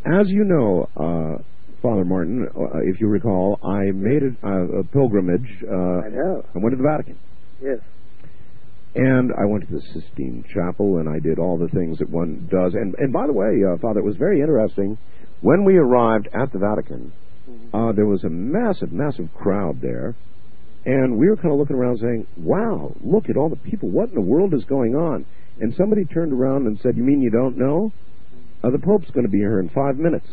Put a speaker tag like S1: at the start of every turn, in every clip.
S1: As you know, Father Martin, if you recall, I made a pilgrimage.
S2: I know.
S1: I went to the Vatican.
S2: Yes.
S1: And I went to the Sistine Chapel, and I did all the things that one does. And by the way, Father, it was very interesting. When we arrived at the Vatican, there was a massive, massive crowd there. And we were kind of looking around saying, wow, look at all the people. What in the world is going on? And somebody turned around and said, you mean you don't know? The Pope's going to be here in 5 minutes.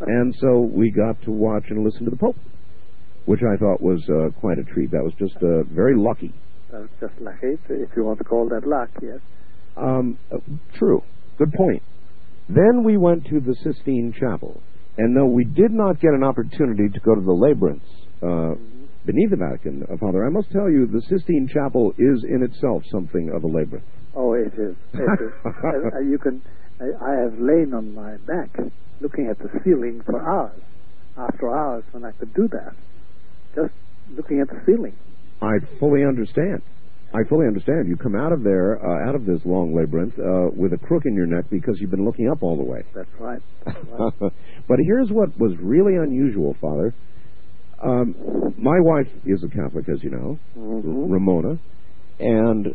S1: And so we got to watch and listen to the Pope, which I thought was quite a treat. That was just very lucky.
S2: That was just lucky, if you want to call that luck, yes.
S1: True. Good point. Then we went to the Sistine Chapel. And though we did not get an opportunity to go to the labyrinths beneath the Vatican, Father, I must tell you, the Sistine Chapel is in itself something of a labyrinth.
S2: Oh, it is. It is. I have lain on my back looking at the ceiling for hours, after hours, when I could do that. Just looking at the ceiling.
S1: I fully understand. You come out of there, out of this long labyrinth, with a crook in your neck because you've been looking up all the way.
S2: That's right.
S1: But here's what was really unusual, Father. My wife is a Catholic, as you know, Ramona, and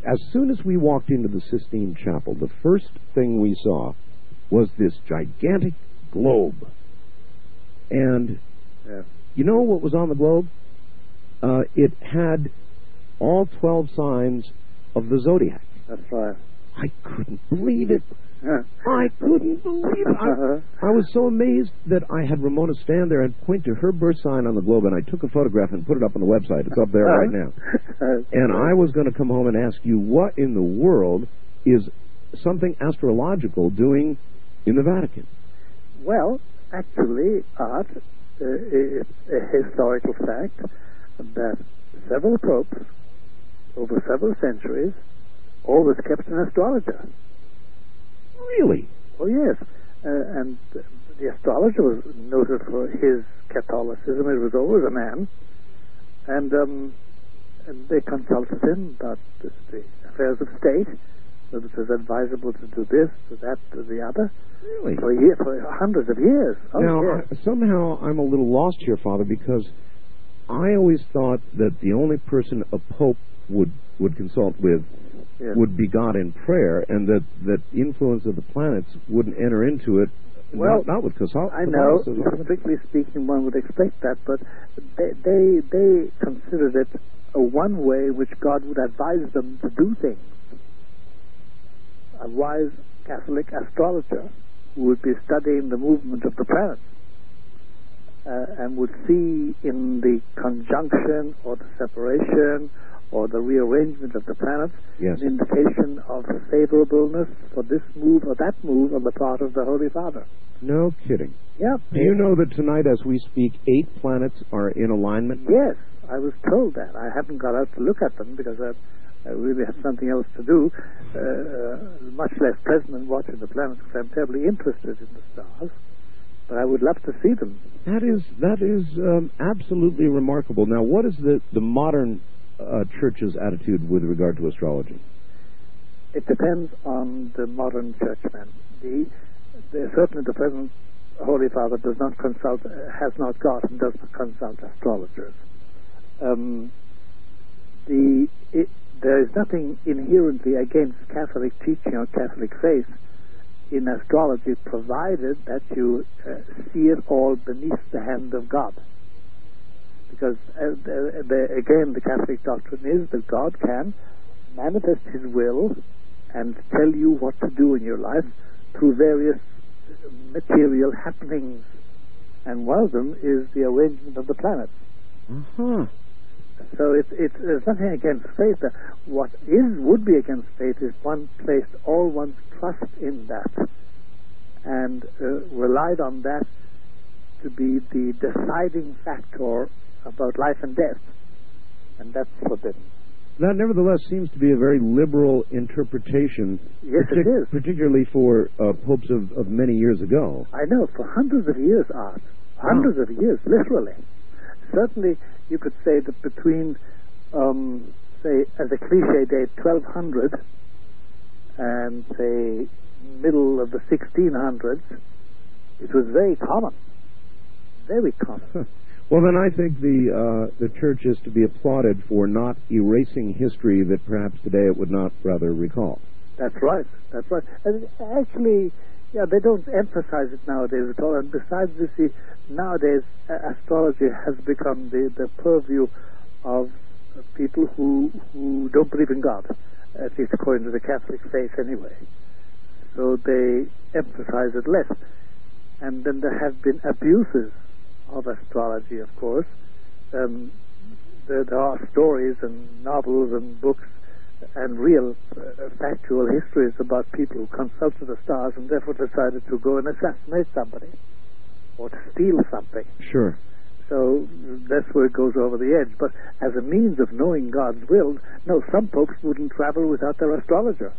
S1: as soon as we walked into the Sistine Chapel, the first thing we saw was this gigantic globe. And you know what was on the globe? It had all 12 signs of the zodiac.
S2: That's right.
S1: I couldn't believe it. I couldn't believe it. I was so amazed that I had Ramona stand there and point to her birth sign on the globe, and I took a photograph and put it up on the website. It's up there right now. And I was going to come home and ask you, what in the world is something astrological doing in the Vatican?
S2: Well, actually, Art, it's a historical fact that several popes over several centuries always kept an astrologer.
S1: Really?
S2: Oh, yes. And the astrologer was noted for his Catholicism. It was always a man. And they consulted him about the affairs of state, whether it was advisable to do this, to that, to the other.
S1: Really?
S2: For hundreds of years. Oh,
S1: now,
S2: yes.
S1: Somehow I'm a little lost here, Father, because I always thought that the only person a pope would consult with would be God in prayer, and that the influence of the planets wouldn't enter into it.
S2: Well,
S1: not with Catholicism.
S2: I know, strictly speaking, one would expect that, but they considered it a one way in which God would advise them to do things. A wise Catholic astrologer who would be studying the movement of the planets and would see in the conjunction or the separation or the rearrangement of the planets an indication of favorableness for this move or that move on the part of the Holy Father.
S1: No kidding.
S2: Yeah.
S1: Do you know that tonight, as we speak, 8 planets are in alignment?
S2: Yes, I was told that. I haven't got out to look at them because I really have something else to do, much less present than watching the planets, because I'm terribly interested in the stars. But I would love to see them. That
S1: is absolutely remarkable. Now, what is the modern church's attitude with regard to astrology?
S2: It depends on the modern churchman. Certainly the present Holy Father does not consult, has not got and does not consult astrologers. There is nothing inherently against Catholic teaching or Catholic faith in astrology, provided that you see it all beneath the hand of God. Because, again, the Catholic doctrine is that God can manifest His will and tell you what to do in your life through various material happenings. And one of them is the arrangement of the planets. So there's nothing against faith. What would be against faith is one placed all one's trust in that and relied on that to be the deciding factor about life and death, and that's forbidden.
S1: That nevertheless seems to be a very liberal interpretation.
S2: Yes, it is.
S1: Particularly for popes of many years ago.
S2: I know, for hundreds of years, Art. Hundreds of years, literally. Certainly, you could say that between, say, as a cliche date, 1200 and say middle of the 1600s, it was very common. Very common.
S1: Well, then I think the church is to be applauded for not erasing history that perhaps today it would not rather recall.
S2: That's right. That's right. And actually, yeah, they don't emphasize it nowadays at all. And besides, you see, nowadays astrology has become the purview of people who don't believe in God, at least according to the Catholic faith anyway. So they emphasize it less. And then there have been abuses of astrology, of course. There are stories and novels and books and real factual histories about people who consulted the stars and therefore decided to go and assassinate somebody or to steal something.
S1: Sure.
S2: So that's where it goes over the edge. But as a means of knowing God's will, no, some popes wouldn't travel without their astrologer.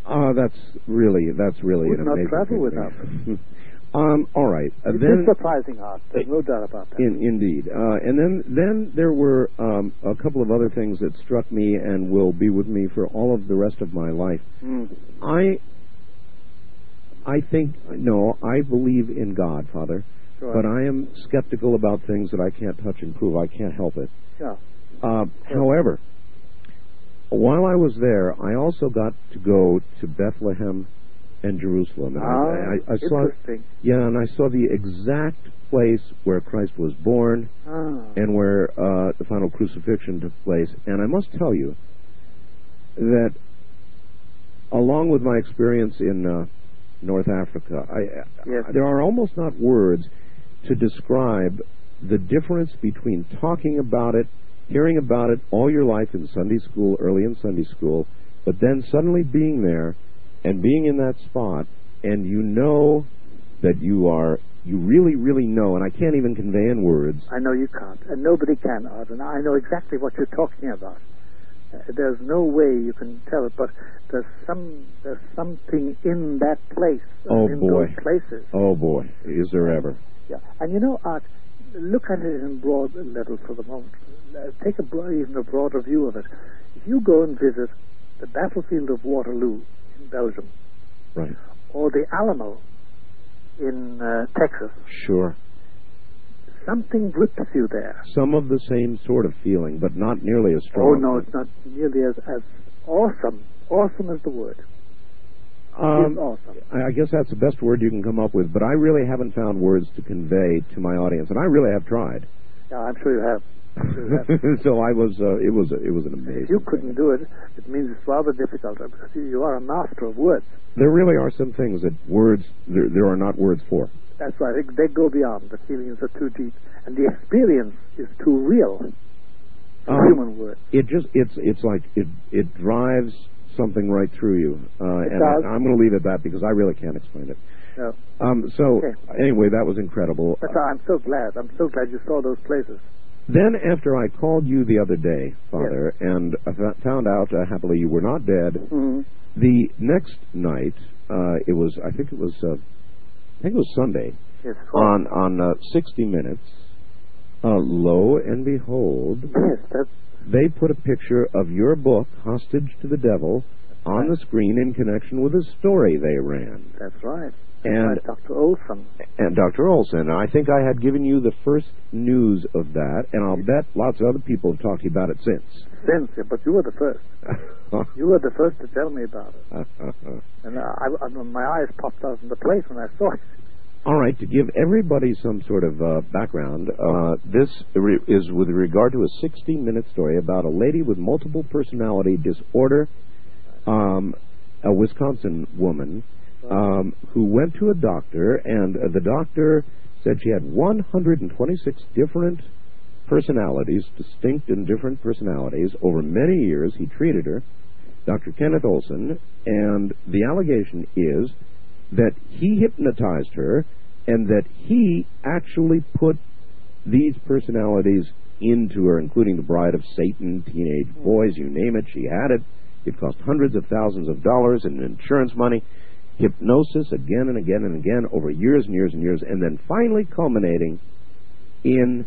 S1: That's really
S2: Would
S1: an
S2: not
S1: amazing
S2: travel
S1: thing.
S2: without them.
S1: All right.
S2: It
S1: then,
S2: is surprising art. There's no doubt about that.
S1: Indeed. And then there were a couple of other things that struck me and will be with me for all of the rest of my life. I believe in God, Father,
S2: Sure.
S1: but I am skeptical about things that I can't touch and prove. I can't help it.
S2: Yeah.
S1: However, while I was there, I also got to go to Bethlehem and Jerusalem. And I saw,
S2: interesting.
S1: yeah, and I saw the exact place where Christ was born and where the final crucifixion took place. And I must tell you that, along with my experience in North Africa, there are almost not words to describe the difference between talking about it, hearing about it all your life in Sunday school, early in Sunday school, but then suddenly being there and being in that spot, and you know that you really, really know, and I can't even convey in words.
S2: I know you can't, and nobody can, Art, and I know exactly what you're talking about. There's no way you can tell it, but there's something in that place, those places.
S1: Oh boy, is there ever.
S2: Yeah, and you know, Art, look at it in broad level for the moment. Take even a broader view of it. If you go and visit the battlefield of Waterloo in Belgium,
S1: right,
S2: or the Alamo in Texas,
S1: sure,
S2: something grips you there.
S1: Some of the same sort of feeling, but not nearly as strong.
S2: Oh no, it's not nearly as awesome. Awesome is the word. It's awesome.
S1: I guess that's the best word you can come up with, but I really haven't found words to convey to my audience, and I really have tried.
S2: Yeah, I'm sure you have.
S1: So I was. It was an amazing.
S2: If you couldn't do it, it means it's rather difficult. You are a master of words.
S1: There really are some things that words there are not words for.
S2: That's right. They go beyond. The feelings are too deep, and the experience is too real. Human words.
S1: It's like it drives something right through you, and I'm going to leave it at that because I really can't explain it.
S2: No.
S1: Anyway, that was incredible.
S2: But I'm so glad. I'm so glad you saw those places.
S1: Then, after I called you the other day, Father, and I found out happily you were not dead, the next night I think it was Sunday.
S2: Yes.
S1: On 60 Minutes. Lo and behold, they put a picture of your book, Hostage to the Devil, on the screen in connection with a story they ran.
S2: That's right.
S1: And
S2: Dr. Olson.
S1: And Dr. Olson. I think I had given you the first news of that, and I'll bet lots of other people have talked to you about it since.
S2: But you were the first. You were the first to tell me about it. And my eyes popped out in the place when I saw it.
S1: All right, to give everybody some sort of background, this is with regard to a 60-minute story about a lady with multiple personality disorder, a Wisconsin woman, who went to a doctor, and the doctor said she had 126 different personalities, distinct and different personalities. Over many years, he treated her, Dr. Kenneth Olson, and the allegation is that he hypnotized her and that he actually put these personalities into her, including the Bride of Satan, teenage boys, you name it, she had it. It cost hundreds of thousands of dollars in insurance money. Hypnosis again and again and again over years and years and years, and then finally culminating in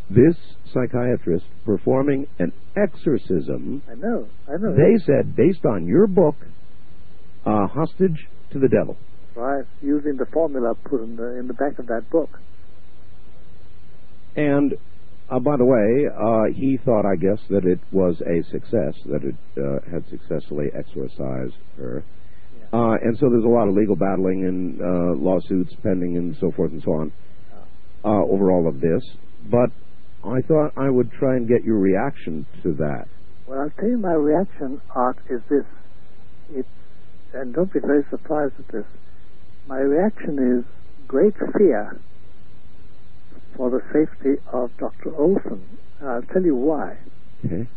S1: this psychiatrist performing an exorcism.
S2: I know.
S1: They said, based on your book, hostage to the devil.
S2: Right, using the formula put in the back of that book.
S1: And, by the way, he thought, I guess, that it was a success, that it had successfully exorcised her. Yeah. And so there's a lot of legal battling and lawsuits pending and so forth and so on over all of this. But I thought I would try and get your reaction to that.
S2: Well, I'll tell you my reaction, Art, is this. And don't be very surprised at this. My reaction is great fear for the safety of Dr. Olson. And I'll tell you why.
S1: Okay.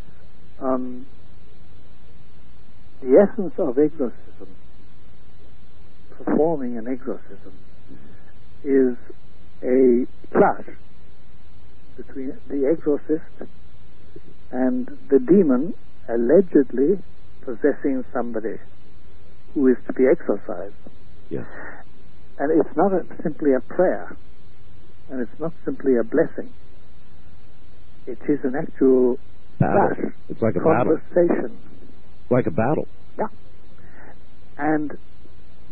S2: The essence of exorcism, performing an exorcism, is a clash between the exorcist and the demon allegedly possessing somebody who is to be exorcised.
S1: Yes.
S2: And it's not simply a prayer, and it's not simply a blessing. It is an actual
S1: battle.
S2: clash.
S1: It's like a
S2: conversation.
S1: Battle. Like a battle.
S2: Yeah. And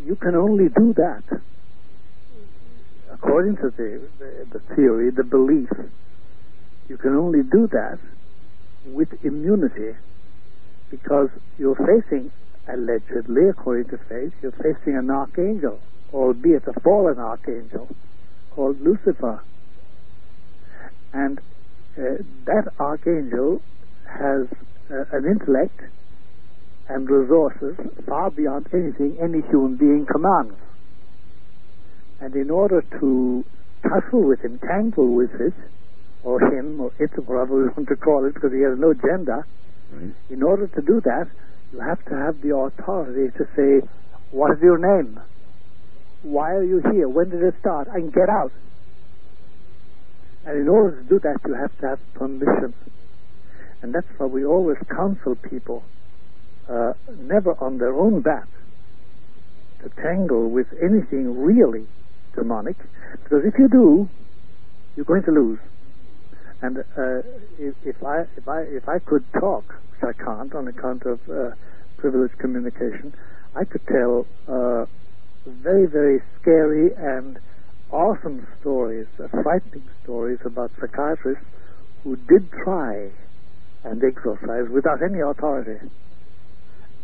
S2: you can only do that, according to the theory, the belief, you can only do that with immunity, because you're facing, allegedly, according to faith, you're facing an archangel, albeit a fallen archangel, called Lucifer. And that archangel has an intellect and resources far beyond anything any human being commands. And in order to tussle with him, tangle with it, or him, or it, or whatever we want to call it, because he has no gender,
S1: right.
S2: In order to do that, you have to have the authority to say, what is your name? Why are you here? When did it start? And get out. And in order to do that, you have to have permission. And that's why we always counsel people, never on their own bat, to tangle with anything really demonic, because if you do, you're going to lose. And if I could talk, which I can't on account of privileged communication, I could tell very, very scary and awesome stories, frightening stories about psychiatrists who did try and exorcise without any authority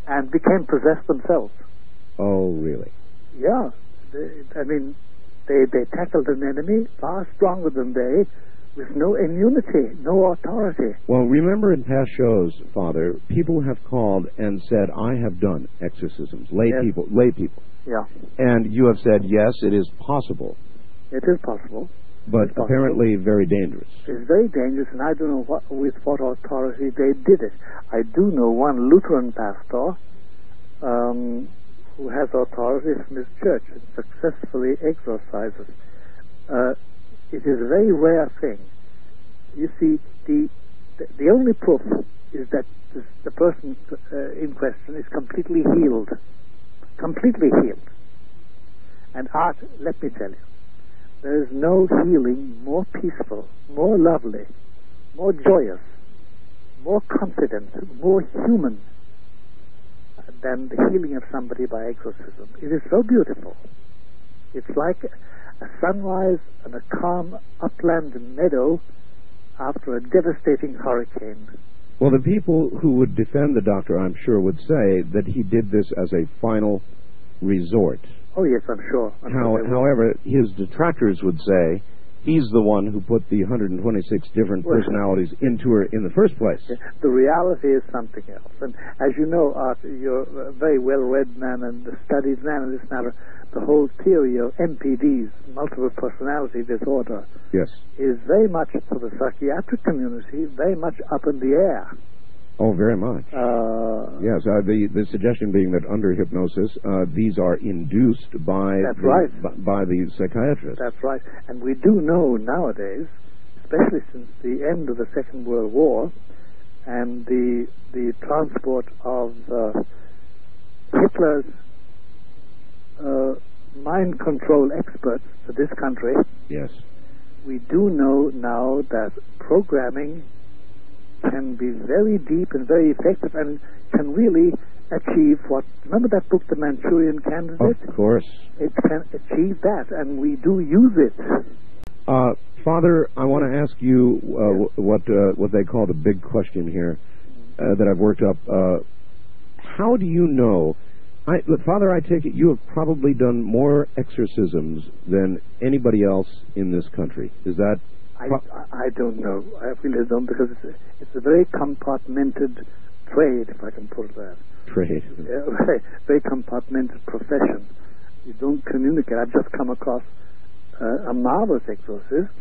S2: and became possessed themselves.
S1: Oh, really?
S2: Yeah. They tackled an enemy far stronger than they, with no immunity, no authority.
S1: Well, remember in past shows, Father, people have called and said, I have done exorcisms. Lay people.
S2: Yeah.
S1: And you have said, yes, it is possible.
S2: It is possible.
S1: But apparently very dangerous.
S2: It's very dangerous, and I don't know with what authority they did it. I do know one Lutheran pastor who has authority from his church and successfully exorcises. It is a very rare thing. You see, the only proof is that the person in question is completely healed. Completely healed. And Art, let me tell you, there is no healing more peaceful, more lovely, more joyous, more confident, more human than the healing of somebody by exorcism. It is so beautiful. It's like a sunrise and a calm upland meadow after a devastating hurricane.
S1: Well, the people who would defend the doctor, I'm sure, would say that he did this as a final resort.
S2: Oh, yes, I'm sure.
S1: However, his detractors would say he's the one who put the 126 different personalities into her in the first place.
S2: The reality is something else. And as you know, Art, you're a very well-read man and a studied man in this matter. The whole theory of MPDs, multiple personality disorder,
S1: yes,
S2: is very much, for the psychiatric community, very much up in the air.
S1: Oh, very much. Yes, the suggestion being that under hypnosis, these are induced by by the psychiatrist.
S2: That's right. And we do know nowadays, especially since the end of the Second World War and the transport of Hitler's mind control experts to this country,
S1: yes,
S2: we do know now that programming can be very deep and very effective and can really achieve what... Remember that book, The Manchurian Candidate?
S1: Of course.
S2: It can achieve that, and we do use it.
S1: Father, I want to ask you what they call the big question here that I've worked up. How do you know... Look, Father, I take it you have probably done more exorcisms than anybody else in this country. Is that...
S2: I don't know. I really don't, because it's a very compartmented trade, if I can put it that.
S1: Trade.
S2: Very compartmented profession. You don't communicate. I've just come across a marvelous exorcist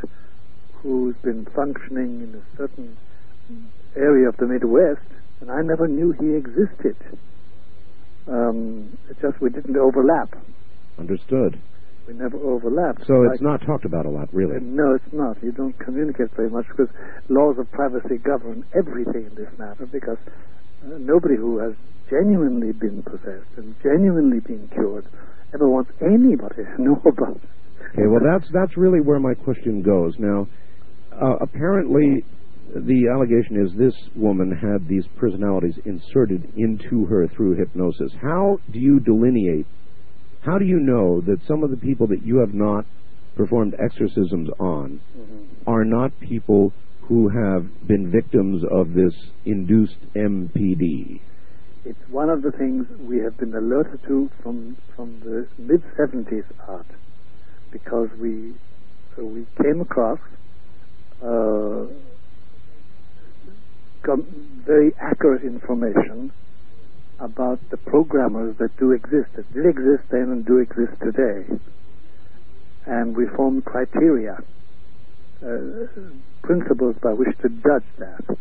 S2: who's been functioning in a certain area of the Midwest, and I never knew he existed. It's just we didn't overlap.
S1: Understood.
S2: We never overlapped.
S1: So it's not talked about a lot, really.
S2: No, it's not. You don't communicate very much because laws of privacy govern everything in this matter, because nobody who has genuinely been possessed and genuinely been cured ever wants anybody to know about it.
S1: Okay, well, that's really where my question goes. Now, apparently the allegation is this woman had these personalities inserted into her through hypnosis. How do you delineate, how do you know that some of the people that you have not performed exorcisms on are not people who have been victims of this induced MPD?
S2: It's one of the things we have been alerted to from the mid-70s, Art, because we came across very accurate information about the programmers that do exist, that did exist then and do exist today. And we formed criteria, principles by which to judge that.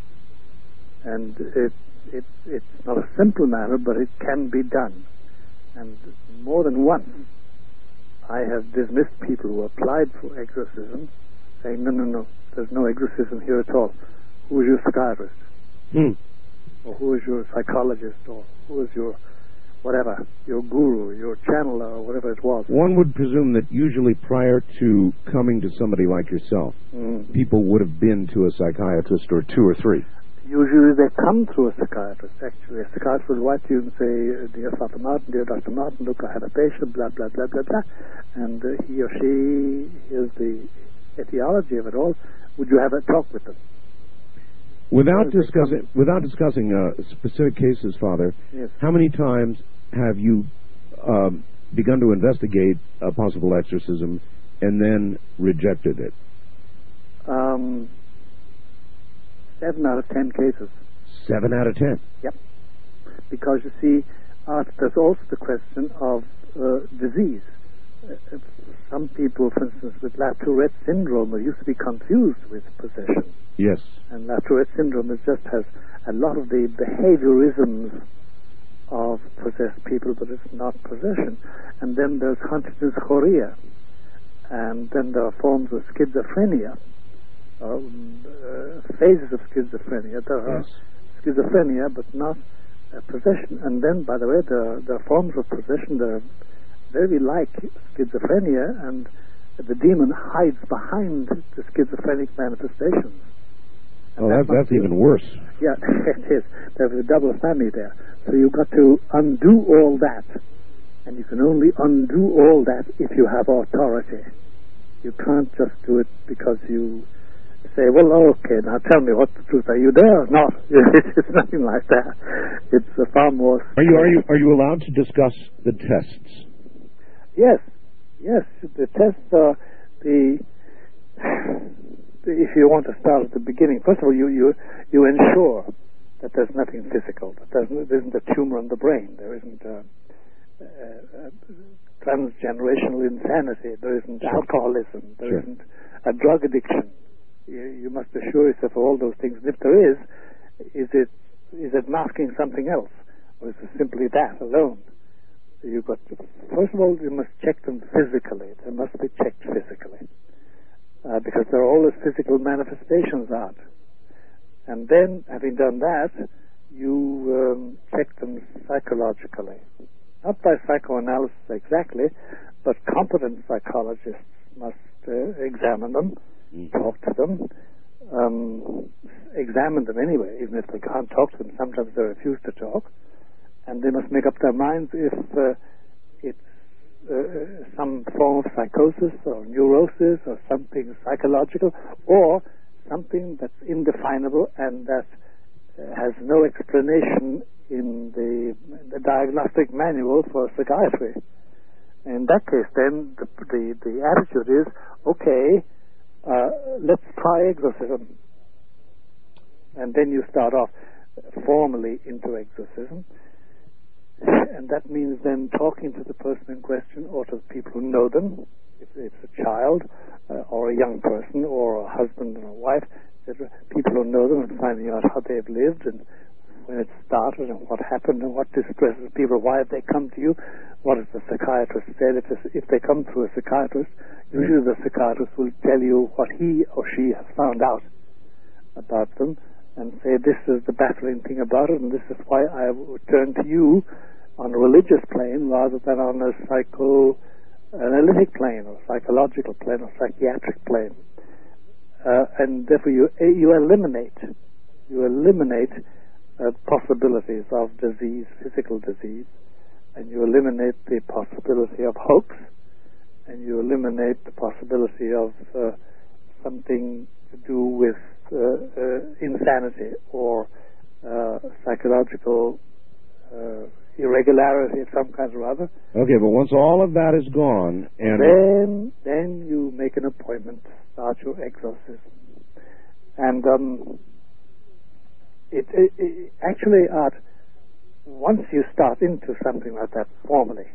S2: And it's not a simple matter, but it can be done. And more than once, I have dismissed people who applied for exorcism, saying, no, there's no exorcism here at all. Who is your psychiatrist? Or who is your psychologist? Or who is your whatever, your guru, your channeler, or whatever it was?
S1: One would presume that usually prior to coming to somebody like yourself, people would have been to a psychiatrist or two or three.
S2: Usually they come through a psychiatrist, actually. A psychiatrist will write to you and say, dear Father Martin, dear Dr. Martin, look, I have a patient, blah, blah, blah, blah, blah. And he or she, here's the etiology of it all. Would you have a talk with them?
S1: Without discussing specific cases, Father,
S2: yes.
S1: How many times have you begun to investigate a possible exorcism and then rejected it?
S2: 7 out of 10 cases.
S1: 7 out of 10?
S2: Yep. Because you see, there's also the question of disease. Some people, for instance, with La Tourette syndrome, are used to be confused with possession.
S1: Yes.
S2: And La Tourette syndrome just has a lot of the behaviorisms of possessed people, but it's not possession. And then there's Huntington's chorea. And then there are forms of schizophrenia, phases of schizophrenia. There are schizophrenia, but not possession. And then, by the way, there are forms of possession that are very like schizophrenia, and the demon hides behind the schizophrenic manifestations.
S1: And that's even worse.
S2: Yeah, it is. There's a double whammy there. So you've got to undo all that. And you can only undo all that if you have authority. You can't just do it because you say, well, okay, now tell me what the truth. Are you there or not? It's nothing like that. It's a far more...
S1: Are you allowed to discuss the tests?
S2: Yes. The tests are if you want to start at the beginning, first of all, you ensure that there's nothing physical, that there isn't a tumor in the brain, there isn't transgenerational insanity, there isn't alcoholism, there isn't a drug addiction. You must assure yourself of all those things. And if there is it masking something else, or is it simply that alone? First of all, you must check them physically. They must be checked physically. Because there are always physical manifestations out. And then, having done that, you check them psychologically. Not by psychoanalysis exactly, but competent psychologists must examine them, talk to them, examine them anyway, even if they can't talk to them. Sometimes they refuse to talk. and they must make up their minds if it's some form of psychosis or neurosis or something psychological, or something that's indefinable and that has no explanation in the diagnostic manual for psychiatry. In that case, then the attitude is, okay, let's try exorcism, and then you start off formally into exorcism. And that means then talking to the person in question or to the people who know them, if it's a child or a young person or a husband and a wife, etc., people who know them, and finding out how they've lived and when it started and what happened and what distresses people, why have they come to you, what has the psychiatrist said. If they come to a psychiatrist, usually the psychiatrist will tell you what he or she has found out about them and say, this is the baffling thing about it, and this is why I would turn to you on a religious plane rather than on a psychoanalytic plane or psychological plane or psychiatric plane. And therefore you eliminate possibilities of disease, physical disease, and you eliminate the possibility of hoax, and you eliminate the possibility of something to do with insanity or psychological irregularity of some kind or other.
S1: Okay, but once all of that is gone, and
S2: then you make an appointment to start your exorcism. And it actually, Art, once you start into something like that formally,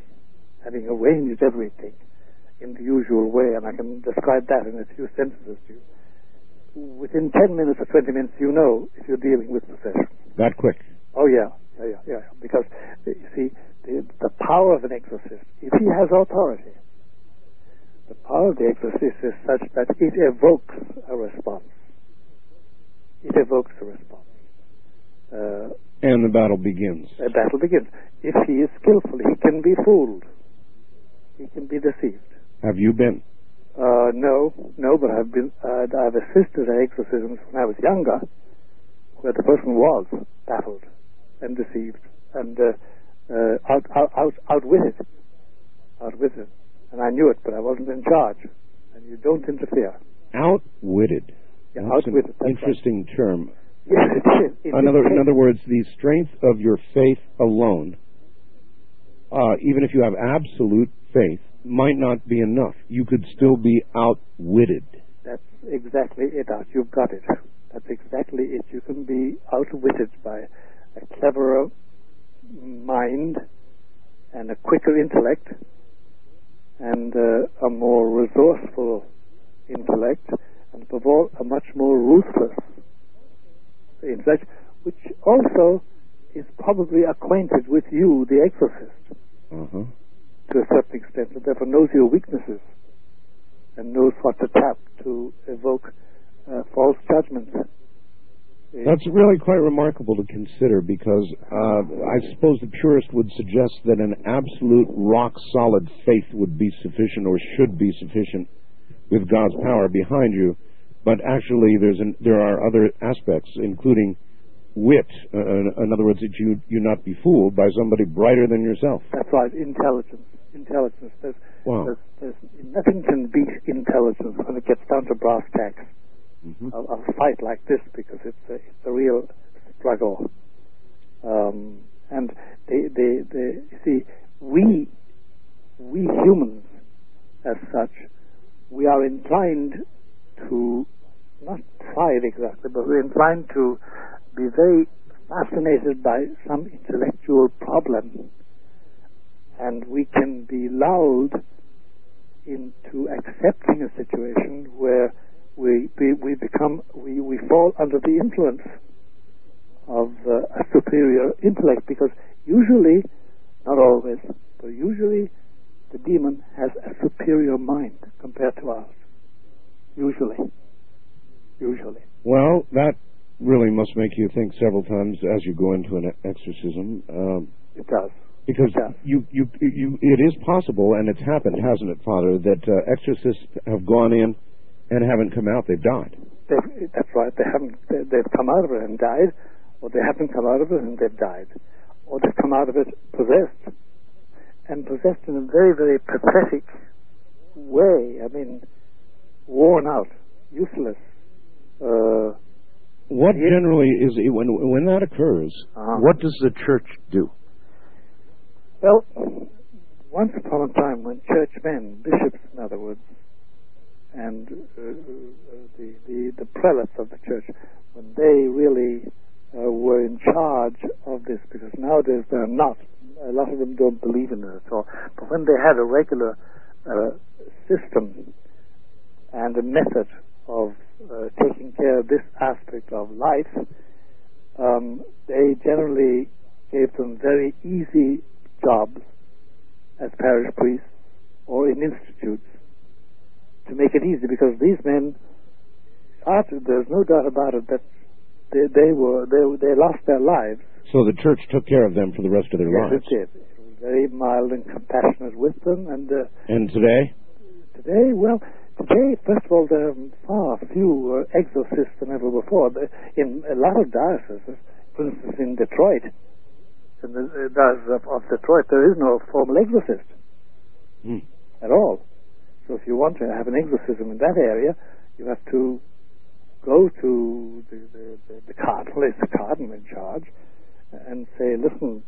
S2: having arranged everything in the usual way, and I can describe that in a few sentences to you, within 10 minutes or 20 minutes, you know if you're dealing with possession.
S1: that quick.
S2: Oh, yeah. Because, you see, the power of an exorcist, if he has authority, the power of the exorcist is such that it evokes a response. It evokes a response.
S1: And the battle begins.
S2: The battle begins. If he is skillful, he can be fooled. He can be deceived.
S1: Have you been?
S2: No, but I've assisted at exorcisms when I was younger, where the person was baffled and deceived and outwitted. And I knew it, but I wasn't in charge. And you don't interfere.
S1: Outwitted.
S2: Yeah,
S1: That's
S2: outwitted.
S1: an interesting term.
S2: Yes, it is.
S1: In other words, the strength of your faith alone, even if you have absolute faith, might not be enough. You could still be outwitted.
S2: That's exactly it, Art. You've got it. That's exactly it. You can be outwitted by a cleverer mind and a quicker intellect and a more resourceful intellect, and above all, a much more ruthless intellect, which also is probably acquainted with you, the exorcist, to a certain extent, and therefore knows your weaknesses and knows what to tap to evoke false judgments.
S1: That's really quite remarkable to consider, because I suppose the purist would suggest that an absolute rock-solid faith would be sufficient, or should be sufficient, with God's power behind you. But actually, there are other aspects, including wit. In other words, that you not be fooled by somebody brighter than yourself.
S2: That's right. Intelligence. There's nothing can beat intelligence when it gets down to brass tacks. A fight like this, because it's a real struggle. And see, we humans, as such, we are inclined to, not pride exactly, but we're inclined to be very fascinated by some intellectual problem, and we can be lulled into accepting a situation where we fall under the influence of a superior intellect, because usually, not always, but usually the demon has a superior mind compared to ours. Usually.
S1: Well, that really must make you think several times as you go into an exorcism.
S2: It does.
S1: Because it is possible, and it's happened, hasn't it, Father, that exorcists have gone in and haven't come out. They've died.
S2: That's right. They've come out of it and died, or they haven't come out of it and they've died. or they come out of it possessed, and possessed in a very, very pathetic way. I mean, worn out, useless.
S1: What generally is when that occurs? What does the church do?
S2: Well, once upon a time, when churchmen, bishops, in other words, and the prelates of the church, when they really were in charge of this, because nowadays they're not. A lot of them don't believe in it at all. But when they had a regular system and a method of taking care of this aspect of life, they generally gave them very easy jobs as parish priests or in institutes to make it easy, because these men, there's no doubt about it, that they lost their lives.
S1: So the church took care of them for the rest of their lives.
S2: Yes, it did. It was very mild and compassionate with them. And
S1: today?
S2: Today, first of all, there are far fewer exorcists than ever before. In a lot of dioceses, for instance, in Detroit, in the diocese of Detroit, there is no formal exorcist at all. So if you want to have an exorcism in that area, you have to go to the cardinal, it's the cardinal in charge, and say, listen,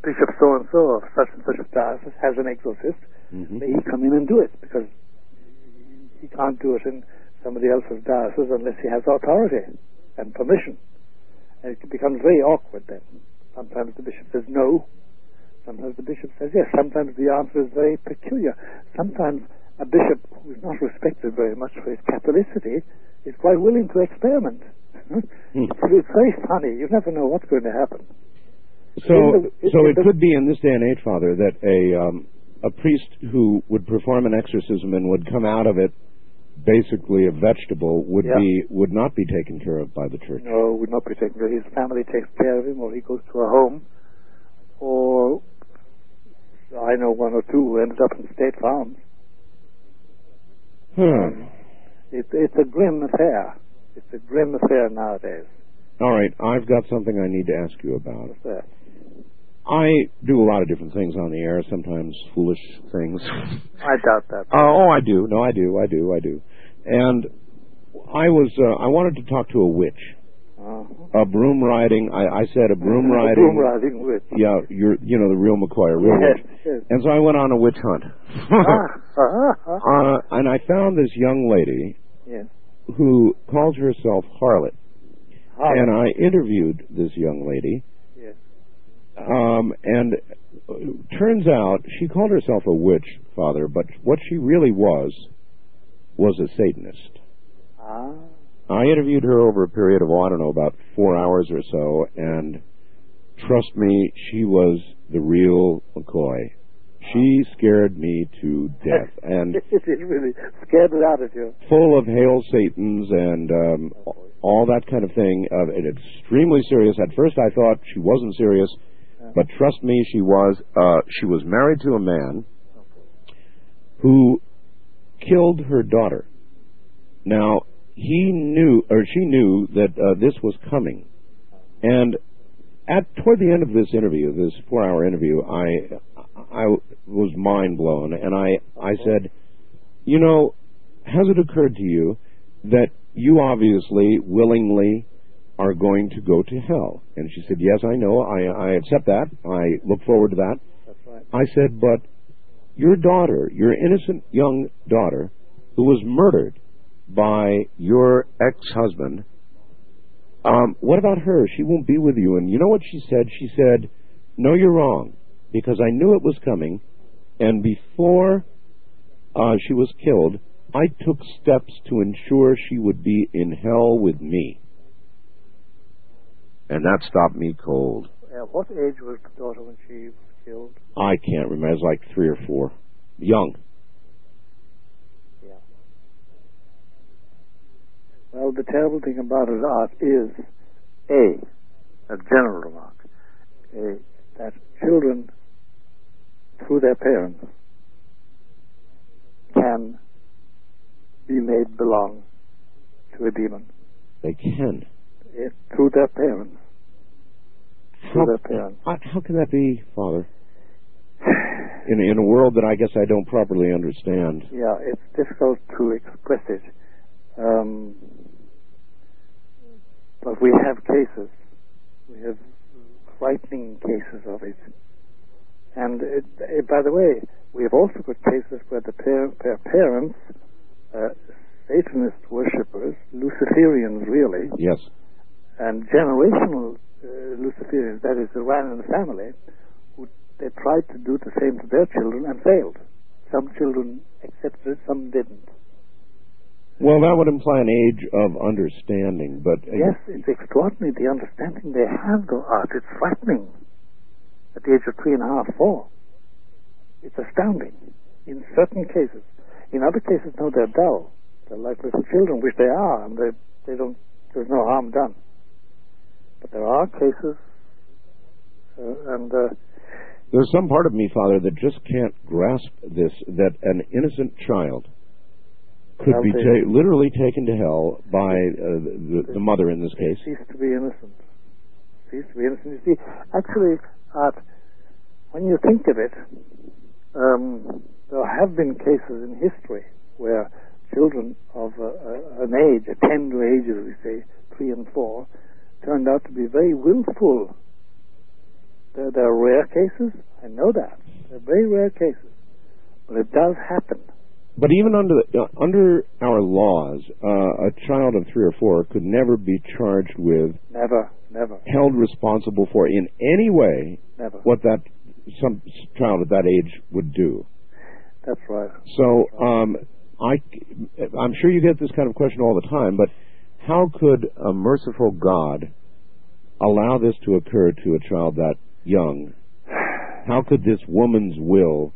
S2: Bishop so-and-so of such and such a diocese has an exorcist. May he come in and do it, because he can't do it in somebody else's diocese unless he has authority and permission. And it becomes very awkward then. Sometimes the bishop says no. Sometimes the bishop says yes. Sometimes the answer is very peculiar. Sometimes a bishop who is not respected very much for his Catholicity is quite willing to experiment. It's very funny. You never know what's going to happen.
S1: So it could be in this day and age, Father, that a priest who would perform an exorcism and would come out of it basically a vegetable would not be taken care of by the church.
S2: No, would not be taken care of. His family takes care of him, or he goes to a home, or I know one or two who ended up in state farms. It's a grim affair. It's a grim affair nowadays.
S1: All right, I've got something I need to ask you about.
S2: What's that?
S1: I do a lot of different things on the air, sometimes foolish things.
S2: I doubt that.
S1: I do. No, I do. And I wanted to talk to a witch. A broom riding, I said a broom riding.
S2: A broom riding witch.
S1: Yeah, the real McCoy, real witch.
S2: Yes.
S1: And so I went on a witch hunt. And I found this young lady who calls herself Harlot. And I interviewed this young lady.
S2: Yes.
S1: And turns out she called herself a witch, Father, but what she really was a Satanist. I interviewed her over a period of, about 4 hours or so, and trust me, she was the real McCoy. She scared me to death. And
S2: it really scared it out of you.
S1: Full of Hail Satans and all that kind of thing. And extremely serious. At first I thought she wasn't serious, but trust me, she was. She was married to a man who killed her daughter. Now, she knew that this was coming. And toward the end of this interview, this 4-hour interview, I was mind blown, and I said, has it occurred to you that you obviously willingly are going to go to hell? And she said, yes, I know, I accept that, I look forward to that.
S2: That's right.
S1: I said, but your daughter, your innocent young daughter, who was murdered by your ex-husband, what about her? She won't be with you. And you know what she said? She said, no, you're wrong, because I knew it was coming, and before she was killed, I took steps to ensure she would be in hell with me. And that stopped me cold.
S2: What age was the daughter when she was killed?
S1: I can't remember. It was like 3 or 4. Young.
S2: Yeah. Well, the terrible thing about it, Art, is a general remark, that children, through their parents, can be made belong to a demon.
S1: They can.
S2: Through their parents. to their parents.
S1: How can that be, Father? In a world that I guess I don't properly understand.
S2: Yeah, it's difficult to express it. But we have cases. We have frightening cases of it. And by the way, we have also got cases where the parents, Satanist worshippers, Luciferians really,
S1: yes, and
S2: generational Luciferians, that is, ran in the family, who they tried to do the same to their children and failed. Some children accepted it, some didn't.
S1: Well, that would imply an age of understanding, but...
S2: yes, it's extraordinary, the understanding they have, though, Art. It's frightening. At the age of 3.5, 4. It's astounding in certain cases. In other cases, no, they're dull. They're like little children, which they are, and they don't, there's no harm done. But there are cases,
S1: there's some part of me, Father, that just can't grasp this, that an innocent child could be literally taken to hell by the mother in this case.
S2: Cease to be innocent. Cease to be innocent. You see, actually, when you think of it, there have been cases in history where children of an age, a tender age, as we say, 3 and 4, turned out to be very willful. There are rare cases, I know that. They're very rare cases. But it does happen.
S1: But even under our laws, a child of 3 or 4 could never be charged with...
S2: Never.
S1: Held responsible for in any way...
S2: Never.
S1: What some child at that age would do.
S2: That's right.
S1: So, I'm sure you get this kind of question all the time, but how could a merciful God allow this to occur to a child that young? How could this woman's will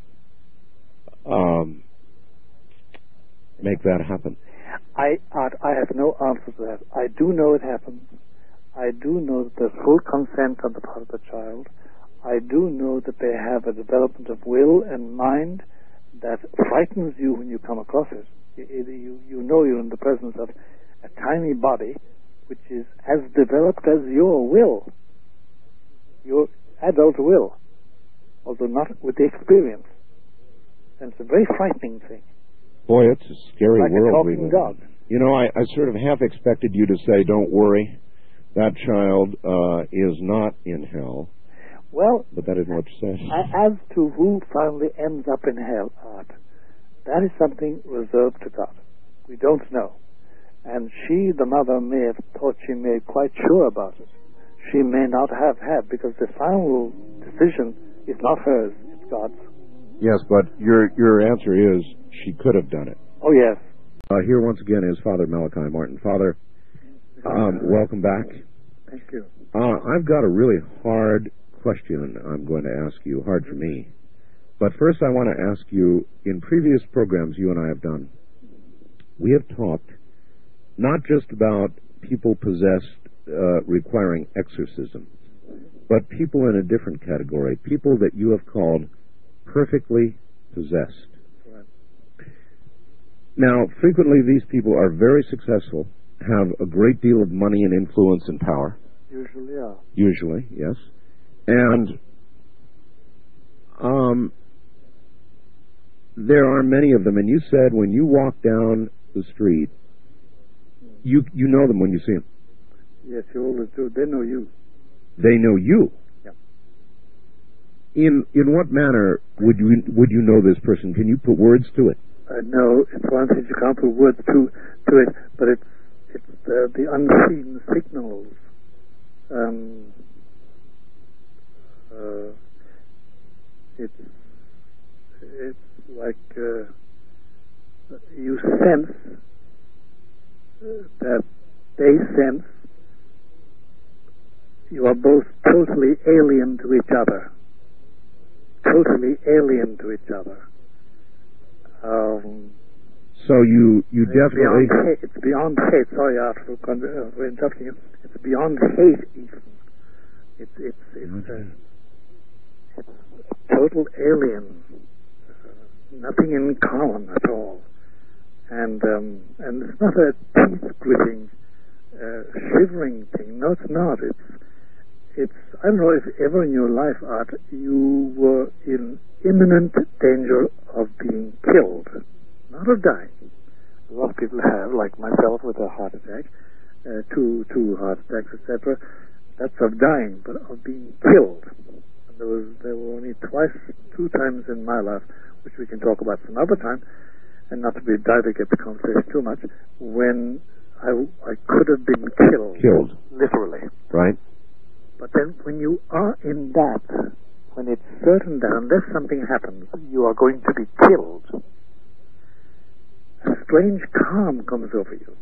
S1: make that happen?
S2: I have no answer to that. I do know it happens. I do know that there's full consent on the part of the child. I do know that they have a development of will and mind that frightens you when you come across it. You know you're in the presence of a tiny body which is as developed as your will, your adult will, although not with the experience. And it's a very frightening thing.
S1: Boy, it's a scary
S2: like
S1: world.
S2: Like a talking dog.
S1: You know, I sort of half expected you to say, don't worry, that child is not in hell.
S2: Well,
S1: but that isn't what you said.
S2: As to who finally ends up in hell, Art, that is something reserved to God. We don't know. And she, the mother, may have thought she made quite sure about it. She may not have had, because the final decision is not hers, it's God's.
S1: Yes, but your answer is she could have done it.
S2: Oh, yes.
S1: Here once again is Father Malachi Martin. Father, welcome back.
S2: Thank you.
S1: I've got a really hard question I'm going to ask you, hard for me. But first I want to ask you, in previous programs you and I have done, we have talked not just about people possessed requiring exorcism, but people in a different category, people that you have called perfectly possessed.
S2: Right.
S1: Now, frequently these people are very successful, have a great deal of money and influence and power.
S2: Usually, yeah.
S1: Usually, yes. And there are many of them. And you said when you walk down the street, you know them when you see them.
S2: Yes, you always do. They know you.
S1: They know you.
S2: Yeah.
S1: In what manner would you know this person? Can you put words to it?
S2: No, it's one thing you can't put words to it, but it's the unseen signals. It's like you sense that they sense you are both totally alien to each other. Totally alien to each other.
S1: So you definitely...
S2: It's beyond hate. Sorry, for interrupting you. It's beyond hate even. It's total alien. Nothing in common at all. And it's not a teeth-gritting, shivering thing. No, it's not. I don't know if ever in your life, Art, you were in imminent danger of being killed, not of dying. A lot of people have, like myself, with a heart attack, two heart attacks, etc. That's of dying, but of being killed. And there were only two times in my life, which we can talk about some other time, and not to be divagate the conversation too much, when I could have been killed. Literally.
S1: Right.
S2: But then when you are in that, when it's certain that unless something happens, you are going to be killed, a strange calm comes over you.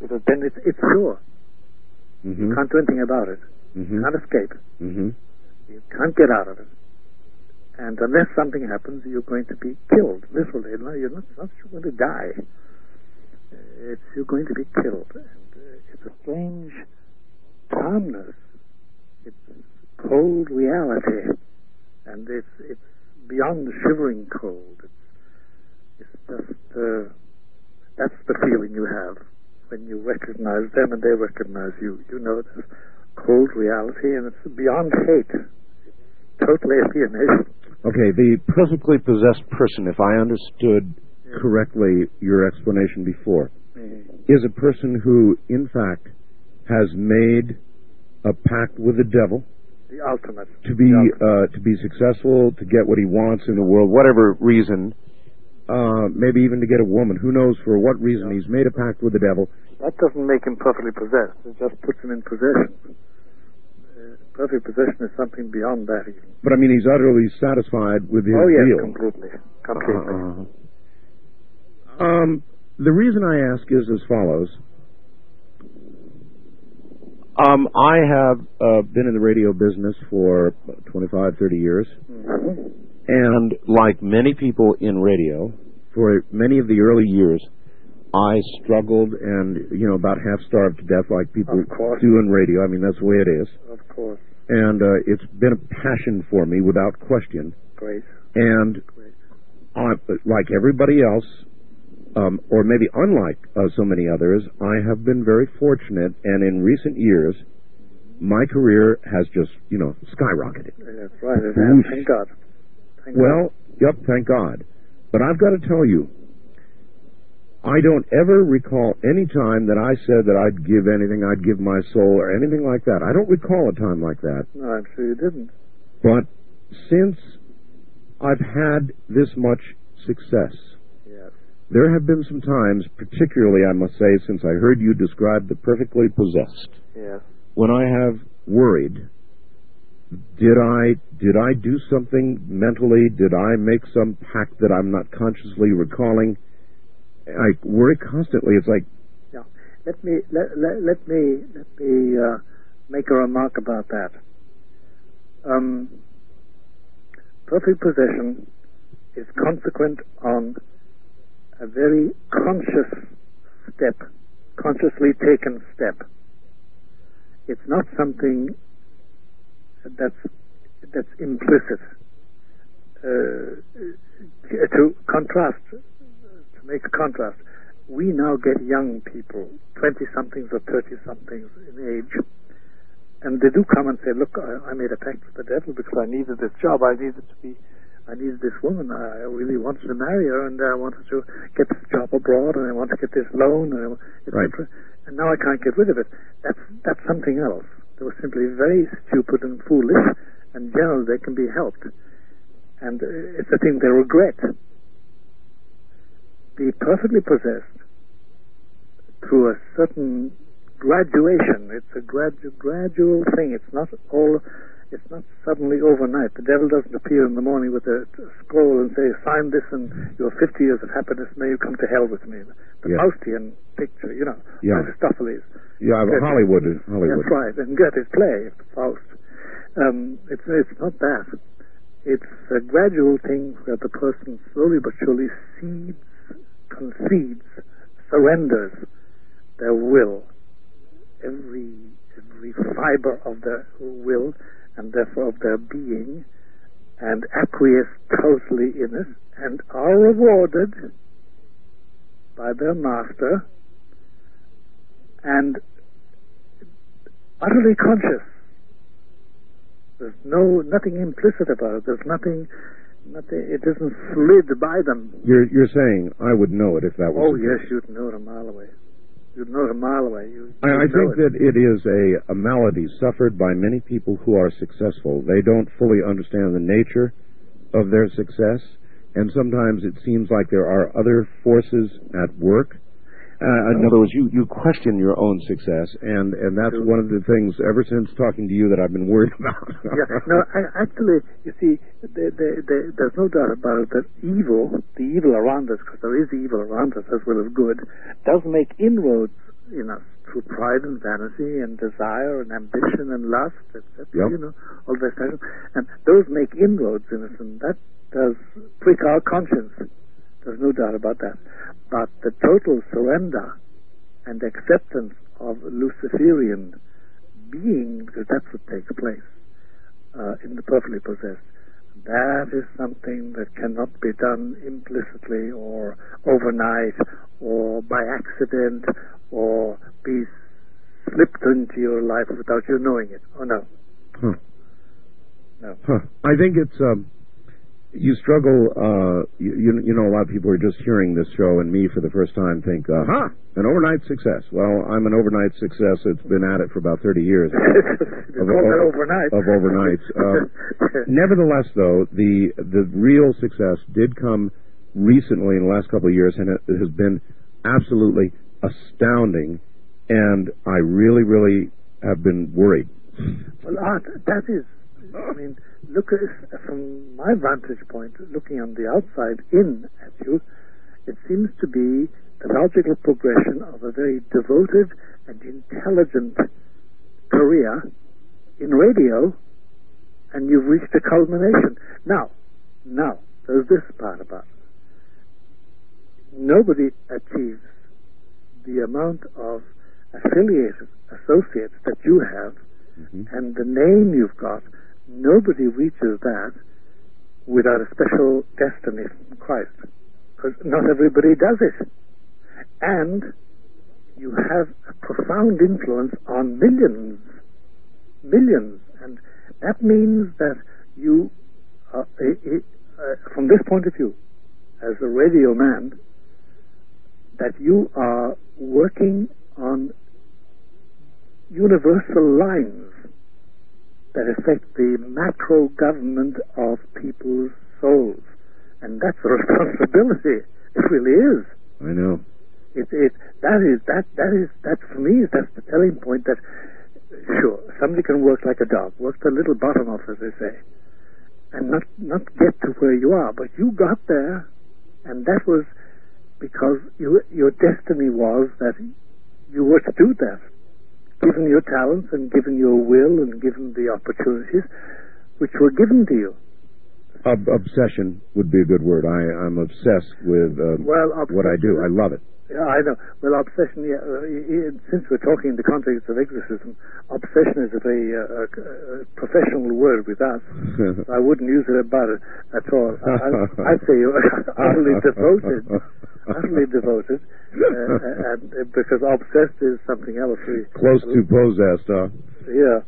S2: Because then it's sure.
S1: Mm-hmm.
S2: You can't do anything about it.
S1: Mm-hmm.
S2: You can't escape.
S1: Mm-hmm.
S2: You can't get out of it. And unless something happens, you're going to be killed, literally. You're not going to die. You're going to be killed. And it's a strange calmness. It's cold reality. And it's beyond the shivering cold. It's just, that's the feeling you have when you recognize them and they recognize you. You know this cold reality, and it's beyond hate. It's total alienation.
S1: Okay, the perfectly possessed person, if I understood correctly your explanation before, is a person who, in fact, has made a pact with the devil.
S2: The ultimate.
S1: To be successful, to get what he wants in the world, whatever reason, maybe even to get a woman. Who knows for what reason he's made a pact with the devil.
S2: That doesn't make him perfectly possessed. It just puts him in possession. Perfect possession is something beyond that even.
S1: But I mean, he's utterly satisfied with his deal.
S2: Completely.
S1: The reason I ask is as follows. I have been in the radio business for 25, 30 years.
S2: Mm-hmm.
S1: And like many people in radio, for many of the early years, I struggled and, about half starved to death like people do in radio. I mean, that's the way it is.
S2: Of course.
S1: And it's been a passion for me without question.
S2: Great.
S1: And like everybody else, or maybe unlike so many others, I have been very fortunate, and in recent years, my career has just, skyrocketed.
S2: That's right. Thank God.
S1: Thank God. But I've got to tell you, I don't ever recall any time that I said that I'd give anything, I'd give my soul, or anything like that. I don't recall a time like that.
S2: No, I'm sure you didn't.
S1: But since I've had this much success, there have been some times, particularly, I must say, since I heard you describe the perfectly possessed, when I have worried, did I do something mentally? Did I make some pact that I'm not consciously recalling? I worry constantly. It's like,
S2: let me make a remark about that. Perfect possession is consequent on a very consciously taken step. It's not something that's implicit. To make a contrast, we now get young people, 20-somethings or 30-somethings in age, and they do come and say, look, I made a pact with the devil because I needed this job, I needed this woman, I really wanted to marry her, and I wanted to get this job abroad, and I want to get this loan, etc. And now I can't get rid of it. That's something else. They were simply very stupid and foolish, and generally they can be helped. And it's a thing they regret. Be perfectly possessed through a certain graduation. It's a gradual thing. It's not suddenly overnight. The devil doesn't appear in the morning with a scroll and say, sign this and your 50 years of happiness, may you come to hell with me. The Faustian picture, Mephistopheles.
S1: Hollywood.
S2: That's right, and Goethe's play, Faust. It's not that. It's a gradual thing where the person slowly but surely concedes, surrenders their will, every fiber of their will, and therefore of their being, and acquiesce totally in it, and are rewarded by their master, and utterly conscious. There's nothing implicit about it. There's nothing. It isn't slid by them.
S1: You're saying I would know it if that was.
S2: Oh yes, you'd know it a mile away. You'd know it a mile away.
S1: I think that it is a malady suffered by many people who are successful. They don't fully understand the nature of their success, and sometimes it seems like there are other forces at work. In other words, you question your own success, and that's one of the things, ever since talking to you, that I've been worried about.
S2: Actually, you see, there's no doubt about it that the evil around us, because there is evil around us as well as good, does make inroads in us through pride and vanity and desire and ambition and lust, etc.
S1: Yep.
S2: All that kind of, and those make inroads in us, and that does prick our conscience. There's no doubt about that. But the total surrender and acceptance of Luciferian being, because that's what takes place in the perfectly possessed, that is something that cannot be done implicitly or overnight or by accident or be slipped into your life without you knowing it. Oh, no. No.
S1: I think it's... You struggle, you know, a lot of people are just hearing this show and me for the first time think, an overnight success. Well, I'm an overnight success that's been at it for about 30 years. of overnights. Nevertheless, though, the real success did come recently in the last couple of years, and it has been absolutely astounding, and I really, really have been worried.
S2: Well, Art, that is... I mean, look at it from my vantage point, looking on the outside in at you, it seems to be the logical progression of a very devoted and intelligent career in radio, and you've reached a culmination. Now, there's this part about it. Nobody achieves the amount of affiliated associates that you have, and the name you've got. Nobody reaches that without a special destiny from Christ, because not everybody does it. And you have a profound influence on millions, and that means that you, from this point of view, as a radio man, that you are working on universal lines that affect the macro government of people's souls, and that's a responsibility. It really is.
S1: I know.
S2: That for me, that's the telling point. That sure, somebody can work like a dog, work the little bottom off, as they say, and not get to where you are, but you got there, and that was because your destiny was that you were to do that. Given your talents and given your will and given the opportunities which were given to you.
S1: Obsession would be a good word. I'm obsessed with what I do. I love it.
S2: Yeah, I know. Well, obsession, since we're talking in the context of exorcism, obsession is a very professional word with us. I wouldn't use it about it at all. I'd say you're utterly devoted. And because obsessed is something else.
S1: Close to possessed, huh?
S2: Yeah.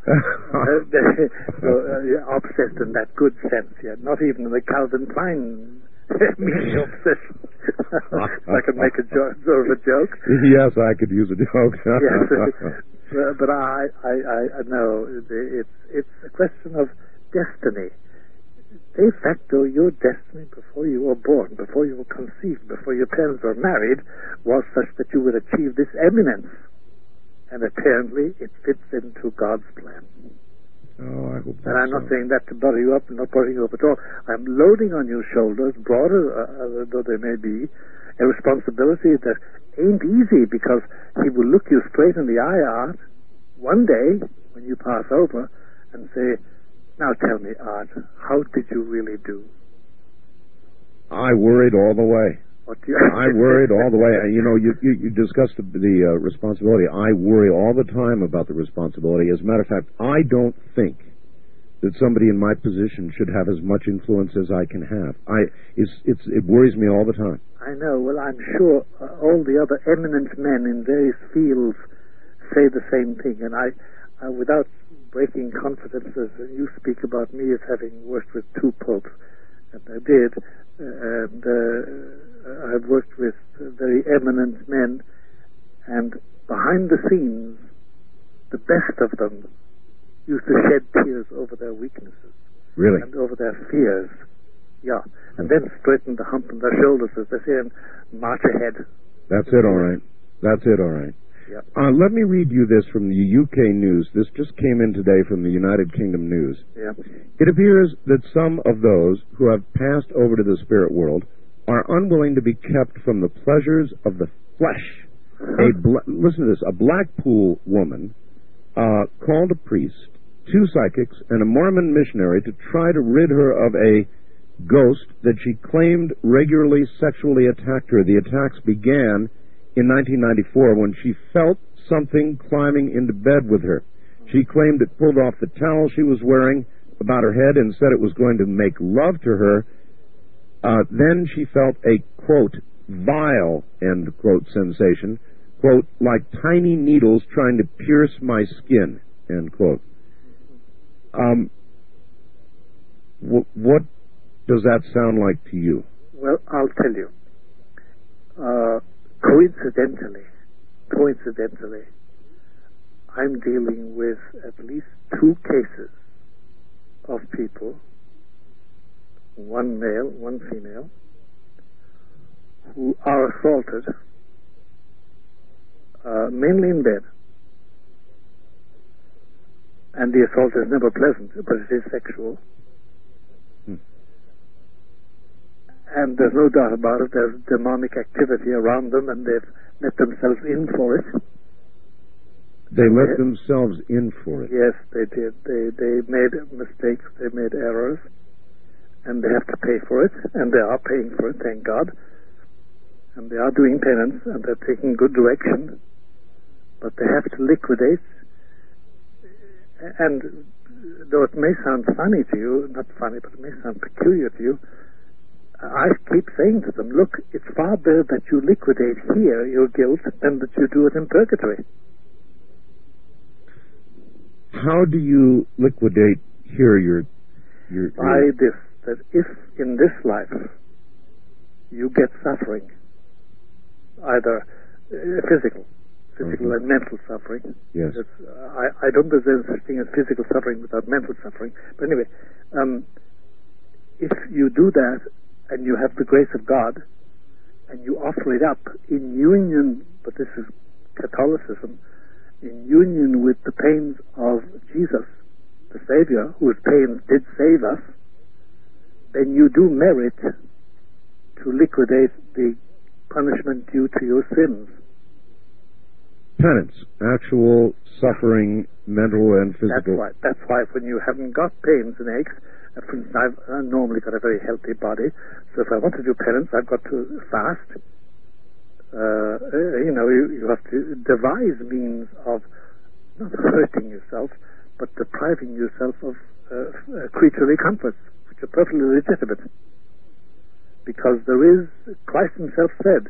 S2: Obsessed in that good sense, yeah. Not even in the Calvin Klein meaning obsession. I could make a sort of a joke.
S1: Yes, I could use a joke.
S2: Yes, but I know it's a question of destiny. De facto, your destiny before you were born, before you were conceived, before your parents were married, was such that you would achieve this eminence. And apparently, it fits into God's plan.
S1: Oh, I hope that's
S2: and I'm not saying that to butter you up, not buttering you up at all. I'm loading on your shoulders, broader though they may be, a responsibility that ain't easy, because He will look you straight in the eye, Art, one day when you pass over, and say, "Now tell me, Art, how did you really do?"
S1: I worried all the way. I worried all the way. You know, you discussed the responsibility. I worry all the time about the responsibility. As a matter of fact, I don't think that somebody in my position should have as much influence as I can have. It worries me all the time.
S2: I know. Well, I'm sure all the other eminent men in various fields say the same thing, and without breaking confidences, you speak about me as having worked with 2 popes, and I did, and I've worked with very eminent men, and behind the scenes, the best of them used to shed tears over their weaknesses.
S1: Really?
S2: And over their fears. Yeah. And then straighten the hump in their shoulders, as they say, and march ahead.
S1: That's it, all right. That's it, all right.
S2: Yeah.
S1: Let me read you this from the UK News. This just came in today from the United Kingdom News.
S2: Yeah.
S1: It appears that some of those who have passed over to the spirit world are unwilling to be kept from the pleasures of the flesh. Listen to this. A Blackpool woman called a priest, 2 psychics, and a Mormon missionary to try to rid her of a ghost that she claimed regularly sexually attacked her. The attacks began in 1994 when she felt something climbing into bed with her. She claimed it pulled off the towel she was wearing about her head and said it was going to make love to her. Then she felt a, quote, vile, end quote, sensation, quote, like tiny needles trying to pierce my skin, end quote. What does that sound like to you?
S2: Well, I'll tell you. Coincidentally, I'm dealing with at least 2 cases of people, 1 male, 1 female, who are assaulted, mainly in bed. And the assault is never pleasant, but it is sexual. And there's no doubt about it, there's demonic activity around them, and they've let themselves in for it.
S1: They let themselves in for it?
S2: Yes, they did. They made mistakes, they made errors, and they have to pay for it, and they are paying for it, thank God. And they are doing penance, and they're taking good direction, but they have to liquidate. And though it may sound funny to you, not funny, but it may sound peculiar to you, I keep saying to them, look, it's far better that you liquidate here your guilt than that you do it in purgatory.
S1: How do you liquidate here your
S2: By this, that if in this life you get suffering, either physical and mental suffering.
S1: Yes.
S2: I don't think there's such thing as physical suffering without mental suffering. But anyway, if you do that, and you have the grace of God, and you offer it up in union, but this is Catholicism, in union with the pains of Jesus, the Savior, whose pains did save us, then you do merit to liquidate the punishment due to your sins.
S1: Penance, actual suffering, mental and physical.
S2: That's why when you haven't got pains and aches, for instance, I've normally got a very healthy body, so if I want to do penance, I've got to fast. You have to devise means of not hurting yourself, but depriving yourself of creaturely comforts, which are perfectly legitimate. Because Christ himself said,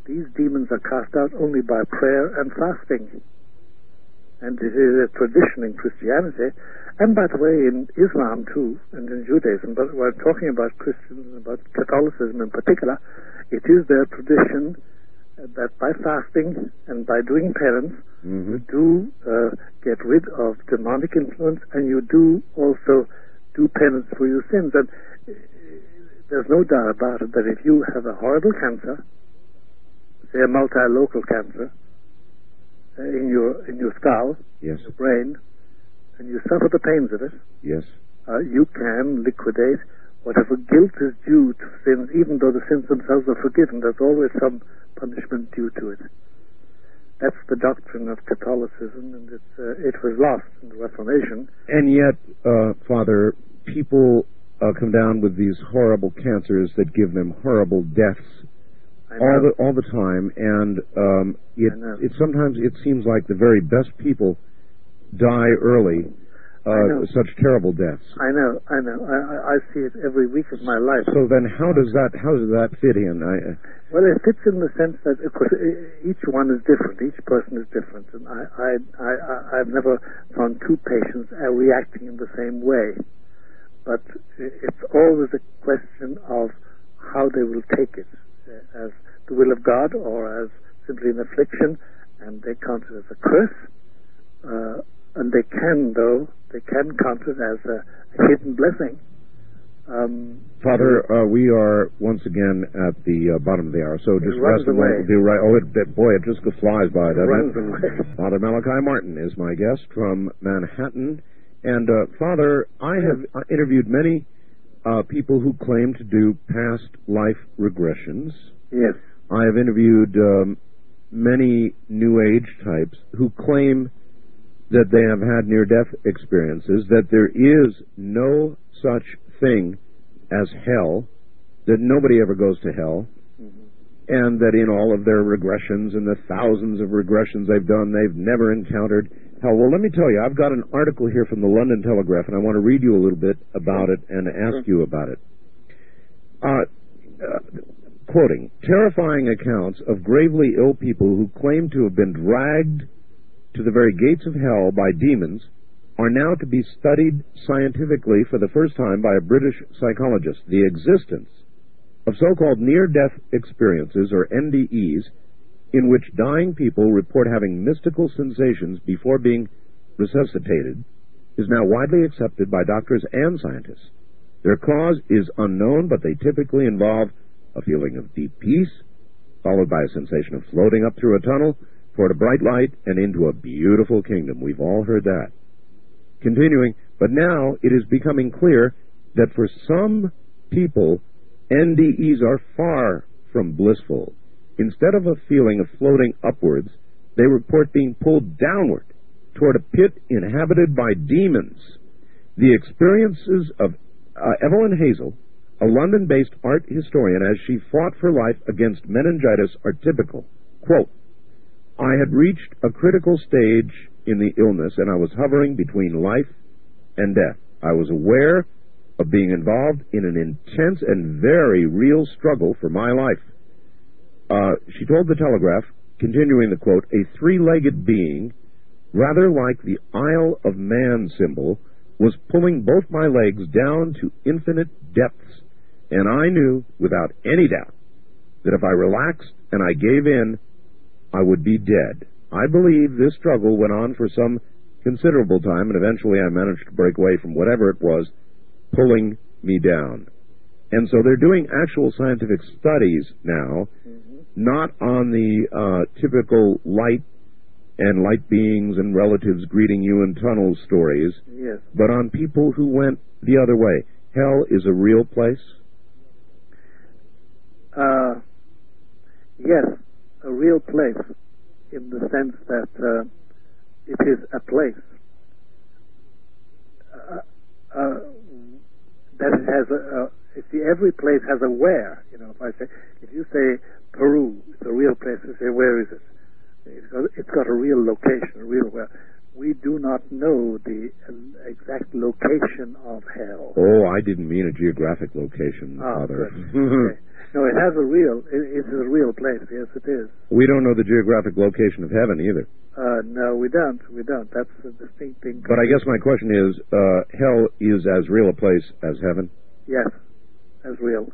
S2: these demons are cast out only by prayer and fasting. And it is a tradition in Christianity, and by the way, in Islam too, and in Judaism, but we're talking about Christians and about Catholicism in particular, it is their tradition that by fasting and by doing penance, you do get rid of demonic influence, and you do also do penance for your sins. And there's no doubt about it that if you have a horrible cancer, say a multilocal cancer, in your skull,
S1: yes,
S2: your brain, and you suffer the pains of it,
S1: yes,
S2: you can liquidate whatever guilt is due to sins, even though the sins themselves are forgiven. There's always some punishment due to it. That's the doctrine of Catholicism, and it was lost in the Reformation.
S1: And yet, Father, people come down with these horrible cancers that give them horrible deaths all the time, and it sometimes it seems like the very best people die early. such terrible deaths.
S2: I know. I see it every week of my life.
S1: So then, how does that fit in?
S2: Well, it fits in the sense that, of course, each one is different. Each person is different, and I've never found two patients reacting in the same way. But it's always a question of how they will take it, as the will of God or as simply an affliction, and they count it as a curse. And they can count it as a hidden blessing.
S1: Father, we are once again at the bottom of the hour, so just rest a moment. We'll be right. Oh, it just flies by, doesn't it? Father Malachi Martin is my guest from Manhattan. And, Father, I have interviewed many people who claim to do past life regressions.
S2: Yes.
S1: I have interviewed many New Age types who claim that they have had near-death experiences, that there is no such thing as hell, that nobody ever goes to hell, and that in all of their regressions and the thousands of regressions they've done, they've never encountered hell. Well, let me tell you, I've got an article here from the London Telegraph, and I want to read you a little bit about it and ask you about it. Quoting, terrifying accounts of gravely ill people who claim to have been dragged to the very gates of hell by demons are now to be studied scientifically for the first time by a British psychologist. The existence of so-called near-death experiences, or NDEs, in which dying people report having mystical sensations before being resuscitated, is now widely accepted by doctors and scientists. Their cause is unknown, but they typically involve a feeling of deep peace, followed by a sensation of floating up through a tunnel toward a bright light and into a beautiful kingdom. We've all heard that. Continuing, but now it is becoming clear that for some people, NDEs are far from blissful. Instead of a feeling of floating upwards, they report being pulled downward toward a pit inhabited by demons. The experiences of Evelyn Hazel, a London-based art historian, as she fought for life against meningitis, are typical. Quote, I had reached a critical stage in the illness, and I was hovering between life and death. I was aware of being involved in an intense and very real struggle for my life. She told the Telegraph, continuing the quote, a three-legged being, rather like the Isle of Man symbol, was pulling both my legs down to infinite depths, and I knew, without any doubt, that if I relaxed and I gave in, I would be dead. I believe this struggle went on for some considerable time, and eventually I managed to break away from whatever it was pulling me down. And so they're doing actual scientific studies now, not on the typical light and light beings and relatives greeting you in tunnel stories,
S2: yes,
S1: but on people who went the other way. Hell is a real place?
S2: Yes, a real place, in the sense that it is a place that it has every place has a where. You know, if you say Peru, it's a real place. You say, where is it? It's got a real location, a real where. We do not know the exact location of hell.
S1: Oh, I didn't mean a geographic location, Father.
S2: Okay. No, it has a real. It is a real place. Yes, it is.
S1: We don't know the geographic location of heaven either.
S2: No, we don't. We don't. That's a distinct thing.
S1: But I guess my question is, hell is as real a place as heaven?
S2: Yes, as real,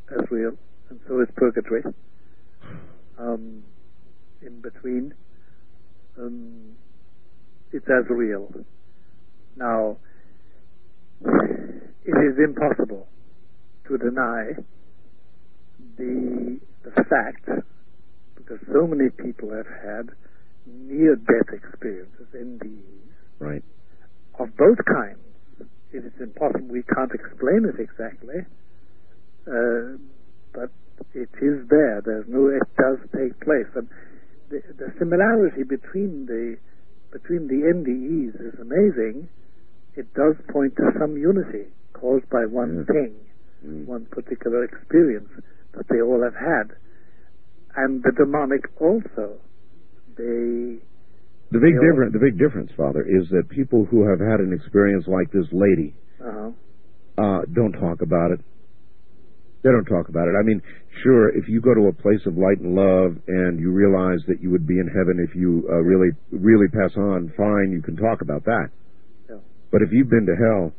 S2: and so is purgatory. In between, it's as real. Now, it is impossible to deny the fact, because so many people have had near-death experiences, NDEs,
S1: right,
S2: of both kinds. It is impossible. We can't explain it exactly, but it is there. It does take place, and the similarity between the NDEs is amazing. It does point to some unity caused by one thing, one particular experience that they all have had. And the demonic also, they
S1: The big difference, Father, is that people who have had an experience like this lady don't talk about it. They don't talk about it. I mean, sure, if you go to a place of light and love and you realize that you would be in heaven if you really pass on, fine, you can talk about that.
S2: Yeah.
S1: But if you've been to hell,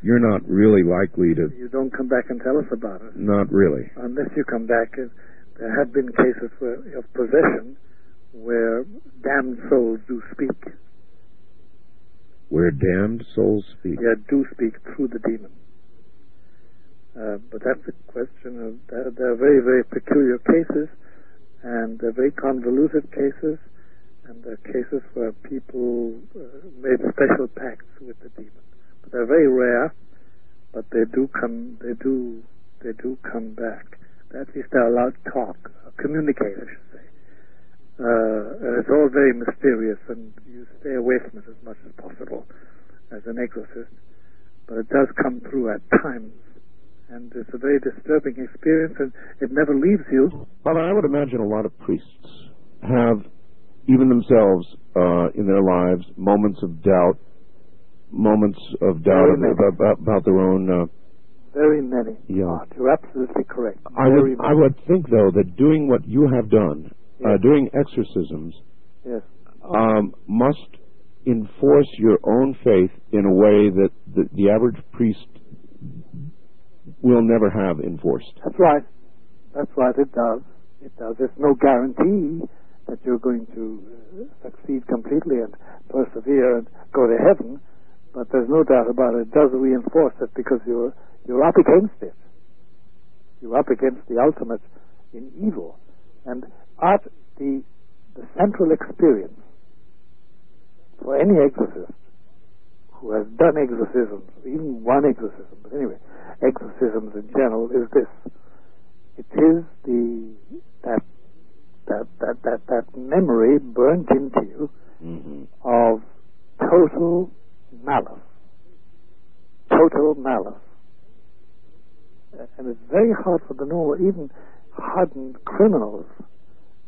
S1: you're not really likely to...
S2: You don't come back and tell us about it.
S1: Not really.
S2: Unless you come back. There have been cases of possession where damned souls do speak.
S1: Where damned souls speak?
S2: Yeah, do speak through the demon. But that's a question of... There are very, very peculiar cases, and they're very convoluted cases, and there are cases where people made special pacts with the demon. But they're very rare, but they do come back. At least they're allowed to talk, communicate, I should say. And it's all very mysterious, and you stay away from it as much as possible as an exorcist. But it does come through at times, and it's a very disturbing experience, and it never leaves you.
S1: Father, I would imagine a lot of priests have, even themselves, in their lives, moments of doubt about their own...
S2: very many.
S1: Yeah.
S2: You're absolutely correct.
S1: I would think, though, that doing what you have done, doing exorcisms,
S2: yes,
S1: must enforce your own faith in a way that the average priest will never have enforced.
S2: That's right. That's right, it does. It does. There's no guarantee that you're going to succeed completely and persevere and go to heaven, but there's no doubt about it. It does reinforce it because you're up against it. You're up against the ultimate in evil. And the central experience for any exorcist who has done exorcisms, even one exorcism, but anyway, exorcisms in general, is this. It is that memory burnt into you of total malice. Total malice. And it's very hard for the normal, even hardened criminals.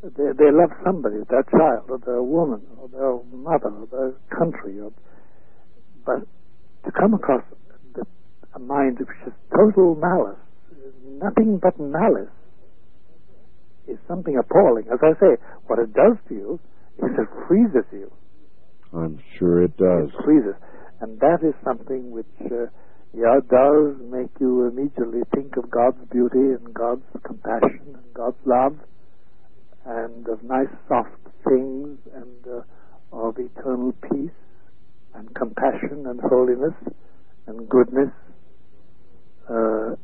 S2: They love somebody, their child, or their woman, or their mother, or their country. But to come across a mind which is total malice, nothing but malice, is something appalling. As I say, what it does to you is it freezes you.
S1: I'm sure it does.
S2: It freezes. And that is something which... does make you immediately think of God's beauty and God's compassion and God's love and of nice soft things and of eternal peace and compassion and holiness and goodness.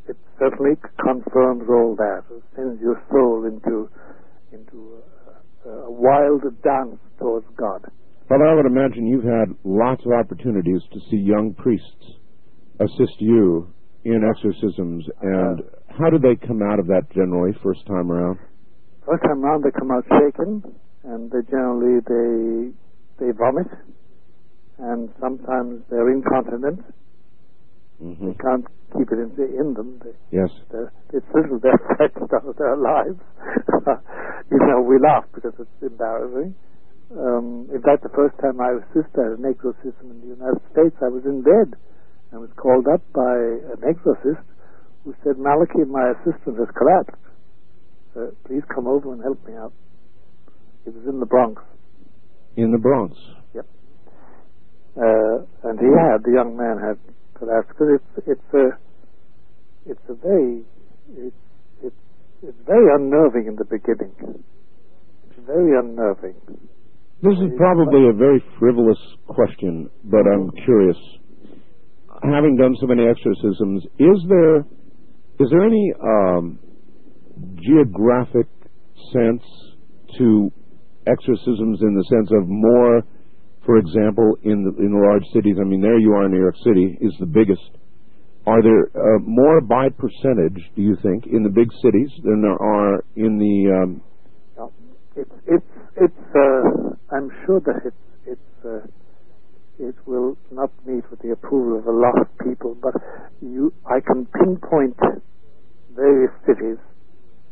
S2: It certainly confirms all that. It sends your soul into a wild dance towards God.
S1: But I would imagine you've had lots of opportunities to see young priests assist you in exorcisms, and how do they come out of that generally, first time around?
S2: First time around, they come out shaken, and they generally they vomit, and sometimes they're incontinent. They can't keep it in them.
S1: Yes.
S2: It's little they're frightened out of their lives. We laugh because it's embarrassing. In fact, the first time I assisted an exorcism in the United States, I was in bed. I was called up by an exorcist who said, "Malachi, my assistant has collapsed. Please come over and help me out." It was in the Bronx.
S1: In the Bronx?
S2: Yep. And the young man had collapsed. Because it's very unnerving in the beginning. It's very unnerving.
S1: This is probably a very frivolous question, but I'm curious. Having done so many exorcisms, is there any geographic sense to exorcisms in the sense of more, for example, in the large cities? I mean, there you are in New York City, is the biggest. Are there more by percentage, do you think, in the big cities than there are in the...
S2: I'm sure that it will not meet with the approval of a lot of people, but I can pinpoint various cities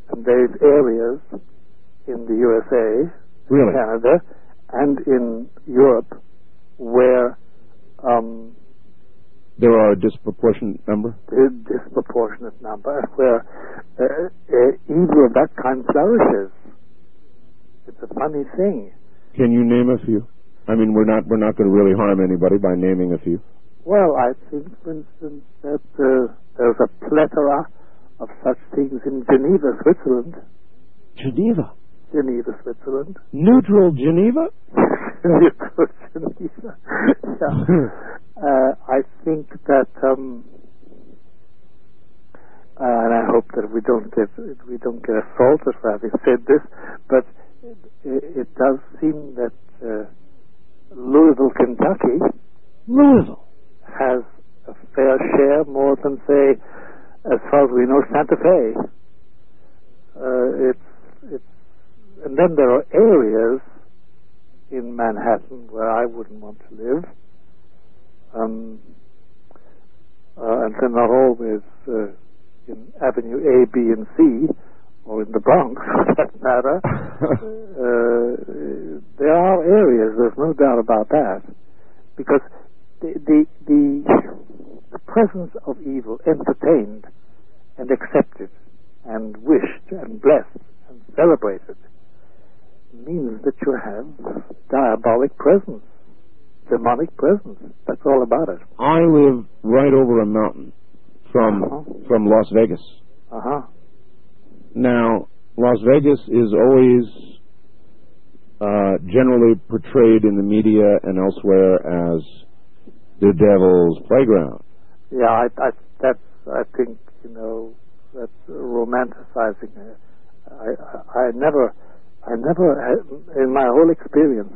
S2: and various areas in the USA,
S1: really?
S2: Canada, and in Europe, where
S1: there are a disproportionate number?
S2: A disproportionate number, where evil of that kind flourishes. It's a funny thing.
S1: Can you name a few? I mean, we're not going to really harm anybody by naming a few.
S2: Well, I think, for instance, that there's a plethora of such things in Geneva, Switzerland.
S1: Geneva,
S2: Switzerland.
S1: Neutral Geneva?
S2: Neutral Geneva. Yeah. I think that, and I hope that we don't get assaulted for having said this, but it does seem that Louisville, Kentucky, has a fair share, more than, say, as far as we know, Santa Fe. And then there are areas in Manhattan where I wouldn't want to live, and they're not always in Avenue A, B, and C, or in the Bronx, for that matter. There are areas, there's no doubt about that, because the presence of evil, entertained and accepted and wished and blessed and celebrated, means that you have diabolic presence, demonic presence. That's all about it.
S1: I live right over a mountain from Las Vegas. Now, Las Vegas is always generally portrayed in the media and elsewhere as the devil's playground.
S2: Yeah, I think, that's romanticizing it. I never, in my whole experience,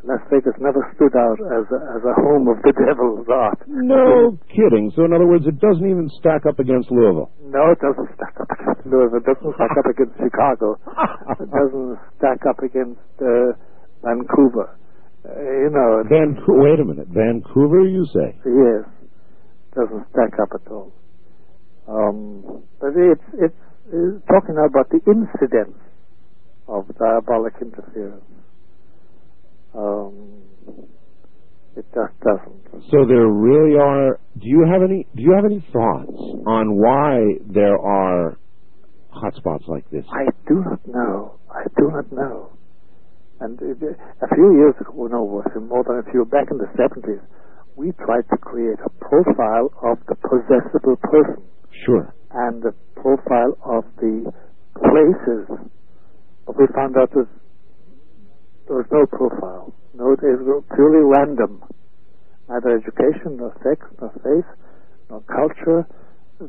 S2: Las Vegas never stood out as a home of the devil's art.
S1: No kidding. So, in other words, it doesn't even stack up against Louisville.
S2: No, it doesn't stack up against Louisville. It doesn't stack up against Chicago. It doesn't stack up against Vancouver.
S1: Wait a minute. Vancouver, you say?
S2: Yes. Doesn't stack up at all. But it's talking about the incidence of diabolic interference. It just doesn't.
S1: So there really are. Do you have any thoughts on why there are hotspots like this?
S2: I do not know. And a few years ago, more than a few, back in the 70s, we tried to create a profile of the possessible person.
S1: Sure.
S2: And the profile of the places. But we found out there was no profile. No, it was purely random. Neither education, nor sex, nor faith, nor culture,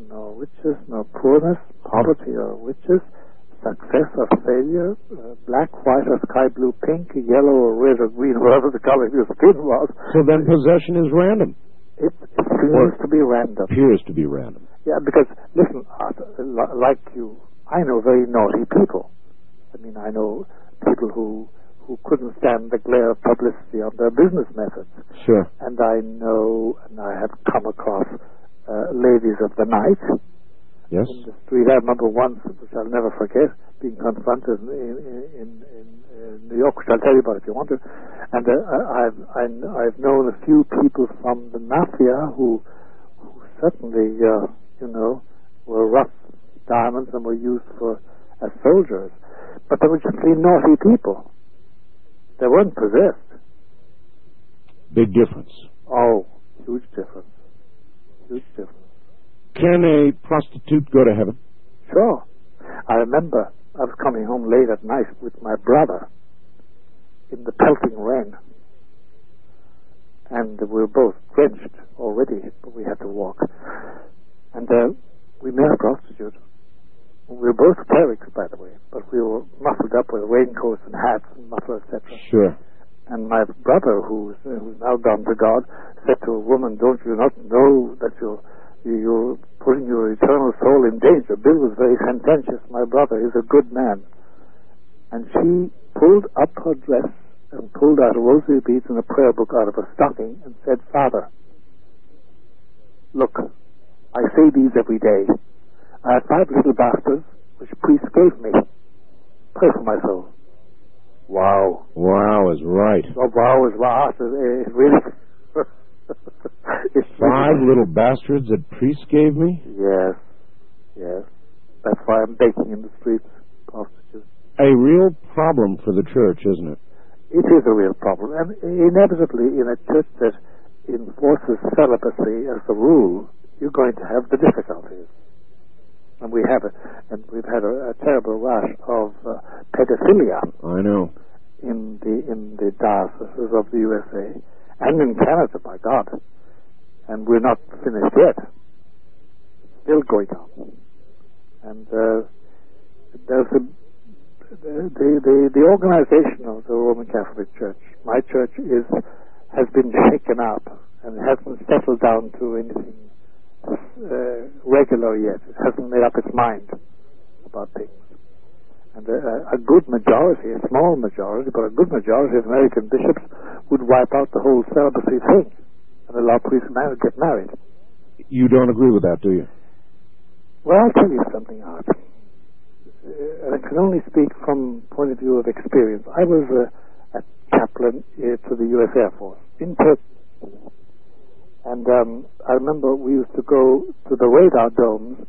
S2: nor riches, nor poorness, poverty or riches, success or failure, black, white or sky blue, pink, yellow or red or green, whatever the color of your skin was.
S1: So then possession is random.
S2: It seems to be random.
S1: Appears to be random.
S2: Yeah, because, listen, Arthur, like you, I know very naughty people. I mean, I know people who couldn't stand the glare of publicity on their business methods.
S1: Sure.
S2: And I know, and I have come across ladies of the night.
S1: Yes.
S2: In the street. I remember once, which I'll never forget, being confronted in New York, which I'll tell you about if you want to. And I've known a few people from the mafia who certainly, were rough diamonds and were used as soldiers. But they were just really naughty people. They weren't possessed.
S1: Big difference.
S2: Oh, huge difference. Huge difference.
S1: Can a prostitute go to heaven?
S2: Sure. I remember I was coming home late at night with my brother in the pelting rain. And we were both drenched already, but we had to walk. And we met a prostitute. We were both clerics, by the way, but we were muffled up with raincoats and hats and mufflers, etc.
S1: Sure.
S2: And my brother, who's now gone to God, said to a woman, "Don't you not know that you're putting your eternal soul in danger?" Bill was very sententious. My brother is a good man. And she pulled up her dress and pulled out a rosary beads and a prayer book out of her stocking and said, "Father, look, I say these every day. I have 5 little bastards which priests gave me. Pray for my soul." Wow.
S1: Wow is right.
S2: Oh, wow is wow. It really... it's
S1: 5 little bastards that priests gave me?
S2: Yes. Yes. That's why I'm baking in the streets, hostages.
S1: A real problem for the church, isn't it?
S2: It is a real problem. And inevitably, in a church that enforces celibacy as the rule, you're going to have the difficulties. And we have it. And we've had a terrible rush of pedophilia.
S1: I know.
S2: In the dioceses of the USA. And in Canada, by God. And we're not finished yet. It's still going on. And there's the organization of the Roman Catholic Church. My church has been shaken up and hasn't settled down to anything regular yet. It hasn't made up its mind about things. And a good majority, a small majority, but a good majority of American bishops would wipe out the whole celibacy thing and allow priests to get married.
S1: You don't agree with that, do you?
S2: Well, I'll tell you something, Art. I can only speak from point of view of experience. I was a chaplain to the U.S. Air Force in Turkey. And I remember we used to go to the radar domes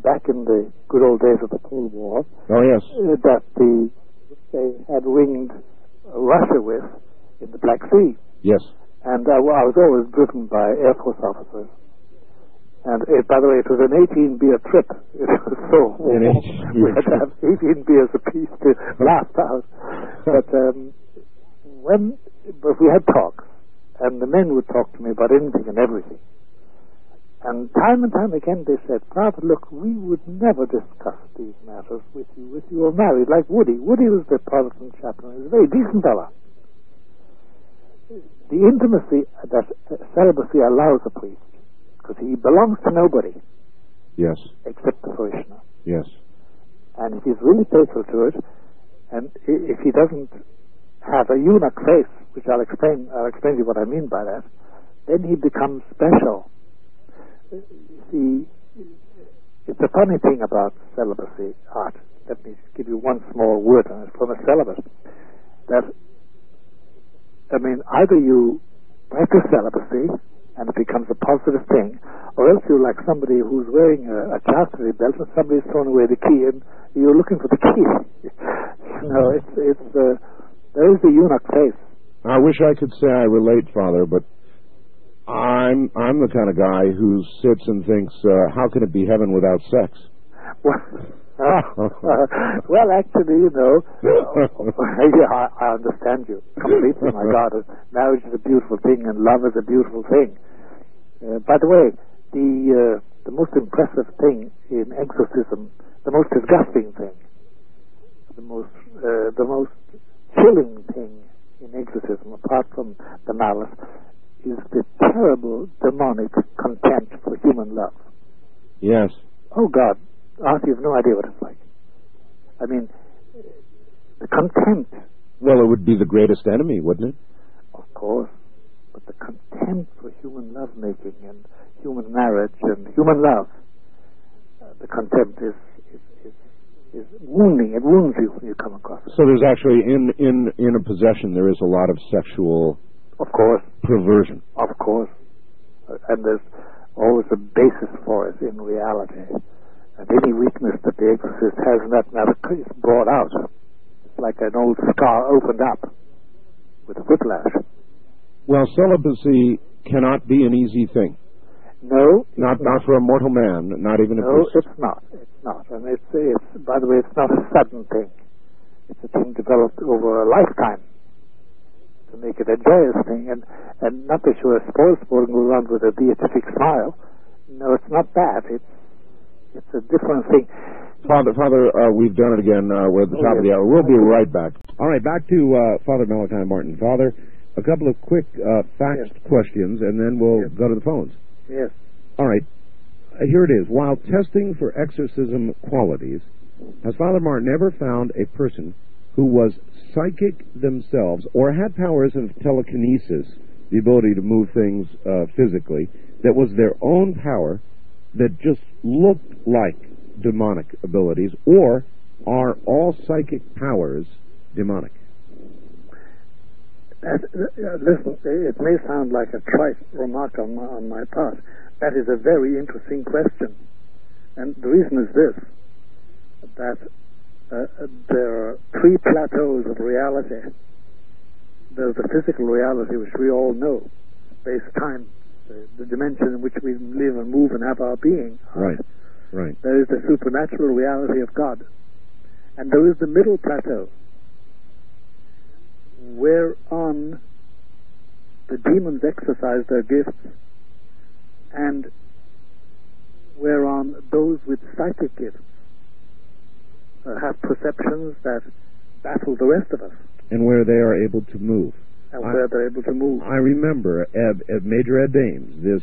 S2: back in the good old days of the Cold War.
S1: Oh, yes.
S2: That they had ringed Russia with in the Black Sea.
S1: Yes.
S2: And I was always driven by Air Force officers. And by the way, it was an 18-beer trip. It was so warm. We had to have 18 beers apiece to last out. But we had talks, and the men would talk to me about anything and everything. And time again they said, Father, look, we would never discuss these matters with you if you were married, like Woody. Woody was the Protestant chaplain. He was a very decent fella. The intimacy that celibacy allows a priest, because he belongs to nobody.
S1: Yes.
S2: Except the parishioner.
S1: Yes.
S2: And if he's really faithful to it, and if he doesn't have a eunuch face, which I'll explain to you what I mean by that, then he becomes special. See, it's a funny thing about celibacy, Art. Let me give you one small word on it from a celibate. That, I mean, either you practice celibacy, and it becomes a positive thing, or else you're like somebody who's wearing a chastity belt and somebody's thrown away the key and you're looking for the key. There is the eunuch face.
S1: I wish I could say I relate, Father, but I'm the kind of guy who sits and thinks, how can it be heaven without sex?
S2: Well, actually, I understand you completely. My God, marriage is a beautiful thing, and love is a beautiful thing. By the way, the most impressive thing in exorcism, the most disgusting thing, the most chilling thing in exorcism, apart from the malice, is the terrible demonic contempt for human love.
S1: Yes.
S2: Oh God. Art, you have no idea what it's like. I mean, the contempt.
S1: Well, it would be the greatest enemy, wouldn't it?
S2: Of course. But the contempt for human lovemaking and human marriage and human love, the contempt is wounding. It wounds you when you come across it.
S1: So there's actually, in a possession, there is a lot of sexual...
S2: Of course.
S1: Perversion.
S2: Of course. And there's always a basis for it in reality. And any weakness that the exorcist has in that matter is brought out. It's like an old scar opened up with a whiplash.
S1: Well, celibacy cannot be an easy thing.
S2: No.
S1: Not for a mortal man, not even a priest.
S2: No, it's not. It's not. And it's by the way, it's not a sudden thing. It's a thing developed over a lifetime to make it a joyous thing. And not that you're a spoiled sport and go around with a beatific smile. No, it's not that. It's a different thing.
S1: Father, we've done it again. We're at the top of the hour. We'll be right back. All right, back to Father Malachi Martin. Father, a couple of quick faxed questions, and then we'll go to the phones.
S2: Yes.
S1: All right. Here it is. While testing for exorcism qualities, has Father Martin ever found a person who was psychic themselves or had powers of telekinesis, the ability to move things physically, that was their own power, that just looked like demonic abilities, or are all psychic powers demonic?
S2: Listen, it may sound like a trite remark on my part. That is a very interesting question. And the reason is this, that there are three plateaus of reality. There's the physical reality, which we all know, space-time, the dimension in which we live and move and have our being.
S1: Right, right.
S2: There is the supernatural reality of God. And there is the middle plateau, whereon the demons exercise their gifts, and whereon those with psychic gifts have perceptions that baffle the rest of us.
S1: And where they are able to move.
S2: And where they're able to move.
S1: I remember Major Ed Dames, this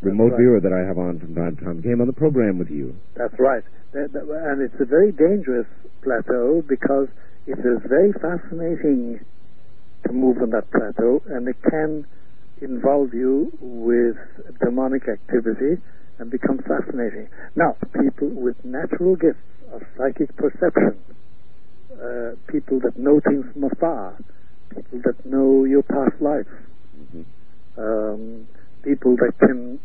S1: remote viewer that I have on from time to time, came on the program with you.
S2: That's right. And it's a very dangerous plateau because it is very fascinating to move on that plateau, and it can involve you with demonic activity and become fascinating. Now, people with natural gifts of psychic perception, people that know things from afar, people that know your past life, people that can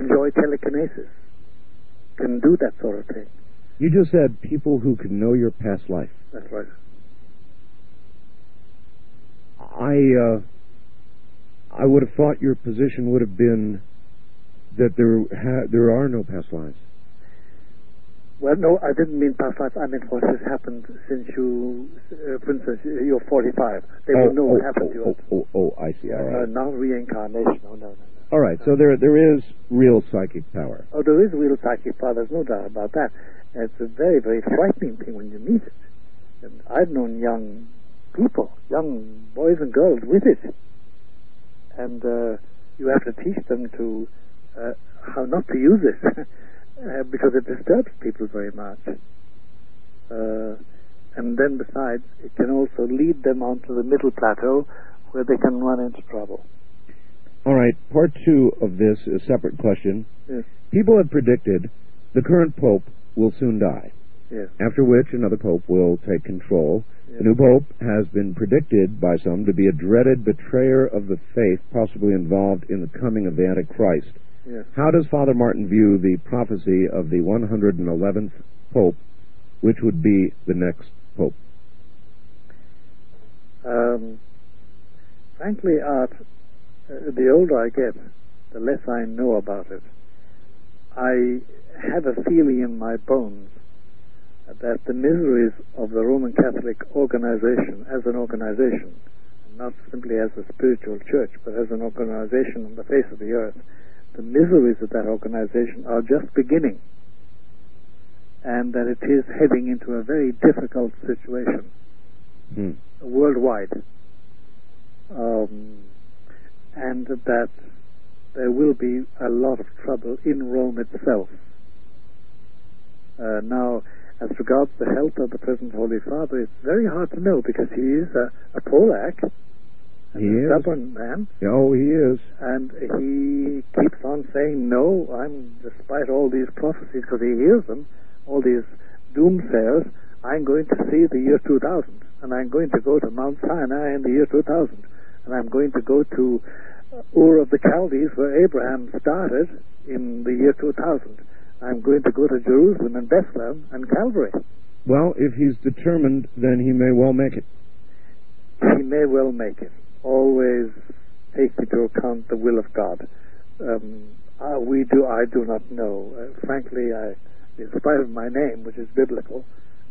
S2: enjoy telekinesis, can do that sort of thing.
S1: You just said people who can know your past life.
S2: That's right.
S1: I would have thought your position would have been that there are no past lives.
S2: Well, no, I didn't mean past life. I meant what has happened since you, for instance, you're 45. They will know what happened to you.
S1: I see. All right.
S2: Not reincarnation. No.
S1: All right, so there is real psychic power.
S2: Oh, there is real psychic power. There's no doubt about that. It's a very, very frightening thing when you meet it. And I've known young people, young boys and girls with it. And you have to teach them to how not to use it. Because it disturbs people very much. And then besides, it can also lead them onto the middle plateau where they can run into trouble.
S1: All right, part two of this is a separate question.
S2: Yes.
S1: People have predicted the current pope will soon die.
S2: Yes.
S1: After which another pope will take control. Yes. The new pope has been predicted by some to be a dreaded betrayer of the faith, possibly involved in the coming of the Antichrist.
S2: Yes.
S1: How does Father Martin view the prophecy of the 111th Pope, which would be the next Pope?
S2: Frankly, Art, the older I get, the less I know about it. I have a feeling in my bones that the miseries of the Roman Catholic organization, as an organization, not simply as a spiritual church, but as an organization on the face of the earth, the miseries of that organization are just beginning, and that it is heading into a very difficult situation worldwide, and that there will be a lot of trouble in Rome itself. Now, as regards the health of the present Holy Father, it's very hard to know because he is a Polak.
S1: He is.
S2: A stubborn man.
S1: Oh, he is.
S2: And he keeps on saying, no, despite all these prophecies, because he hears them, all these doomsayers, I'm going to see the year 2000, and I'm going to go to Mount Sinai in the year 2000, and I'm going to go to Ur of the Chaldees, where Abraham started in the year 2000. I'm going to go to Jerusalem and Bethlehem and Calvary.
S1: Well, if he's determined, then he may well make it.
S2: He may well make it. Always take into account the will of God. I do not know. Frankly, in spite of my name, which is biblical,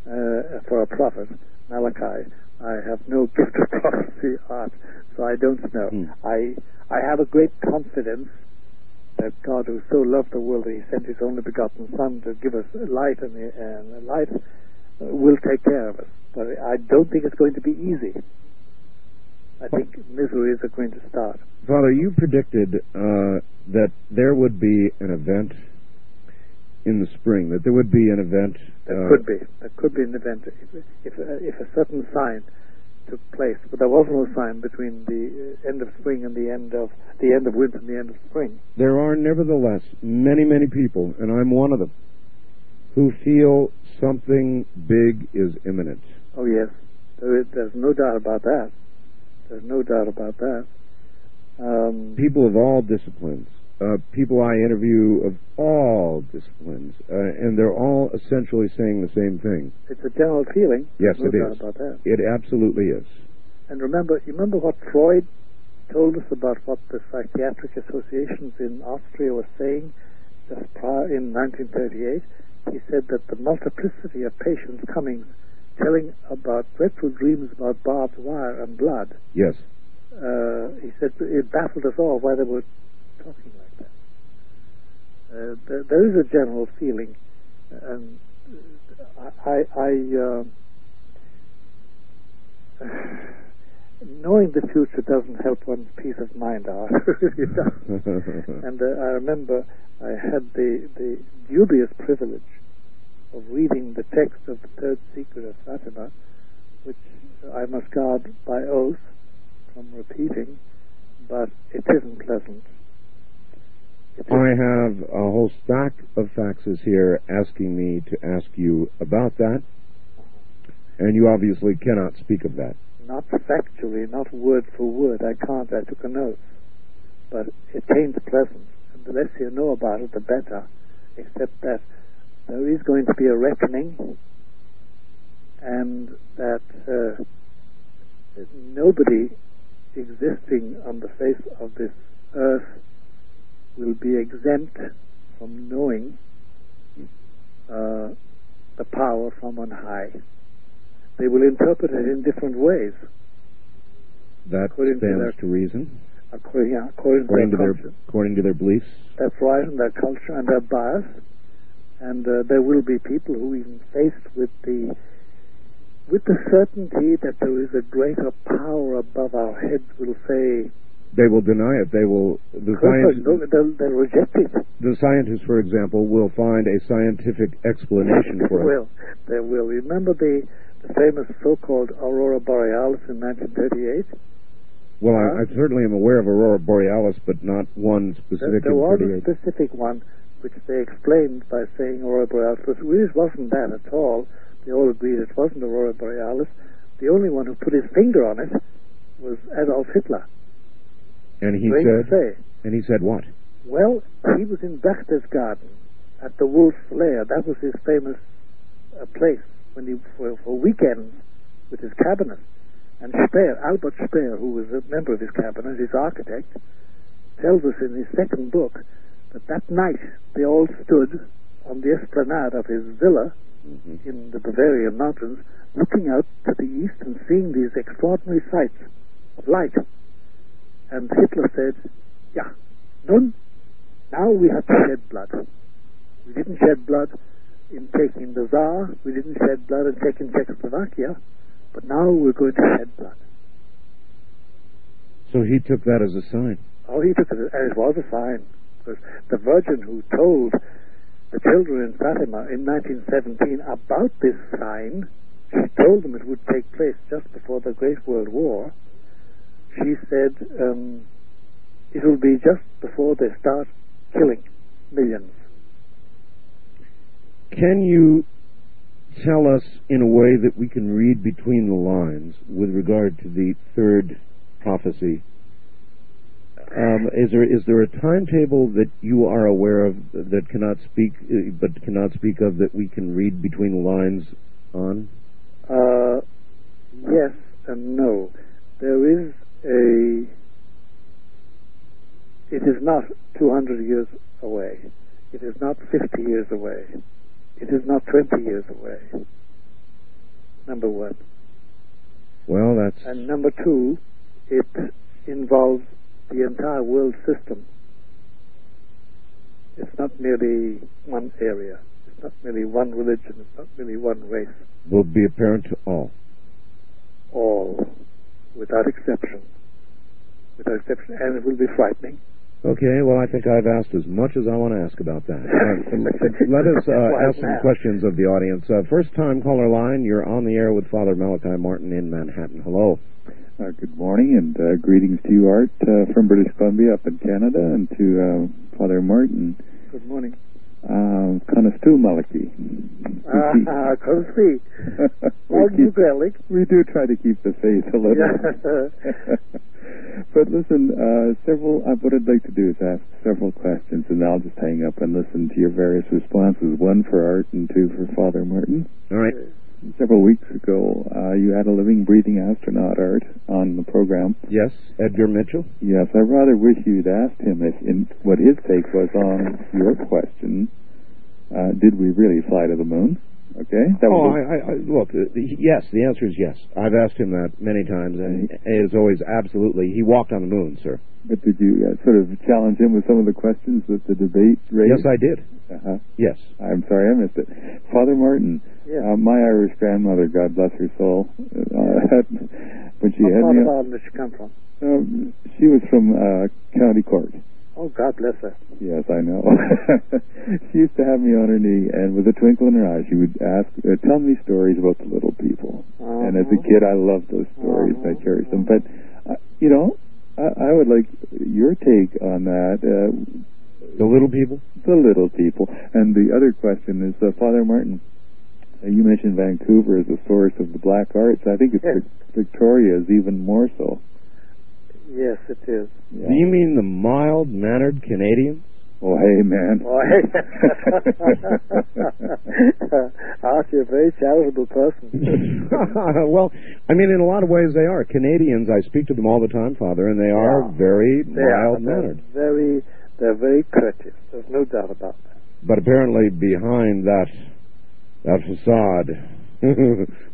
S2: for a prophet, Malachi, I have no gift of prophecy, Art, so I don't know. I have a great confidence that God, who so loved the world that he sent his only begotten Son to give us light, and light will take care of us. But I don't think it's going to be easy. I think miseries are going to start.
S1: Father, you predicted that there would be an event in the spring, that there would be an event.
S2: There could be an event if a certain sign took place, but there was no sign between the end of spring and the end of winter and the end of spring.
S1: There are nevertheless many people, and I'm one of them,
S2: who feel something big is imminent.
S1: Oh, yes. There's no doubt about that. There's no doubt about that.
S2: People of all disciplines, people I interview of all disciplines, and they're all essentially saying the same thing.
S1: It's a general feeling.
S2: Yes,
S1: no
S2: it
S1: doubt
S2: is.
S1: About that.
S2: It absolutely is.
S1: And you remember what Freud told us about what the psychiatric associations in Austria were saying just prior in 1938? He said that the multiplicity of patients coming, telling about dreadful dreams about barbed wire and blood.
S2: Yes.
S1: He said it baffled us all why they were talking like that. There is a general feeling, and knowing the future doesn't help one's peace of mind out. And I remember I had the dubious privilege of reading the text of the Third Secret of Fatima, which I must guard by oath from repeating, but it isn't pleasant.
S2: I have a whole stack of faxes here asking me to ask you about that, and you obviously cannot speak of that.
S1: Not factually, not word for word. I can't. I took a note. But it ain't pleasant. And the less you know about it, the better. Except that there is going to be a reckoning, and that nobody existing on the face of this earth will be exempt from knowing the power from on high. They will interpret it in different ways.
S2: That stands to reason.
S1: According
S2: to their beliefs.
S1: That's right, and their culture and their bias. And there will be people who, even faced with the certainty that there is a greater power above our heads, will say.
S2: They will deny it. They will.
S1: They'll reject it.
S2: The scientists, for example, will find a scientific explanation for it.
S1: They will. Remember the famous so-called Aurora Borealis in 1938?
S2: Well, I certainly am aware of Aurora Borealis, but not one specific.
S1: There was a specific one which they explained by saying Aurora Borealis. It really wasn't that at all. They all agreed it wasn't Aurora Borealis. The only one who put his finger on it was Adolf Hitler.
S2: And he said what?
S1: Well, he was in Berchtesgaden at the Wolf's Lair. That was his famous place when he for weekends with his cabinet. And Albert Speer, who was a member of his cabinet, his architect, tells us in his second book that night they all stood on the esplanade of his villa in the Bavarian mountains, looking out to the east and seeing these extraordinary sights of light. And Hitler said, "Yeah, nun, now we have to shed blood. We didn't shed blood in taking the Tsar, we didn't shed blood in taking Czechoslovakia, but now we're going to shed blood."
S2: So he took that as a sign.
S1: Oh, he took it, and it was a sign. Because the Virgin who told the children in Fatima in 1917 about this sign, she told them it would take place just before the Great World War. She said it will be just before they start killing millions. Can you tell us in a way that we can read between the lines with regard to the third prophecy? Is there a timetable that you are aware of that cannot speak of that we can read between the lines on? Yes and no. There is it is not 200 years away. It is not 50 years away. It is not 20 years away. Number one. Well, that's... And number two, it involves the entire world system. It's not merely one area. It's not merely one religion. It's not merely one race. Will be apparent to all. All. Without exception. Without exception. And it will be frightening. Okay, well, I think I've asked as much as I want to ask about that. Let us ask some questions of the audience. First-time caller line, you're on the air with Father Malachi Martin in Manhattan. Hello.
S3: Good morning, and greetings to you, Art, from British Columbia up in Canada, and to Father Martin.
S1: Good morning.
S3: Conastu Malachi.
S2: Conastu.
S3: We do try to keep the faith a little.
S2: Yeah.
S3: But listen, what I'd like to do is ask several questions, and I'll just hang up and listen to your various responses, one for Art and two for Father Martin.
S1: All right.
S3: Several weeks ago, you had a living, breathing astronaut, Art, on the program.
S1: Yes, Edgar Mitchell.
S3: Yes, I rather wish you'd asked him what his take was on your question. Did we really fly to the moon? Okay.
S1: Look, yes, the answer is yes. I've asked him that many times, and it is always absolutely. He walked on the moon, sir.
S3: But did you sort of challenge him with some of the questions that the debate raised?
S1: Yes, I did.
S3: Uh-huh.
S1: Yes.
S3: I'm sorry I missed it. Father Martin, my Irish grandmother, God bless her soul, when she had me...
S2: What part of Ireland did she come from?
S3: She was from County Cork.
S2: Oh, God bless her.
S3: Yes, I know. She used to have me on her knee, and with a twinkle in her eye, she would ask, tell me stories about the little people. And as a kid, I loved those stories, and I cherished them. But, I would like your take on that.
S1: The little people? The
S3: little people. And the other question is, Father Martin, you mentioned Vancouver as a source of the black arts. I think it's Victoria is even more so.
S2: Yes, it is.
S1: Yeah. Do you mean the mild-mannered Canadians?
S3: Oh, hey, man.
S2: Oh, hey. You're a very charitable person.
S1: Well, I mean, in a lot of ways they are. Canadians, I speak to them all the time, Father, and they are very mild-mannered.
S2: They're very courteous. There's no doubt about that.
S1: But apparently behind that facade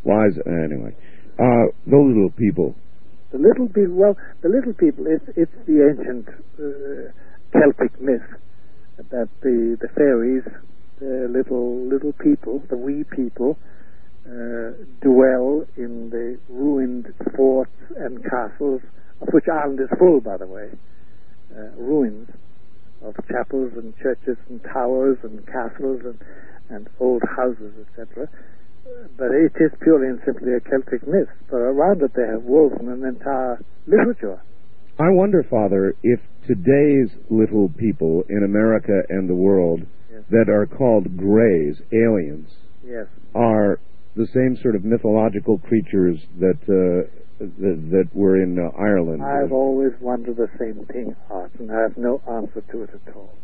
S1: lies... Anyway, the little people...
S2: The little people, it's the ancient Celtic myth that the fairies, the little people, the wee people, dwell in the ruined forts and castles, of which Ireland is full, by the way, ruins of chapels and churches and towers and castles and old houses, etc. But it is purely and simply a Celtic myth. But around it they have woven an entire literature.
S1: I wonder, Father, if today's little people in America and the world that are called greys, aliens, are the same sort of mythological creatures that were in Ireland.
S2: I've always wondered the same thing, Art, and I have no answer to it at all.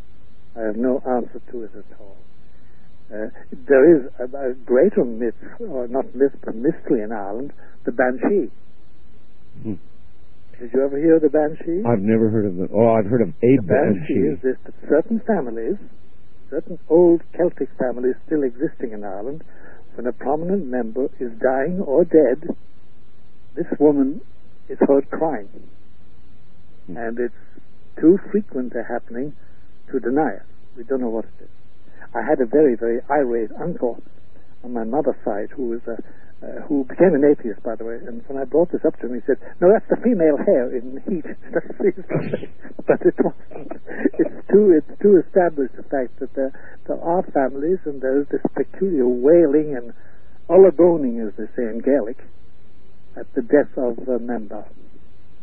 S2: There is a greater myth, or not myth, but mystery in Ireland, the Banshee. Did you ever hear of the Banshee?
S1: I've never heard of it. Oh, I've heard of a Banshee.
S2: Is this that certain families, certain old Celtic families still existing in Ireland, when a prominent member is dying or dead, this woman is heard crying. And it's too frequent a happening to deny it. We don't know what it is. I had a very, very irate uncle on my mother's side who who became an atheist, by the way. And when I brought this up to him, he said, "No, that's the female hair in heat." But it wasn't. It's too established the fact that there are families, and there is this peculiar wailing and ullaboning, as they say in Gaelic, at the death of a member.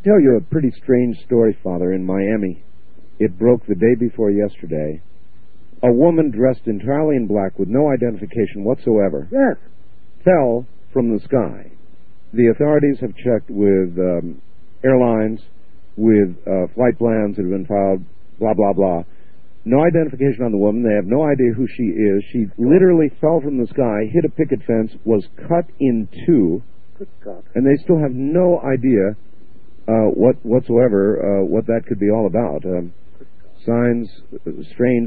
S1: Tell you a pretty strange story, Father. In Miami, it broke the day before yesterday. A woman dressed entirely in black with no identification whatsoever fell from the sky. The authorities have checked with airlines, with flight plans that have been filed, blah, blah, blah. No identification on the woman. They have no idea who she is. She literally fell from the sky, hit a picket fence, was cut in two, and they still have no idea whatsoever what that could be all about. Strange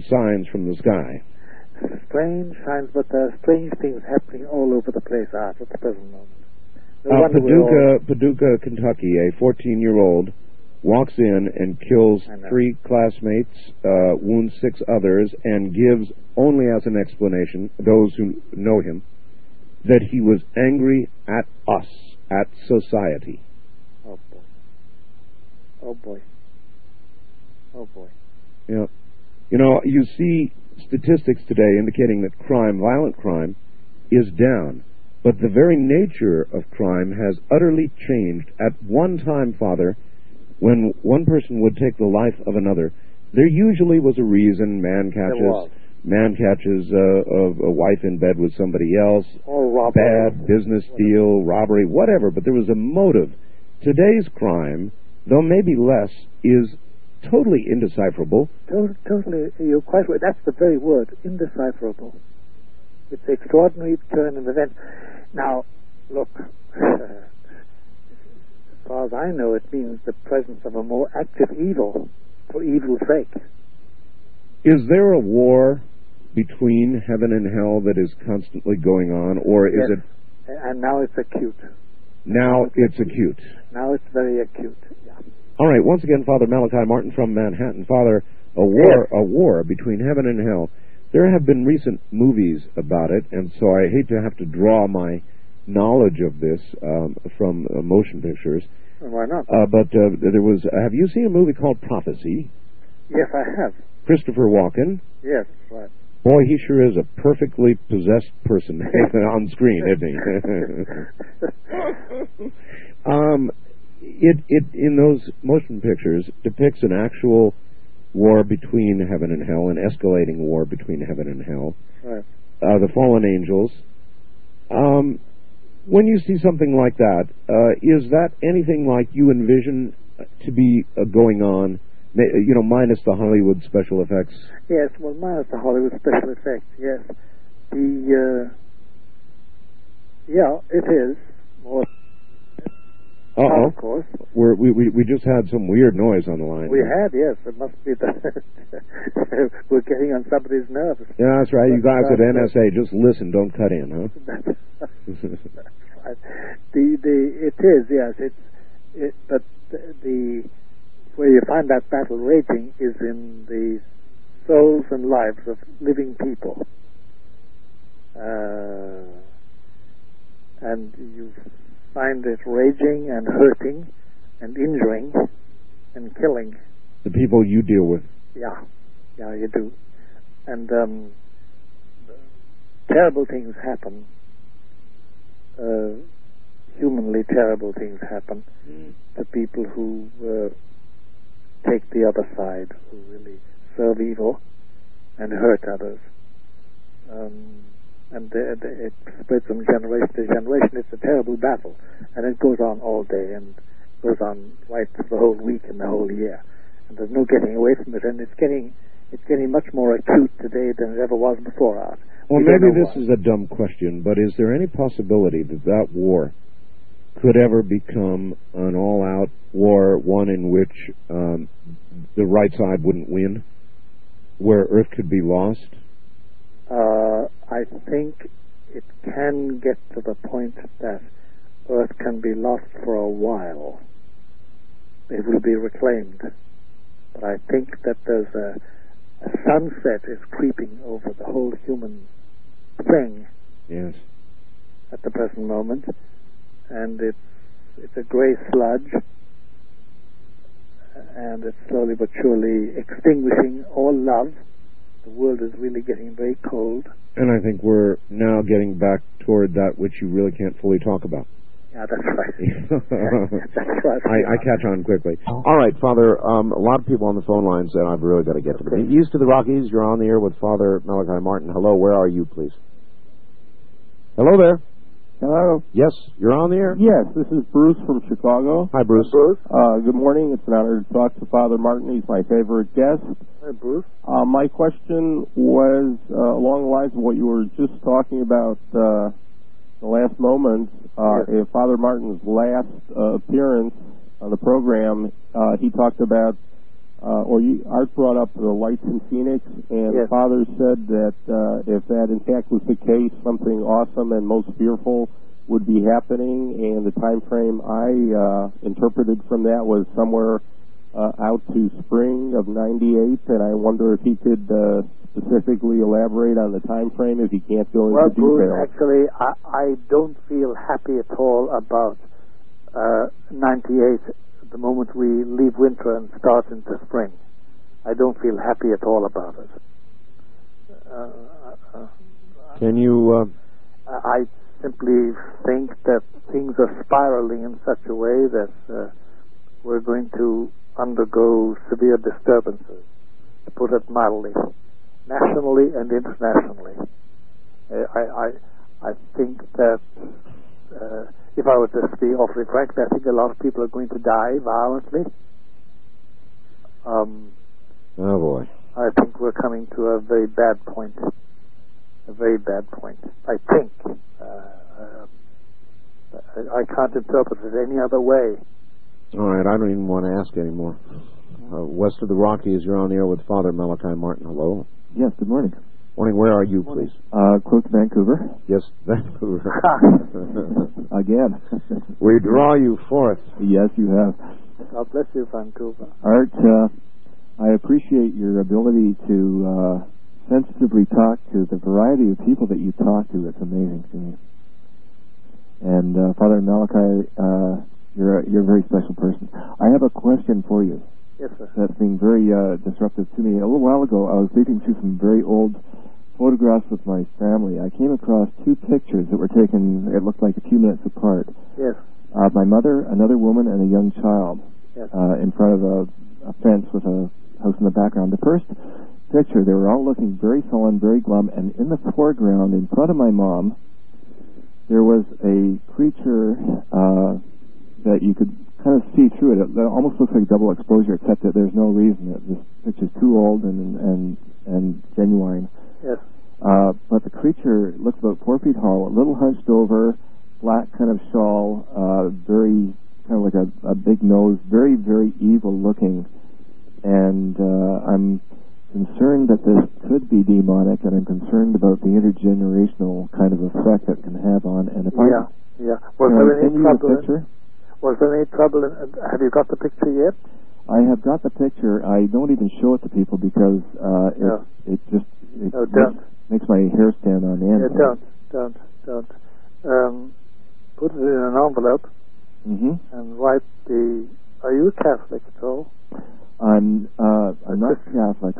S1: signs from the sky.
S2: Strange signs, but there are strange things happening all over the place at the present moment.
S1: Paducah, Kentucky, a 14-year-old walks in and kills 3 classmates, wounds 6 others, and gives only as an explanation, those who know him, that he was angry at us, at society.
S2: Oh, boy. Oh, boy. Oh, boy.
S1: Yeah. You know, you see statistics today indicating that crime, violent crime, is down. But the very nature of crime has utterly changed. At one time, Father, when one person would take the life of another, there usually was a reason, man catches, man catches a wife in bed with somebody else,
S2: or robbery,
S1: bad business deal, robbery, whatever, but there was a motive. Today's crime, though maybe less, is totally indecipherable.
S2: Totally, you're quite right. That's the very word, indecipherable. It's an extraordinary turn of events. Now, look, as far as I know, it means the presence of a more active evil for evil's sake.
S1: Is there a war between heaven and hell that is constantly going on, or is it...
S2: And now it's acute.
S1: Now it's acute.
S2: Now it's very acute, yeah.
S1: All right, once again, Father Malachi Martin from Manhattan. Father, a war between heaven and hell. There have been recent movies about it, and so I hate to have to draw my knowledge of this from motion pictures.
S2: Why not?
S1: But there was... have you seen a movie called Prophecy?
S2: Yes, I have.
S1: Christopher Walken.
S2: Yes, right.
S1: Boy, he sure is a perfectly possessed person on screen, isn't he? It in those motion pictures depicts an actual war between heaven and hell, an escalating war between heaven and hell.
S2: Right.
S1: The fallen angels. When you see something like that, is that anything like you envision to be going on? You know, minus the Hollywood special effects.
S2: Yes, well, minus the Hollywood special effects. Yes, yeah, it is. More. Of course.
S1: We just had some weird noise on the line.
S2: We had, yes. It must be that we're getting on somebody's nerves.
S1: Yeah, that's right. You guys at NSA, just listen, don't cut in, huh?
S2: That's right. It is, yes. But the where you find that battle raging is in the souls and lives of living people. And you find it raging and hurting and injuring and killing.
S1: The people you deal with.
S2: Yeah, you do. And terrible things happen. Humanly terrible things happen to people who take the other side, who really serve evil and hurt others. And it spreads from generation to generation. It's a terrible battle, and it goes on all day and goes on right through the whole week and the whole year. And there's no getting away from it. And it's getting much more acute today than it ever was before.
S1: Well, maybe this is a dumb question, but is there any possibility that war could ever become an all-out war, one in which the right side wouldn't win, where Earth could be lost?
S2: I think it can get to the point that Earth can be lost for a while. It will be reclaimed. But I think that there's a sunset is creeping over the whole human thing.
S1: Yes.
S2: At the present moment. And it's a grey sludge, and it's slowly but surely extinguishing all love. The world is really getting very cold.
S1: And I think we're now getting back toward that which you really can't fully talk about.
S2: Yeah, that's right. That's right.
S1: I catch on quickly. All right, Father, a lot of people on the phone lines, and I've really got to get to them. East of the Rockies, you're on the air with Father Malachi Martin. Hello, where are you, please? Hello there.
S4: Hello?
S1: Yes, you're on the air?
S4: Yes, this is Bruce from Chicago.
S1: Hi, Bruce.
S4: Good morning. It's an honor to talk to Father Martin. He's my favorite guest.
S2: Hi, Bruce.
S4: My question was along the lines of what you were just talking about the last moments. If Father Martin's last appearance on the program, he talked about, Art brought up the lights in Phoenix, and Father said that if that in fact was the case, something awesome and most fearful would be happening, and the time frame I interpreted from that was somewhere out to spring of '98, and I wonder if he could specifically elaborate on the time frame if he can't go into detail.
S2: Bruce, actually, I don't feel happy at all about '98. The moment we leave winter and start into spring, I don't feel happy at all about it.
S1: Can you...
S2: I simply think that things are spiraling in such a way that we're going to undergo severe disturbances, to put it mildly. nationally and internationally. I think that if I were to speak awfully frankly, I think a lot of people are going to die violently.
S1: Oh boy.
S2: I think we're coming to a very bad point. A very bad point. I think. I can't interpret it any other way.
S1: All right, I don't even want to ask anymore. West of the Rockies, you're on the air with Father Malachi Martin. Hello.
S3: Yes, good morning.
S1: Morning, where are you, please?
S3: Close to Vancouver.
S1: Yes, Vancouver.
S3: Again.
S1: We draw you forth.
S3: Yes, you have.
S2: God bless you, Vancouver.
S3: Art, I appreciate your ability to sensitively talk to the variety of people that you talk to. It's amazing to me. And Father Malachi, you're a very special person. I have a question for you.
S2: Yes, sir.
S3: That's been very disruptive to me. A little while ago, I was looking through some very old photographs with my family. I came across two pictures that were taken, it looked like a few minutes apart.
S2: Yes.
S3: My mother, another woman, and a young child.
S2: Yes.
S3: In front of a fence with a house in the background. The first picture, they were all looking very sullen, very glum, and in the foreground, in front of my mom, there was a creature that you could kind of see through it. It almost looks like double exposure, except that there's no reason. This picture's too old and genuine.
S2: Yes.
S3: But the creature looked about 4 feet tall, a little hunched over, black kind of shawl, very kind of like a big nose, very, very evil looking. And I'm concerned that this could be demonic, and I'm concerned about the intergenerational kind of effect that can have on. And if
S2: yeah. Was there any trouble? Was there any trouble? Have you got the picture yet?
S3: I have got the picture. I don't even show it to people because it just makes my hair stand on end.
S2: Yeah, don't. Put it in an envelope and write the. Are you a Catholic at all?
S3: I'm not Catholic.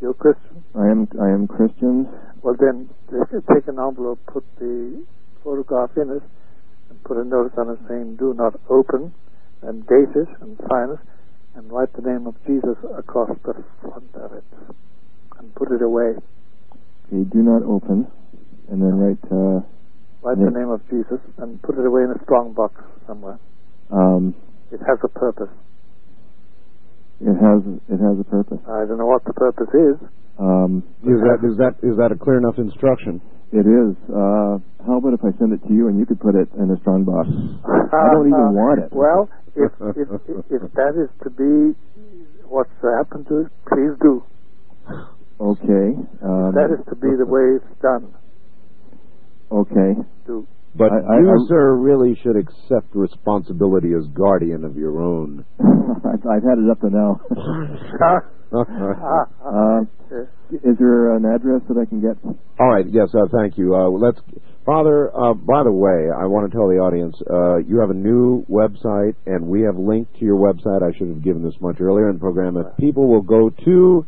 S2: You're Christian?
S3: I am Christian.
S2: Well then, take an envelope, put the photograph in it, and put a notice on it saying, "Do not open," and date it and sign it, and write the name of Jesus across the front of it, and put it away.
S3: Okay, do not open, and then write
S2: the name of Jesus and put it away in a strong box somewhere. It has a purpose.
S3: It has a purpose.
S2: I don't know what the purpose is.
S1: Is that a clear enough instruction?
S3: It is. How about if I send it to you and you could put it in a strong box? I don't even want it.
S2: Well, if that is to be what's happened to it, please do.
S3: Okay.
S2: That is to be the way it's done.
S3: Okay.
S2: Do.
S1: But you, sir, really should accept responsibility as guardian of your own.
S3: I've had it up to now. Is there an address that I can get?
S1: All right. Yes. Thank you. Father. By the way, I want to tell the audience you have a new website, and we have linked to your website. I should have given this much earlier in the program. If people will go to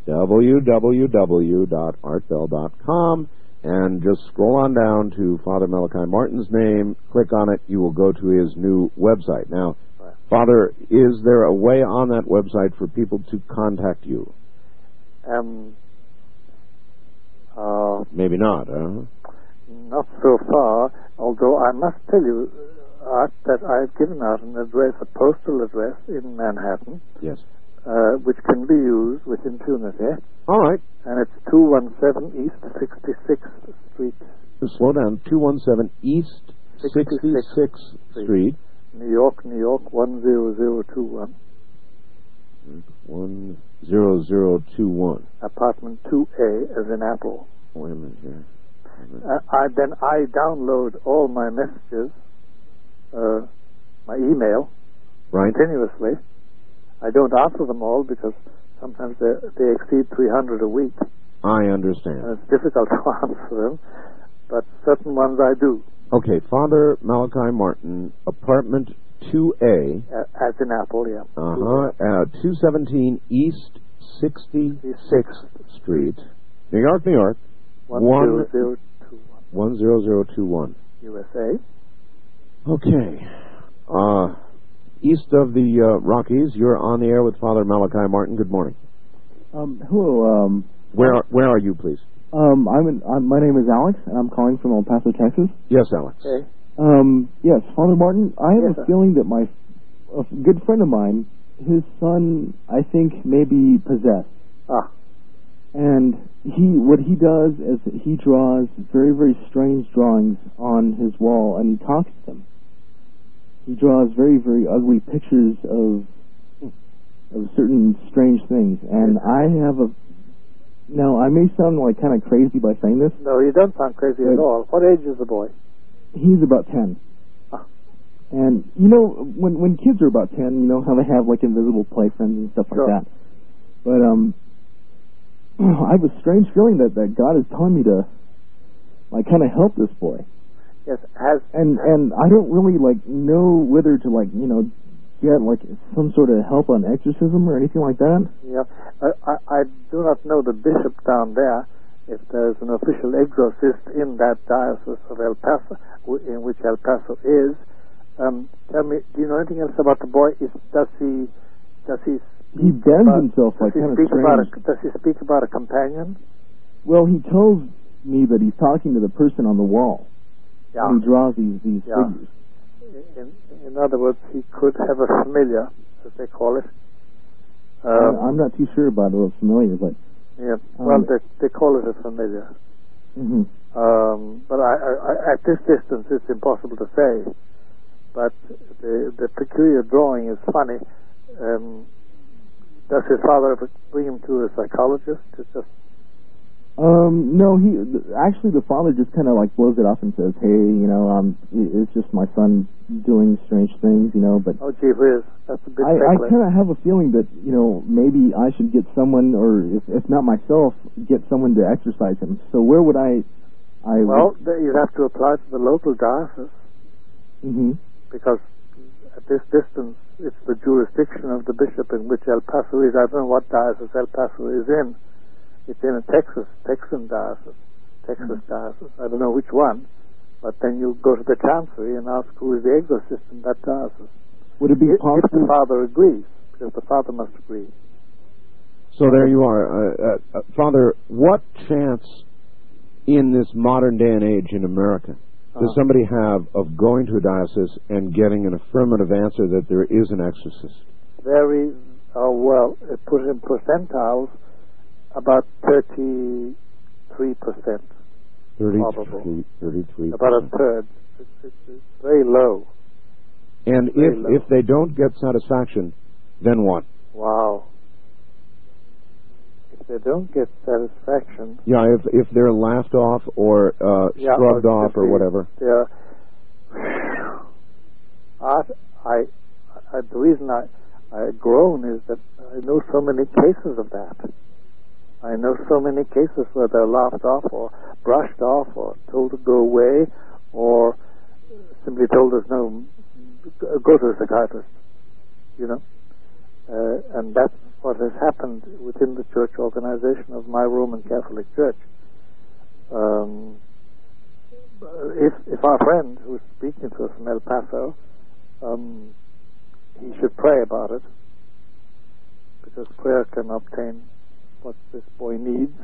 S1: www.artbell.com and just scroll on down to Father Malachi Martin's name, click on it, you will go to his new website. Now, Father, is there a way on that website for people to contact you? Maybe not, huh?
S2: Not so far, although I must tell you, Art, that I've given out an address, a postal address in Manhattan.
S1: Yes.
S2: Which can be used with impunity.
S1: All right.
S2: And it's 217 East 66th Street.
S1: Slow down. 217 East 66th Street.
S2: New York, 10021.
S1: 10021.
S2: Apartment 2A as in Apple.
S1: Wait a minute here.
S2: Then I download all my messages, my email, continuously. I don't answer them all because sometimes they exceed 300 a week.
S1: I understand.
S2: And it's difficult to answer them, but certain ones I do.
S1: Okay, Father Malachi Martin, apartment 2A.
S2: As in Apple, yeah.
S1: 217 East 66th Street, New York, 10021.
S2: USA.
S1: Okay. East of the Rockies, you're on the air with Father Malachi Martin. Good morning.
S3: Hello.
S1: Where are you, please?
S5: My name is Alex, and I'm calling from El Paso, Texas.
S1: Yes, Alex.
S2: Okay.
S5: Yes, Father Martin, I have
S2: Yes,
S5: a feeling that a good friend of mine, his son, I think, may be possessed.
S2: Ah.
S5: And what he does is that he draws very, very strange drawings on his wall, and he talks to them. He draws very, very ugly pictures of certain strange things. And now, I may sound like kind of crazy by saying this.
S2: No, you don't sound crazy at all. What age is the boy?
S5: He's about 10.
S2: Ah.
S5: And, when kids are about 10, you know how they have, like, invisible play friends and stuff
S2: Sure.
S5: like that. But, I have a strange feeling that God is telling me to, like, kind of help this boy.
S2: Yes,
S5: And I don't really, like, know whether to, like, get, like, some sort of help on exorcism or anything like that.
S2: Yeah, I do not know the bishop down there, if there's an official exorcist in that diocese of El Paso, in which El Paso is. Tell me, do you know anything else about the boy? Does he
S5: He bends himself like kind of strange.
S2: Does he speak about a companion?
S5: Well, he tells me that he's talking to the person on the wall.
S2: Yeah.
S5: And he draws these figures.
S2: In other words, he could have a familiar, as they call it.
S5: I'm not too sure about those familiar, but
S2: yeah. Well, they call it a familiar.
S5: Mm-hmm.
S2: But I, at this distance, it's impossible to say. But the peculiar drawing is funny. Does his father ever bring him to a psychologist?
S5: No, actually the father just kind of like blows it off and says, "Hey, it's just my son doing strange things, but."
S2: Oh, gee whiz, that's a bit.
S5: I kind of have a feeling that maybe I should get someone, or if not myself, get someone to exorcise him. So where would I
S2: you'd have to apply to the local diocese.
S5: Mm-hmm.
S2: Because at this distance, it's the jurisdiction of the bishop in which El Paso is. I don't know what diocese El Paso is in. It's in a Texan diocese, diocese. I don't know which one, but then you go to the chancery and ask who is the exorcist in that diocese.
S5: Would it be possible?
S2: If the father agrees, because the father must agree.
S1: So there you are. Father, what chance in this modern day and age in America does somebody have of going to a diocese and getting an affirmative answer that there is an exorcist?
S2: Very well, put in percentiles, about 33%.
S1: 33%.
S2: About a third. It's very low.
S1: And if they don't get satisfaction, then what?
S2: Wow. If they don't get satisfaction...
S1: Yeah, if they're laughed off or shrugged off or whatever.
S2: The reason I groan is that I know so many cases of that. I know so many cases where they're laughed off or brushed off or told to go away or simply told us, no, go to a psychiatrist, and that's what has happened within the church organization of my Roman Catholic Church. If our friend who's speaking to us from El Paso, he should pray about it, because prayer can obtain what this boy needs.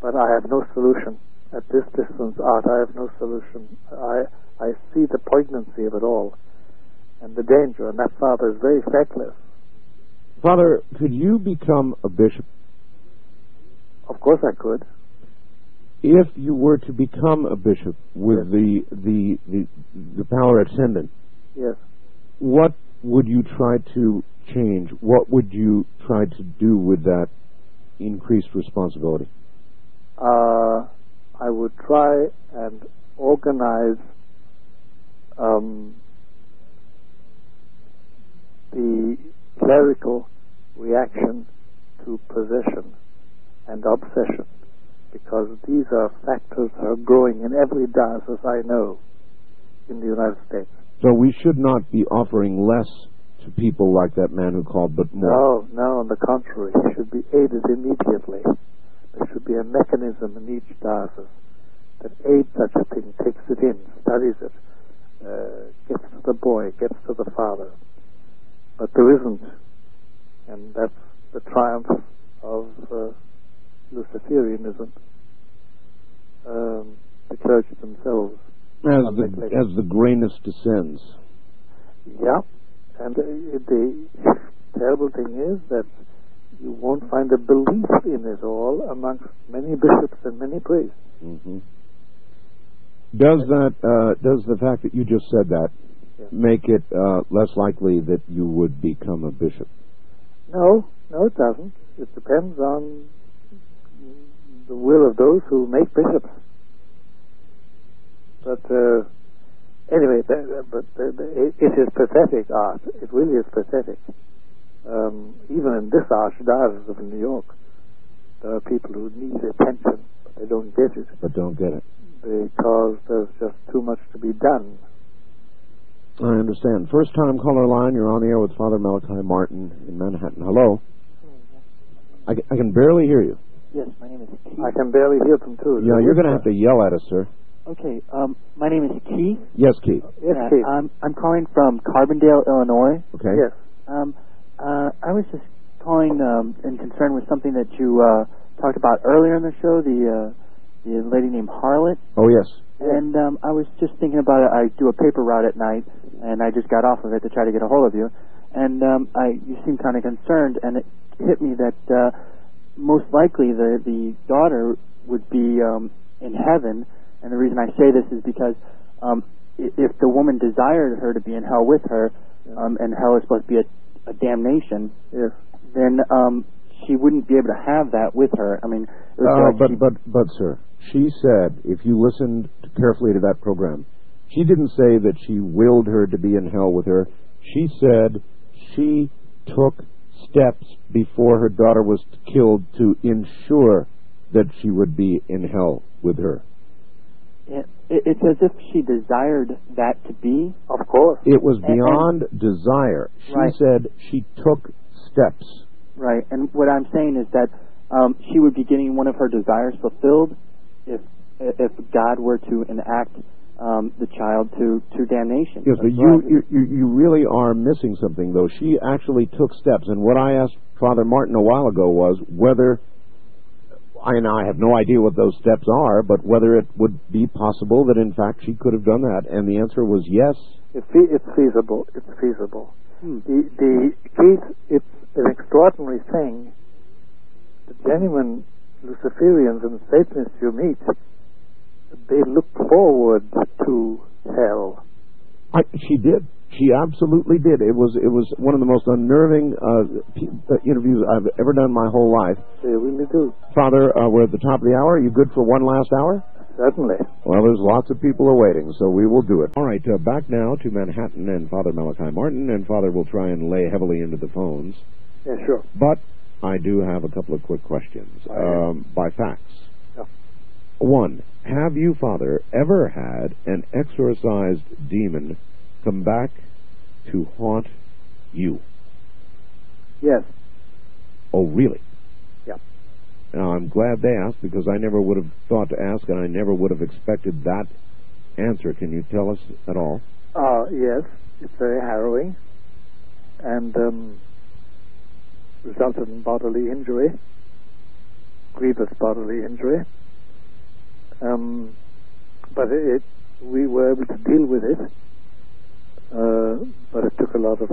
S2: But I have no solution. At this distance, Art, I have no solution. I see the poignancy of it all and the danger, and that father is very feckless.
S1: Father, could you become a bishop?
S2: Of course I could.
S1: If you were to become a bishop with the power ascendant,
S2: yes, what
S1: would you try to change? What would you try to do with that increased responsibility?
S2: I would try and organize the clerical reaction to possession and obsession, because these are factors that are growing in every diocese I know in the United States.
S1: So we should not be offering less to people like that man who called, but more.
S2: No, on the contrary. He should be aided immediately. There should be a mechanism in each diocese that aids such a thing, takes it in, studies it, gets to the boy, gets to the father. But there isn't. And that's the triumph of Luciferianism, the church themselves.
S1: As the grayness descends.
S2: Yeah, and the terrible thing is that you won't find a belief in it all amongst many bishops and many priests.
S1: Mm-hmm. Does the fact that you just said that make it less likely that you would become a bishop?
S2: No, it doesn't. It depends on the will of those who make bishops. But anyway, it is pathetic art. It really is pathetic. Even in this Archdiocese of New York, there are people who need attention, but they don't get it. Because there's just too much to be done.
S1: I understand. First time caller line, you're on the air with Father Malachi Martin in Manhattan. Hello. I can barely hear you.
S5: Yes, my name is Keith.
S2: I can barely hear them too.
S1: Yeah, you're going to have to yell at us, sir.
S5: Okay, my name is Keith.
S1: Yes, Keith.
S2: Yes, Keith.
S5: I'm calling from Carbondale, Illinois.
S1: Okay.
S2: Yes.
S5: I was just calling in concern with something that you talked about earlier in the show, the lady named Harlot.
S1: Oh, yes.
S5: And I was just thinking about it. I do a paper route at night, and I just got off of it to try to get a hold of you. And you seemed kind of concerned, and it hit me that most likely the daughter would be in heaven. And the reason I say this is because if the woman desired her to be in hell with her, and hell is supposed to be a damnation, then she wouldn't be able to have that with her. I mean,
S1: but sir, she said, if you listened carefully to that program, she didn't say that she willed her to be in hell with her. She said she took steps before her daughter was killed to ensure that she would be in hell with her.
S5: It's as if she desired that to be.
S2: Of course.
S1: It was beyond desire. She said she took steps.
S5: Right, and what I'm saying is that she would be getting one of her desires fulfilled if God were to enact the child to damnation.
S1: Yes, but you really are missing something, though. She actually took steps, and what I asked Father Martin a while ago was whether, and I have no idea what those steps are, but whether it would be possible that in fact she could have done that, and the answer was yes.
S2: It's feasible. It's feasible. The case, it's an extraordinary thing. The genuine Luciferians and Satanists you meet, they look forward to hell.
S1: She did. She absolutely did. It was one of the most unnerving interviews I've ever done my whole life.
S2: They really do.
S1: Father, we're at the top of the hour. Are you good for one last hour?
S2: Certainly.
S1: Well, there's lots of people awaiting, so we will do it. All right, back now to Manhattan and Father Malachi Martin, and Father will try and lay heavily into the phones.
S2: Yeah, sure.
S1: But I do have a couple of quick questions by fax.
S2: Yeah.
S1: One, have you, Father, ever had an exorcised demon come back to haunt you?
S2: Yes.
S1: Oh, really?
S2: Yeah.
S1: Now, I'm glad they asked, because I never would have thought to ask, and I never would have expected that answer. Can you tell us at all?
S2: Yes. It's very harrowing, and resulted in bodily injury, grievous bodily injury. But we were able to deal with it, but it took a lot of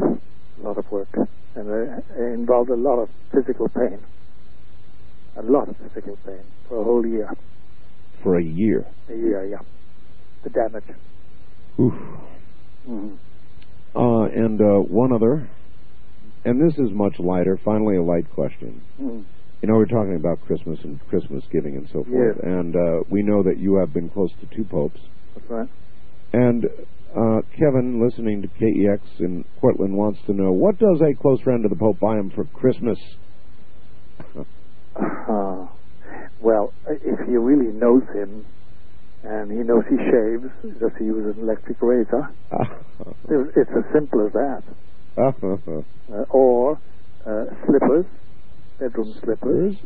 S2: work, and it involved a lot of physical pain. A lot of physical pain for a whole year.
S1: For a year?
S2: A year, yeah. The damage.
S1: Oof.
S2: Mm-hmm.
S1: And one other, and this is much lighter, finally a light question.
S2: Mm-hmm.
S1: You know, we're talking about Christmas and Christmas giving and so forth,
S2: yes.
S1: And we know that you have been close to 2 popes.
S2: That's right.
S1: And Kevin, listening to KEX in Portland, wants to know, what does a close friend of the Pope buy him for Christmas?
S2: Well, if he really knows him, and he knows he shaves, does he use an electric razor? It's as simple as that. Or slippers, bedroom slippers.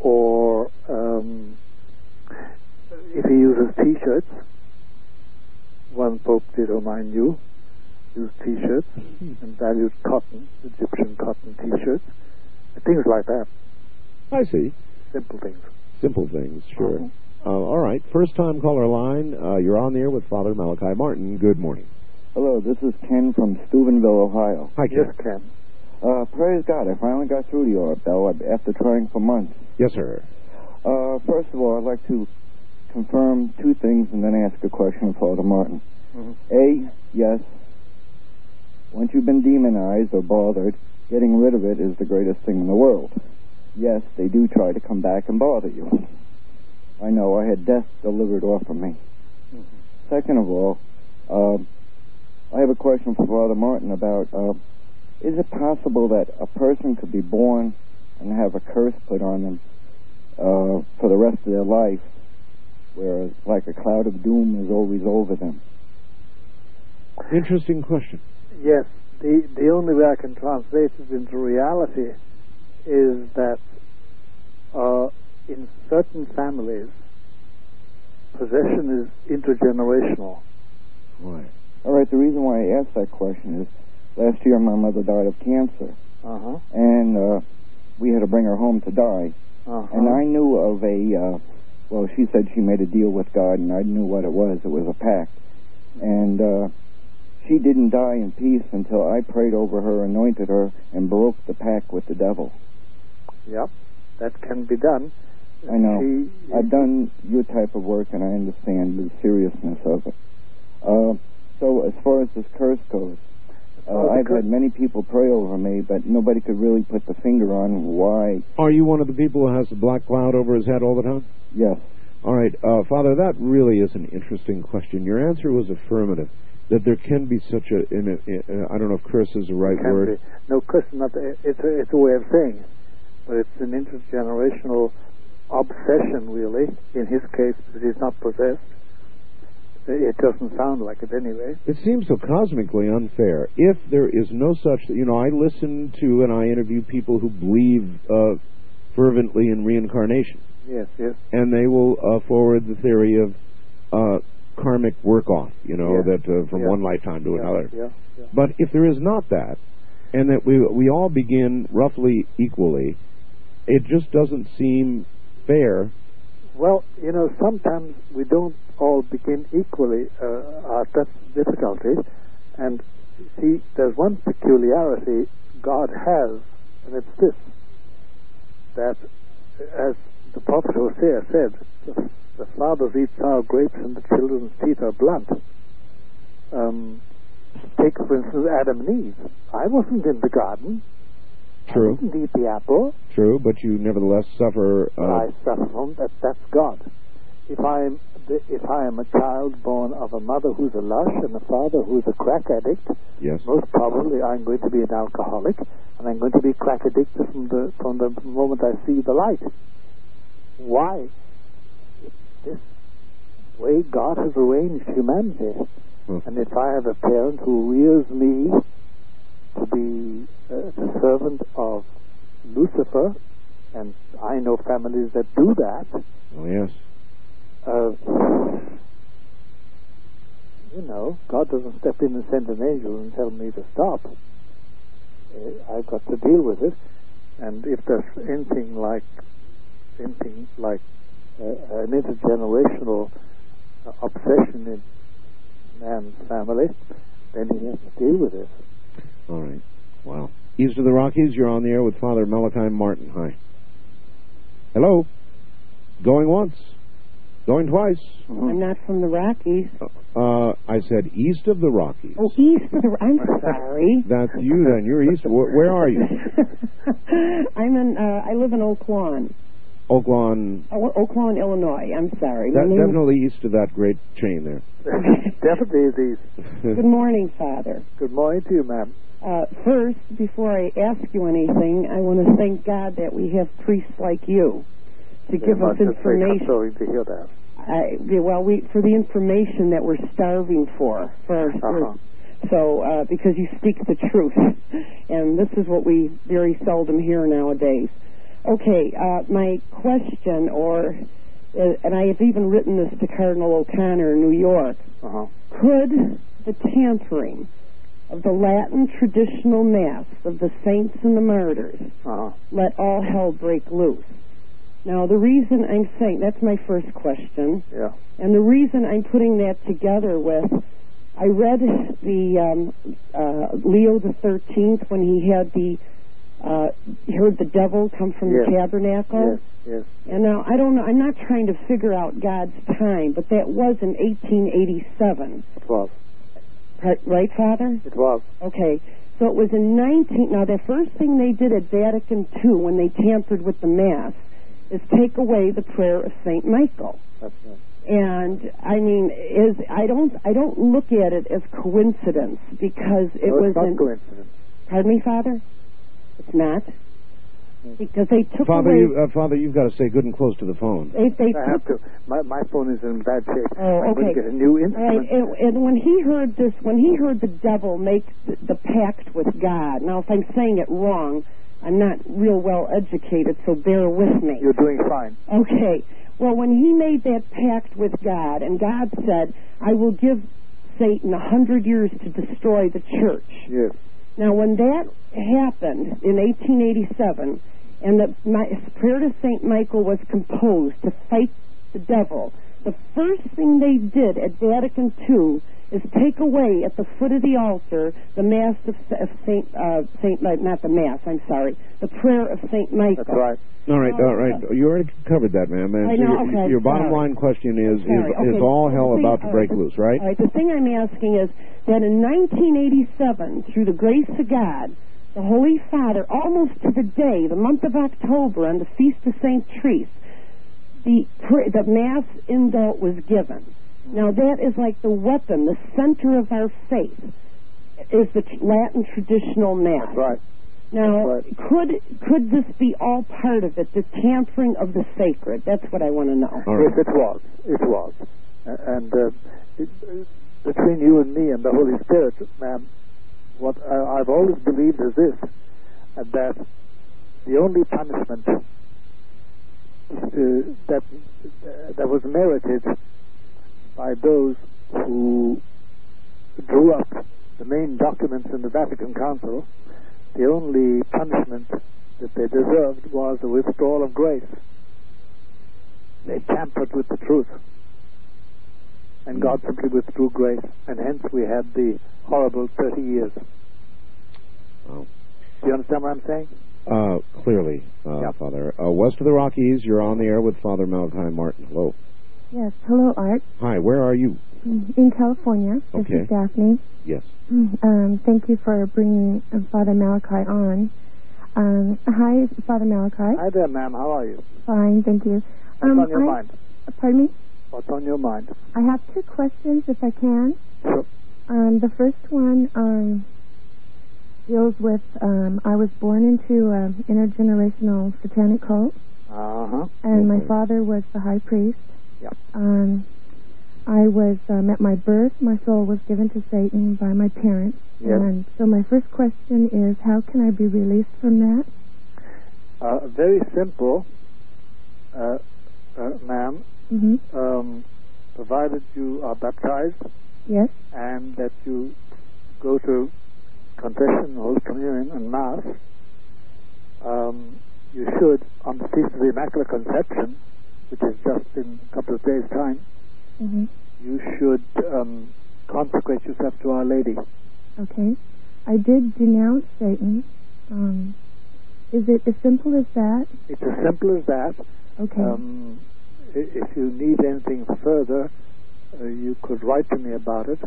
S2: Or if he uses T-shirts, one Pope did, whom I knew, used T-shirts and valued cotton, Egyptian cotton T-shirts, things like that.
S1: I see.
S2: simple things.
S1: Simple things, sure. All right. First-time caller line. You're on the air with Father Malachi Martin. Good morning.
S6: Hello, this is Ken from Steubenville, Ohio.
S1: Hi, Ken.
S2: Yes, Ken.
S6: Praise God, I finally got through to you, Bell, after trying for months.
S1: Yes, sir.
S6: First of all, I'd like to confirm two things and then ask a question of Father Martin. A, yes, once you've been demonized or bothered, getting rid of it is the greatest thing in the world. Yes, they do try to come back and bother you. I know, I had death delivered off of me. Second of all, I have a question for Father Martin about, is it possible that a person could be born and have a curse put on them for the rest of their life, whereas like a cloud of doom is always over them?
S1: Interesting question.
S2: Yes, the only way I can translate it into reality is that in certain families, possession is intergenerational.
S1: Right.
S6: All right, the reason why I asked that question is last year my mother died of cancer, and we had to bring her home to die. And I knew of well, she said she made a deal with God, and I knew what it was. It was a pact. And she didn't die in peace until I prayed over her, anointed her, and broke the pact with the devil.
S2: Yep, that can be done.
S6: I know. I've done your type of work, and I understand the seriousness of it. So as far as this curse goes, I've had many people pray over me, but nobody could really put the finger on why.
S1: Are you one of the people who has the black cloud over his head all the time?
S6: Yes.
S1: All right, Father, that really is an interesting question. Your answer was affirmative, that there can be such a, I don't know if curse is the right word.
S2: No, curse is not, it's a way of saying it, but it's an intergenerational obsession, really. In his case, because he's not possessed. It doesn't sound like it anyway. It
S1: seems so cosmically unfair. If there is no such, I listen to and I interview people who believe fervently in reincarnation.
S2: Yes, yes.
S1: And they will forward the theory of karmic work-off, that from one lifetime to another.
S2: Yeah.
S1: But if there is not that, and that we all begin roughly equally, it just doesn't seem fair.
S2: Well, sometimes we don't all begin equally. That's the difficulty. And see, there's one peculiarity God has, and it's this, that as the prophet Hosea said, the fathers eat sour grapes and the children's teeth are blunt. Take, for instance, Adam and Eve. I wasn't in the garden.
S1: True.
S2: I didn't eat the apple.
S1: True, but you nevertheless suffer.
S2: I suffer from that. That's God. If I am a child born of a mother who's a lush and a father who's a crack addict,
S1: yes,
S2: most probably I'm going to be an alcoholic, and I'm going to be crack addicted from the moment I see the light. Why? This way God has arranged humanity. And if I have a parent who rears me to be the servant of Lucifer, and I know families that do that.
S1: Oh, yes.
S2: God doesn't step in and send an angel and tell me to stop. I've got to deal with it. And if there's anything like an intergenerational obsession in man's family, then he has to deal with it.
S1: All right. Wow. East of the Rockies, you're on the air with Father Malachi Martin. Hi. Hello. Going once. Going twice.
S7: I'm not from the Rockies.
S1: I said east of the Rockies.
S7: Oh, east of the... I'm sorry.
S1: That's you then. You're east. Where are you?
S7: I live in Oak Lawn.
S1: Oak Lawn,
S7: Illinois. I'm sorry.
S1: Definitely east of that great chain there.
S2: Definitely east.
S7: Good morning, Father.
S2: Good morning to you, ma'am.
S7: First, before I ask you anything, I want to thank God that we have priests like you to give us information.
S2: I'm sorry to hear that.
S7: For the information that we're starving for. So, because you speak the truth, and this is what we very seldom hear nowadays. Okay, my question, and I have even written this to Cardinal O'Connor in New York. Could the tampering of the Latin traditional Mass of the saints and the martyrs let all hell break loose? Now, the reason I'm saying, that's my first question.
S2: Yeah.
S7: And the reason I'm putting that together with, I read the Leo the 13th when he had he heard the devil come from the tabernacle.
S2: Yes, yes.
S7: And now, I don't know, I'm not trying to figure out God's time, but that was in 1887.
S2: It was.
S7: Right, Father?
S2: It was.
S7: Okay. So it was in now the first thing they did at Vatican II when they tampered with the Mass is take away the prayer of St. Michael.
S2: That's right.
S7: And I mean, I don't look at it as coincidence because it was
S2: not coincidence.
S7: Pardon me, Father? It's not, because they took
S1: Father,
S7: away.
S1: Father, you've got to stay good and close to the phone.
S7: They
S2: I have to. My phone is in bad shape.
S7: Oh,
S2: I'm going to get a new instrument.
S7: Right. And when he heard this, when he heard the devil make the pact with God. Now, if I'm saying it wrong, I'm not real well educated, so bear with me.
S2: You're doing fine.
S7: Okay. Well, when he made that pact with God, and God said, I will give Satan 100 years to destroy the church.
S2: Yes.
S7: Now, when that happened in 1887, and the prayer to St. Michael was composed to fight the devil, the first thing they did at Vatican II is take away at the foot of the altar the Mass of not the Mass, I'm sorry, the prayer of St. Michael.
S2: That's right.
S1: All right. You already covered that, ma'am.
S7: I know, okay,
S1: your bottom line question is all hell about to break loose, right?
S7: All right. The thing I'm asking is that in 1987, through the grace of God, the Holy Father, almost to the day, the month of October, on the Feast of St. Therese, the Mass indult was given. Now that is like the weapon, the center of our faith, is the Latin traditional Mass.
S2: That's right.
S7: Now,
S2: That's right.
S7: could this be all part of it, the tampering of the sacred? That's what I want to know.
S2: Right. Yes, it was. It was. And between you and me and the Holy Spirit, ma'am, what I've always believed is this, that the only punishment that was merited by those who drew up the main documents in the Vatican Council, the only punishment that they deserved was the withdrawal of grace. They tampered with the truth. And God simply withdrew grace. And hence we had the horrible 30 years.
S1: Oh.
S2: Do you understand what I'm saying?
S1: Clearly, Father. West of the Rockies, you're on the air with Father Malachi Martin. Hello.
S8: Yes. Hello, Art.
S1: Hi, where are you?
S8: In California. This is Daphne.
S1: Yes.
S8: Thank you for bringing Father Malachi on. Hi, Father Malachi.
S2: Hi there, ma'am. How are you?
S8: Fine, thank you.
S2: What's on your mind?
S8: Pardon me?
S2: What's on your mind?
S8: I have two questions, if I can.
S2: Sure.
S8: The first one deals with, I was born into an intergenerational satanic cult. And my father was the high priest.
S2: Yep.
S8: I was, at my birth, my soul was given to Satan by my parents.
S2: Yes.
S8: And so my first question is, how can I be released from that?
S2: Very simple, ma'am.
S8: Mm-hmm.
S2: Provided you are baptized.
S8: Yes.
S2: And that you go to confession, Holy Communion, and Mass. You should, on the Feast of the Immaculate Conception, which is just in a couple of days' time, you should consecrate yourself to Our Lady.
S8: Okay. I did denounce Satan. Is it as simple as that?
S2: It's as simple as that.
S8: Okay.
S2: If you need anything further, you could write to me about it.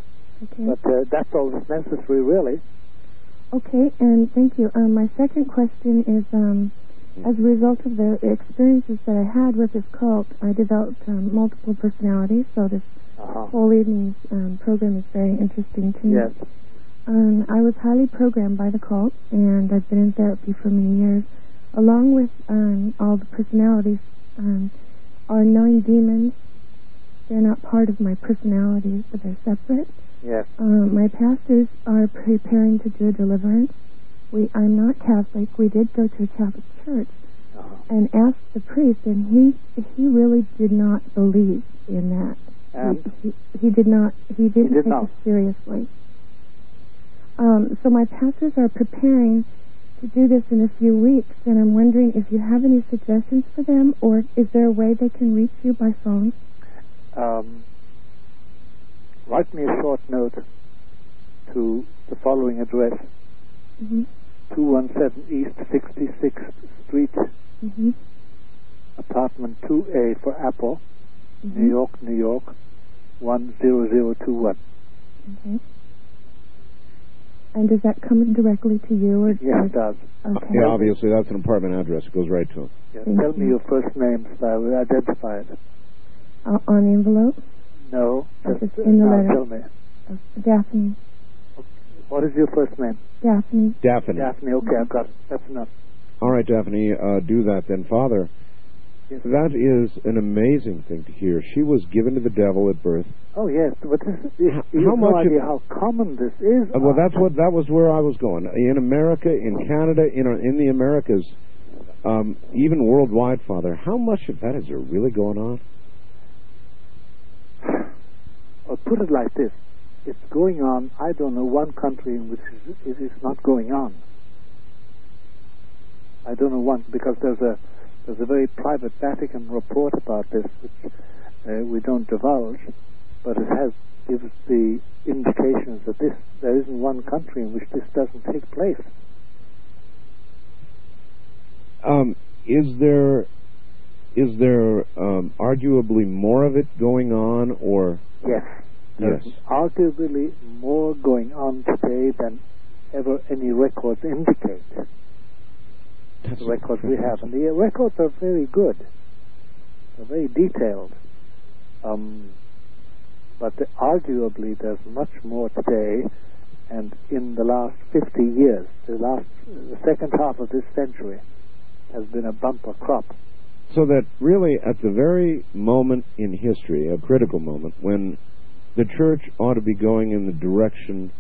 S8: Okay.
S2: But that's all that's necessary, really.
S8: Okay, and thank you. My second question is, as a result of the experiences that I had with this cult, I developed multiple personalities, so this whole evening's program is very interesting to me.
S2: Yes.
S8: I was highly programmed by the cult, and I've been in therapy for many years. Along with all the personalities, are 9 demons. They're not part of my personalities, but they're separate.
S2: Yes.
S8: My pastors are preparing to do a deliverance. I'm not Catholic. We did go to a Catholic church and asked the priest, and he really did not believe in that. He didn't take it seriously. So my pastors are preparing to do this in a few weeks, and I'm wondering if you have any suggestions for them, or is there a way they can reach you by phone?
S2: Write me a short note to the following address, 217 East 66th Street, apartment 2A for Apple, New York, New York, 10021.
S8: Okay. And does that come directly to you? Or
S2: yes, it does.
S8: Okay.
S1: Yeah, obviously that's an apartment address. It goes right to him.
S2: Yes. Tell me your first name so I will identify it.
S8: On the envelope?
S2: No,
S8: just in the letter.
S2: Tell me.
S8: Daphne.
S2: What is your first name?
S8: Daphne.
S1: Daphne.
S2: Daphne, okay, I've got it. That's enough.
S1: All right, Daphne, do that then. Father,
S2: yes.
S1: That is an amazing thing to hear. She was given to the devil at birth.
S2: Oh, yes, but you have no idea how common this is.
S1: Well, that was where I was going. In America, in Canada, in the Americas, even worldwide, Father, how much of that is there really going on?
S2: I'll put it like this. It's going on, I don't know, one country in which it is not going on. I don't know one, because there's a very private Vatican report about this, which we don't divulge, but it gives the indications that there isn't one country in which this doesn't take place.
S1: Is there arguably more of it going on, or?
S2: Yes. There's arguably more going on today than ever any records indicate.
S1: That's
S2: the records we have. And the records are very good. They're very detailed. But arguably there's much more today, and in the last 50 years, the second half of this century has been a bumper crop.
S1: So that really at the very moment in history, a critical moment, when the church ought to be going in the direction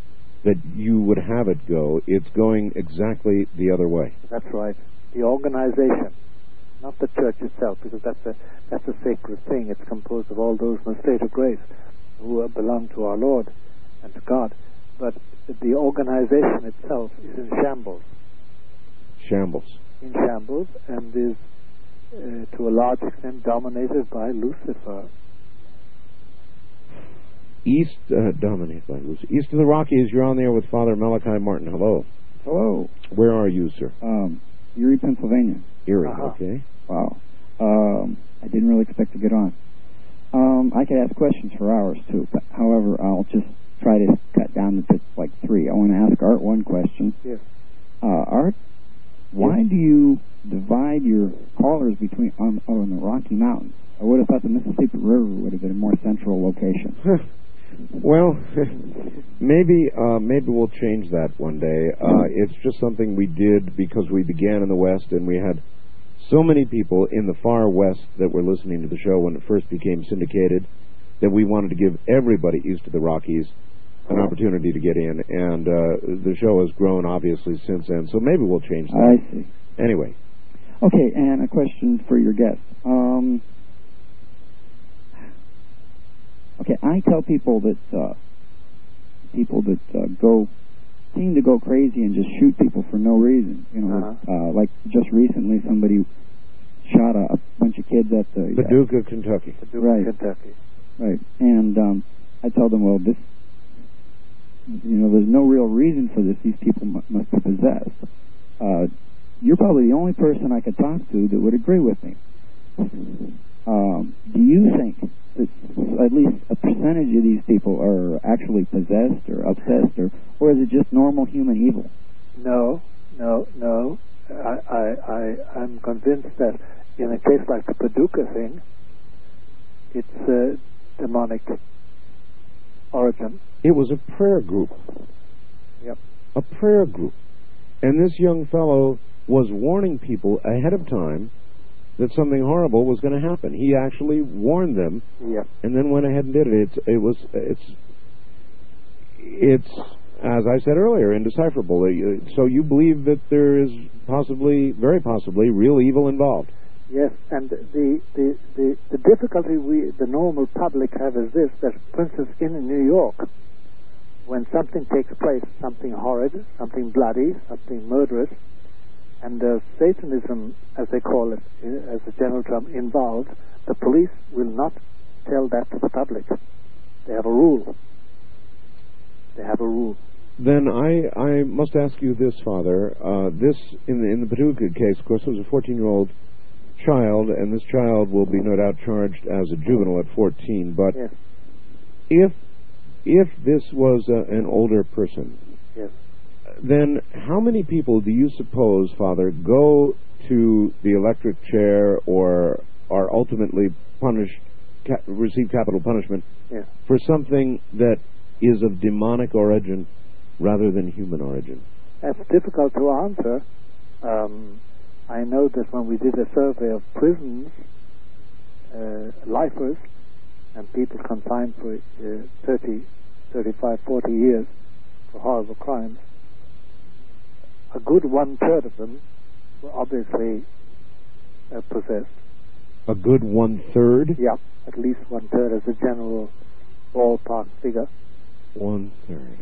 S1: that you would have it go, it's going exactly the other way.
S2: That's right. The organization, not the church itself, because that's a sacred thing. It's composed of all those in the state of grace who belong to our Lord and to God. But the organization itself is in shambles.
S1: Shambles.
S2: In shambles, and is to a large extent dominated by Lucifer.
S1: Dominated by Lucifer. East of the Rockies, you're on there with Father Malachi Martin. Hello.
S3: Hello.
S1: Where are you, sir?
S3: Erie, Pennsylvania.
S1: Erie, okay.
S3: Wow. I didn't really expect to get on. I could ask questions for hours, too, but however, I'll just try to cut down to like 3. I want to ask Art one question.
S2: Yes.
S3: Art, why do you divide your callers between on the Rocky Mountains? I would have thought the Mississippi River would have been a more central location.
S1: Well, maybe we'll change that one day. It's just something we did because we began in the West, and we had so many people in the far West that were listening to the show when it first became syndicated that we wanted to give everybody east of the Rockies an opportunity to get in, and the show has grown, obviously, since then, so maybe we'll change that.
S3: I see.
S1: Anyway.
S3: Okay, and a question for your guest. Okay, I tell people that seem to go crazy and just shoot people for no reason. You know, like just recently, somebody shot a bunch of kids at the
S1: Paducah, Kentucky.
S3: Right,
S2: Kentucky.
S3: Right, and I tell them, well, this, there's no real reason for this. These people must be possessed. You're probably the only person I could talk to that would agree with me. Do you think that at least a percentage of these people are actually possessed or obsessed, or is it just normal human evil?
S2: No. I'm convinced that in a case like the Paducah thing, it's a demonic origin.
S1: It was a prayer group.
S2: Yep.
S1: A prayer group. And this young fellow was warning people ahead of time that something horrible was going to happen. He actually warned them, and then went ahead and did it. It's as I said earlier, indecipherable. So you believe that there is very possibly, real evil involved?
S2: Yes, and the difficulty the normal public have is this: that, for instance, in New York, when something takes place, something horrid, something bloody, something murderous, And Satanism, as they call it, as a general term, involved, the police will not tell that to the public. They have a rule. They have a rule.
S1: Then I must ask you this, Father. This, in the Paducah case, of course, it was a 14-year-old child, and this child will be no doubt charged as a juvenile at 14. But
S2: yes.
S1: if this was an older person,
S2: yes,
S1: then how many people do you suppose, Father, go to the electric chair or are ultimately punished, receive capital punishment for something that is of demonic origin rather than human origin?
S2: That's difficult to answer. I know that when we did a survey of prisons, lifers, and people confined for 30, 35, 40 years for horrible crimes, a good 1/3 of them were obviously possessed.
S1: A good 1/3?
S2: Yeah, at least 1/3 as a general ballpark figure.
S1: 1/3.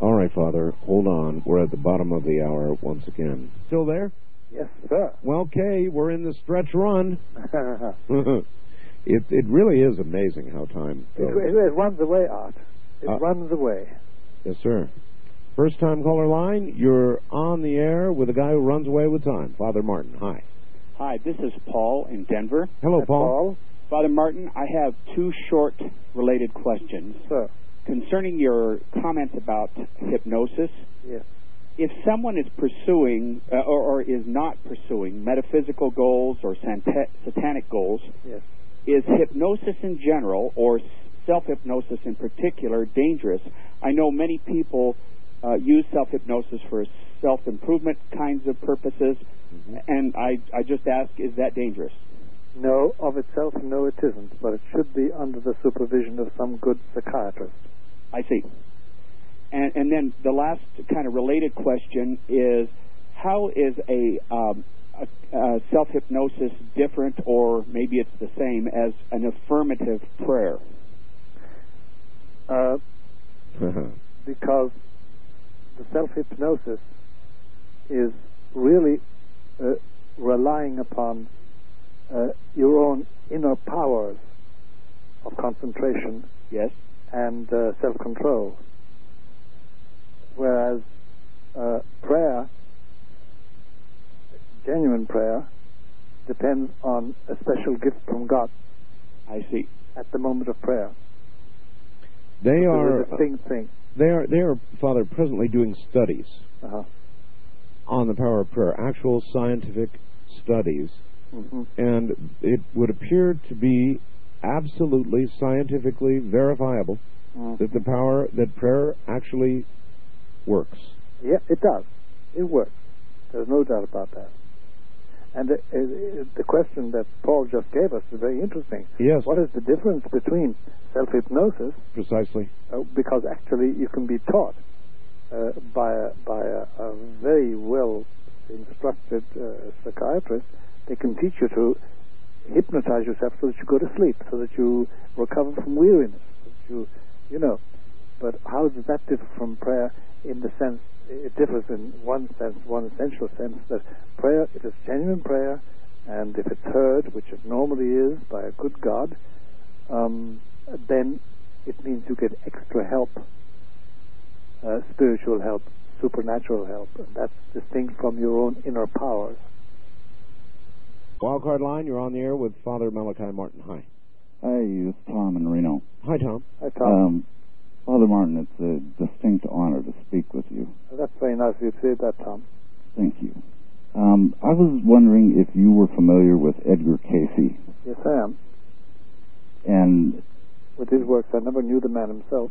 S1: All right, Father, hold on. We're at the bottom of the hour once again. Still there?
S2: Yes, sir.
S1: Well, okay, we're in the stretch run. It really is amazing how time goes.
S2: It runs away, Art. It runs away.
S1: Yes, sir. First time caller line, you're on the air with a guy who runs away with time. Father Martin, hi.
S9: Hi, this is Paul in Denver.
S1: Hello, Paul.
S9: Father Martin, I have two short related questions.
S2: Sir.
S9: Concerning your comments about hypnosis.
S2: Yes.
S9: If someone is pursuing or is not pursuing metaphysical goals or satanic goals,
S2: yes,
S9: is hypnosis in general or self-hypnosis in particular dangerous? I know many people use self-hypnosis for self-improvement kinds of purposes, and I just ask, is that dangerous?
S2: No, of itself, no, it isn't, but it should be under the supervision of some good psychiatrist.
S9: I see. And then the last kind of related question is, how is a self-hypnosis different, or maybe it's the same, as an affirmative prayer?
S2: Because the self-hypnosis is really relying upon your own inner powers of concentration,
S9: yes,
S2: and self-control. Whereas prayer, genuine prayer, depends on a special gift from God.
S9: I see.
S2: At the moment of prayer.
S1: They are
S2: a distinct thing.
S1: They are, Father, presently doing studies on the power of prayer, actual scientific studies, and it would appear to be absolutely scientifically verifiable that the power, that prayer actually works.
S2: Yeah, it does. It works. There's no doubt about that. And the question that Paul just gave us is very interesting.
S1: Yes.
S2: What is the difference between self-hypnosis?
S1: Precisely.
S2: Because actually you can be taught by a very well instructed psychiatrist. They can teach you to hypnotize yourself so that you go to sleep, so that you recover from weariness, so that you know. But how does that differ from prayer? In the sense, it differs in one sense, one essential sense, that prayer, if it's genuine prayer, and if it's heard, which it normally is by a good God, then it means you get extra help, spiritual help, supernatural help, and that's distinct from your own inner powers.
S1: Wildcard line, you're on the air with Father Malachi Martin. Hi.
S3: Hi, it's Tom in Reno.
S1: Hi, Tom.
S2: Hi, Tom.
S3: Father Martin, it's a distinct honor to speak with you.
S2: That's very nice of you to say that, Tom.
S3: Thank you. I was wondering if you were familiar with Edgar Cayce.
S2: Yes, I am.
S3: And
S2: with his works, I never knew the man himself.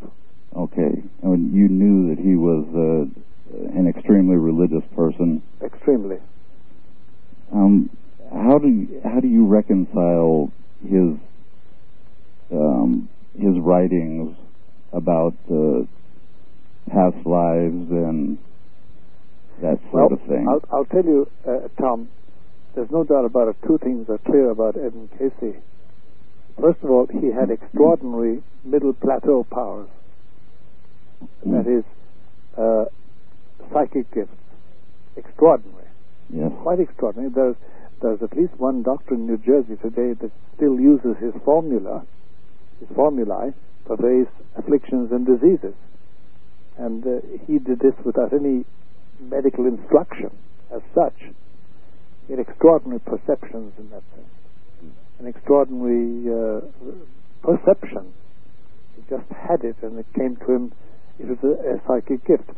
S3: Okay. And you knew that he was an extremely religious person.
S2: Extremely.
S3: How do you reconcile his writings about past lives and that sort of thing?
S2: I'll tell you, Tom, there's no doubt about it. Two things are clear about Edgar Cayce. First of all, he had extraordinary middle plateau powers. That is, psychic gifts. Extraordinary.
S3: Yes.
S2: Quite extraordinary. There's at least one doctor in New Jersey today that still uses his formulae for various afflictions and diseases. And he did this without any medical instruction as such. He had extraordinary perceptions in that sense. An extraordinary perception. He just had it, and it came to him. It was a psychic gift.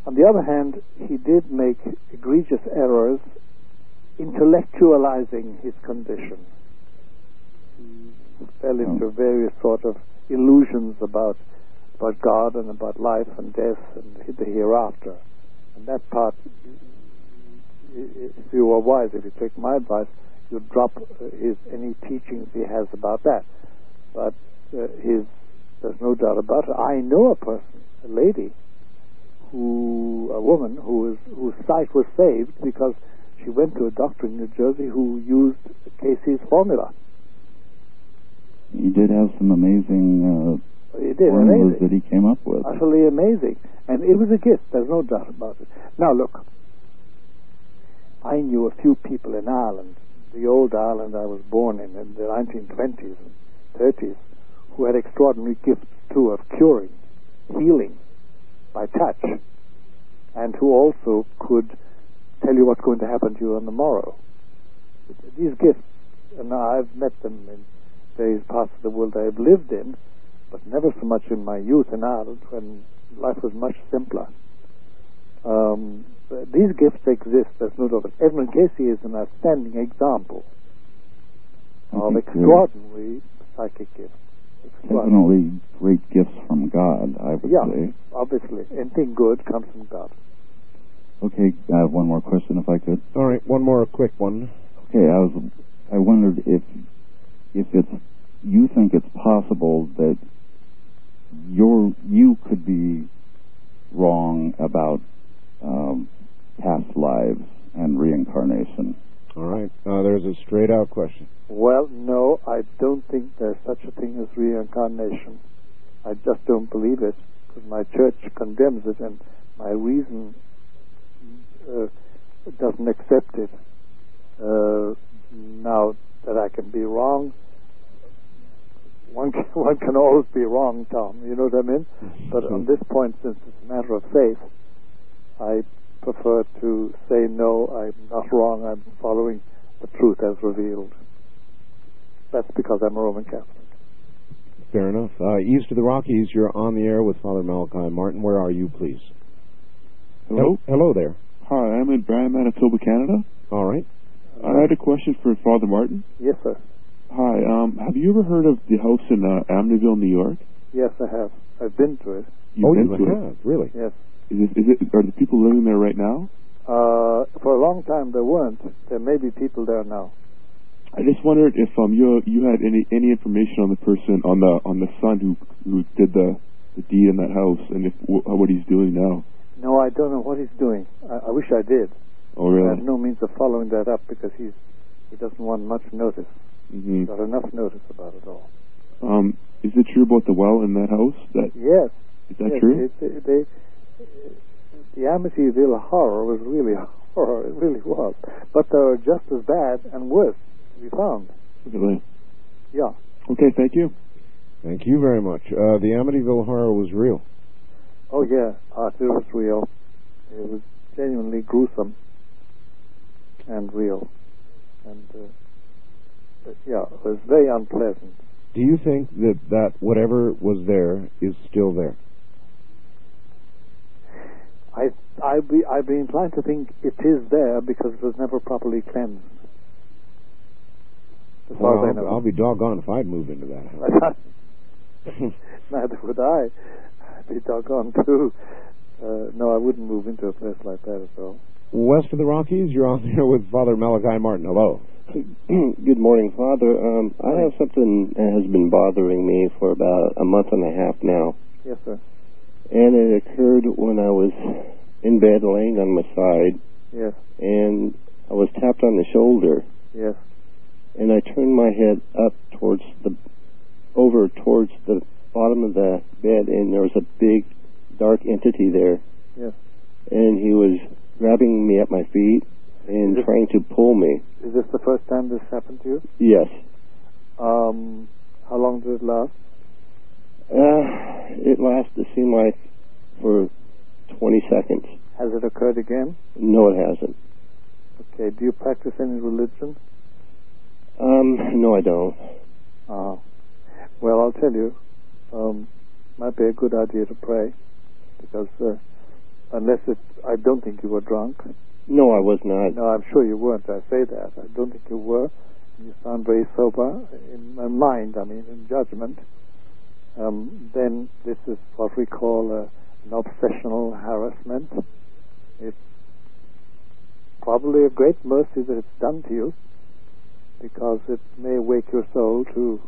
S2: On the other hand, he did make egregious errors intellectualizing his condition. He fell into various sort of illusions about God and about life and death and the hereafter. And that part, if you were wise, if you take my advice, you'd drop any teachings he has about that. But there's no doubt about it. I know a person, a lady, a woman whose sight was saved because she went to a doctor in New Jersey who used Casey's formula.
S3: He did have some amazing formulas that he came up with.
S2: Utterly amazing. And it was a gift, there's no doubt about it. Now look, I knew a few people in Ireland, the old Ireland I was born in the 1920s and 30s, who had extraordinary gifts too of curing, healing by touch, and who also could tell you what's going to happen to you on the morrow. These gifts, and I've met them in various parts of the world I have lived in, but never so much in my youth in Ireland when life was much simpler. These gifts exist, there's no doubt. Edmund Casey is an outstanding example of extraordinary psychic gifts.
S3: Definitely great gifts from God, I would say.
S2: Obviously. Anything good comes from God.
S3: Okay, I have one more question if I could.
S1: All right, one more quick one.
S3: Okay, I wondered if you think it's possible that you could be wrong about past lives and reincarnation.
S1: All right, there's a straight-out question.
S2: Well, no, I don't think there's such a thing as reincarnation. I just don't believe it, because my church condemns it, and my reason doesn't accept it. Now that I can be wrong, one can always be wrong, Tom. You know what I mean? But on this point, since it's a matter of faith, I prefer to say no. I'm not wrong. I'm following the truth as revealed. That's because I'm a Roman Catholic.
S1: Fair enough. East of the Rockies, you're on the air with Father Malachi Martin. Where are you, please?
S10: Hello?
S1: Hello there.
S10: Hi, I'm in Brand, Manitoba, Canada.
S1: All right.
S10: I had a question for Father Martin.
S2: Yes, sir.
S10: Hi, have you ever heard of the house in Amityville, New York?
S2: Yes, I have. I've been to it.
S1: You have? Really?
S2: Yes.
S10: Are the people living there right now?
S2: For a long time there weren't. There may be people there now.
S10: I just wondered if you had any information on the person, on the son who did the deed in that house, and what he's doing now.
S2: No, I don't know what he's doing. I wish I did.
S10: Oh, really?
S2: I have no means of following that up because he doesn't want much notice.
S10: Mm-hmm.
S2: Not enough notice about it all.
S10: Is it true about the well in that house?
S2: Yes.
S10: Is that true?
S2: The Amityville horror was really a horror. It really was. But there are just as bad and worse to be found.
S10: Really?
S2: Yeah.
S10: Okay, thank you.
S1: Thank you very much. The Amityville horror was real.
S2: Oh, yeah. It was real. It was genuinely gruesome and real. And, yeah, it was very unpleasant.
S1: Do you think that whatever was there is still there?
S2: I'd be inclined to think it is there because it was never properly cleansed. As far as I know.
S1: I'll be doggone if I'd move into that house.
S2: Neither would I. I'd be doggone too. No, I wouldn't move into a place like that at all.
S1: West of the Rockies, you're on there with Father Malachi Martin. Hello.
S11: Good morning, Father. I have something that has been bothering me for about a month and a half now.
S2: Yes, sir.
S11: And it occurred when I was in bed laying on my side.
S2: Yes.
S11: And I was tapped on the shoulder.
S2: Yes.
S11: And I turned my head up towards the bottom of the bed, and there was a big dark entity there.
S2: Yes.
S11: And he was grabbing me at my feet and trying to pull me.
S12: Is this the first time this happened to you?
S11: Yes.
S12: How long did it last?
S11: It lasted, it seemed like, for 20 seconds.
S12: Has it occurred again?
S11: No, it hasn't.
S12: Okay. Do you practice any religion?
S11: No, I don't.
S12: Well, I'll tell you, might be a good idea to pray, because I don't think you were drunk.
S11: No, I was not.
S12: No, I'm sure you weren't. I say that. I don't think you were. You sound very sober in mind, in judgment. Then this is what we call an obsessional harassment. It's probably a great mercy that it's done to you, because it may wake your soul to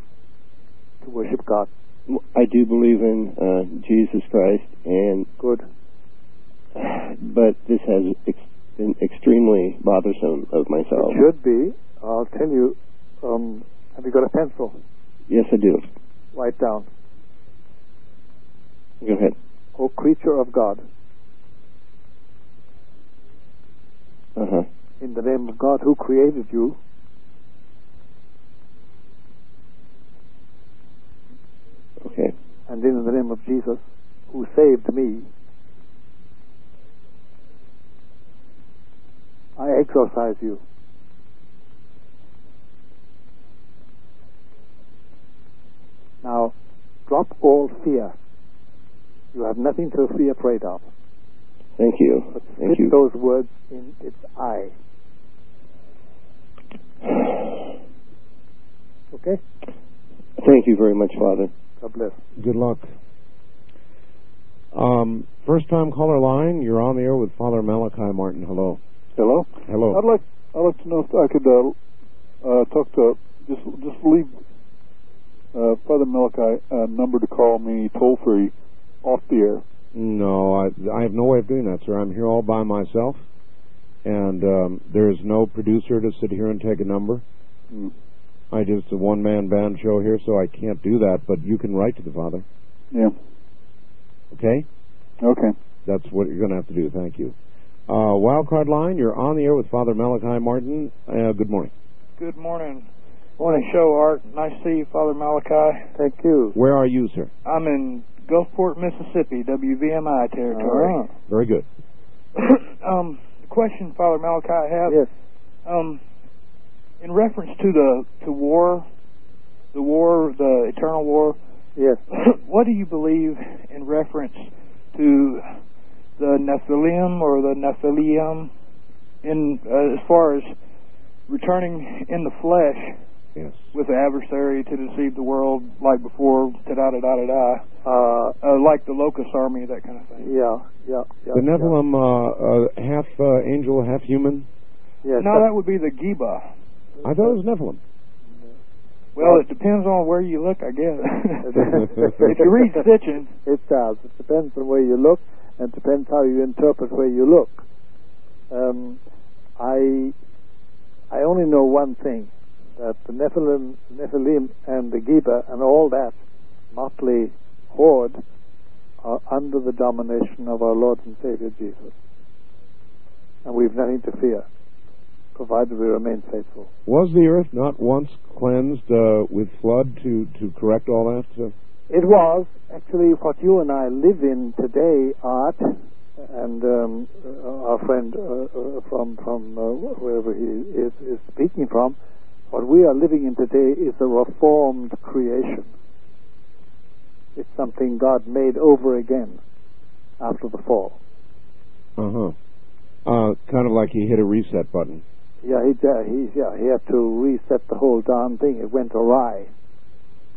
S12: worship God.
S11: I do believe in Jesus Christ, and
S12: good.
S11: But this has been extremely bothersome of myself.
S12: It should be. I'll tell you. Have you got a pencil?
S11: Yes, I do.
S12: Write down.
S11: Go ahead.
S12: O creature of God. In the name of God who created you,
S11: okay,
S12: and in the name of Jesus who saved me, I exorcise you. Now, drop all fear. You have nothing to be afraid of.
S11: Thank you.
S12: But
S11: Thank you.
S12: those words in its eye. Okay?
S11: Thank you very much, Father.
S12: God bless.
S1: Good luck. First time caller line, you're on the air with Father Malachi Martin. Hello.
S13: Hello.
S1: Hello.
S13: I'd like to know if I could talk to just leave Father Malachi a number to call me toll free off the air.
S1: No, I have no way of doing that, sir. I'm here all by myself, and there is no producer to sit here and take a number. I just a one-man band show here, so I can't do that, but you can write to the Father.
S13: Yeah.
S1: Okay?
S13: Okay.
S1: That's what you're going to have to do. Thank you. Wildcard line, you're on the air with Father Malachi Martin. Good morning.
S14: Good morning. Morning show, Art. Nice to see you, Father Malachi.
S12: Thank you.
S1: Where are you, sir?
S14: I'm in Gulfport, Mississippi, WVMI territory.
S1: Very good.
S14: The question, Father Malachi, I have.
S12: Yes.
S14: In reference to the eternal war.
S12: Yes.
S14: What do you believe in reference to the Nephilim or the Nephilim as far as returning in the flesh?
S1: Yes.
S14: With the adversary to deceive the world, like before, like the locust army, that kind of thing.
S12: Yeah.
S1: The Nephilim, half angel, half human?
S12: Yes.
S14: No, that would be the Geba.
S1: I thought it was Nephilim.
S14: Well, it depends on where you look, I guess. If you read Stitching...
S12: It does. It depends on where you look, and it depends how you interpret where you look. I only know one thing, that the Nephilim and the Geba and all that motley horde are under the domination of our Lord and Savior Jesus. And we've nothing to fear, provided we remain faithful.
S1: Was the earth not once cleansed with flood to correct all that?
S12: It was. Actually, what you and I live in today, Art, and our friend from wherever he is speaking from, what we are living in today is a reformed creation. It's something God made over again after the fall.
S1: Kind of like he hit a reset button.
S12: Yeah, he had to reset the whole darn thing. It went awry.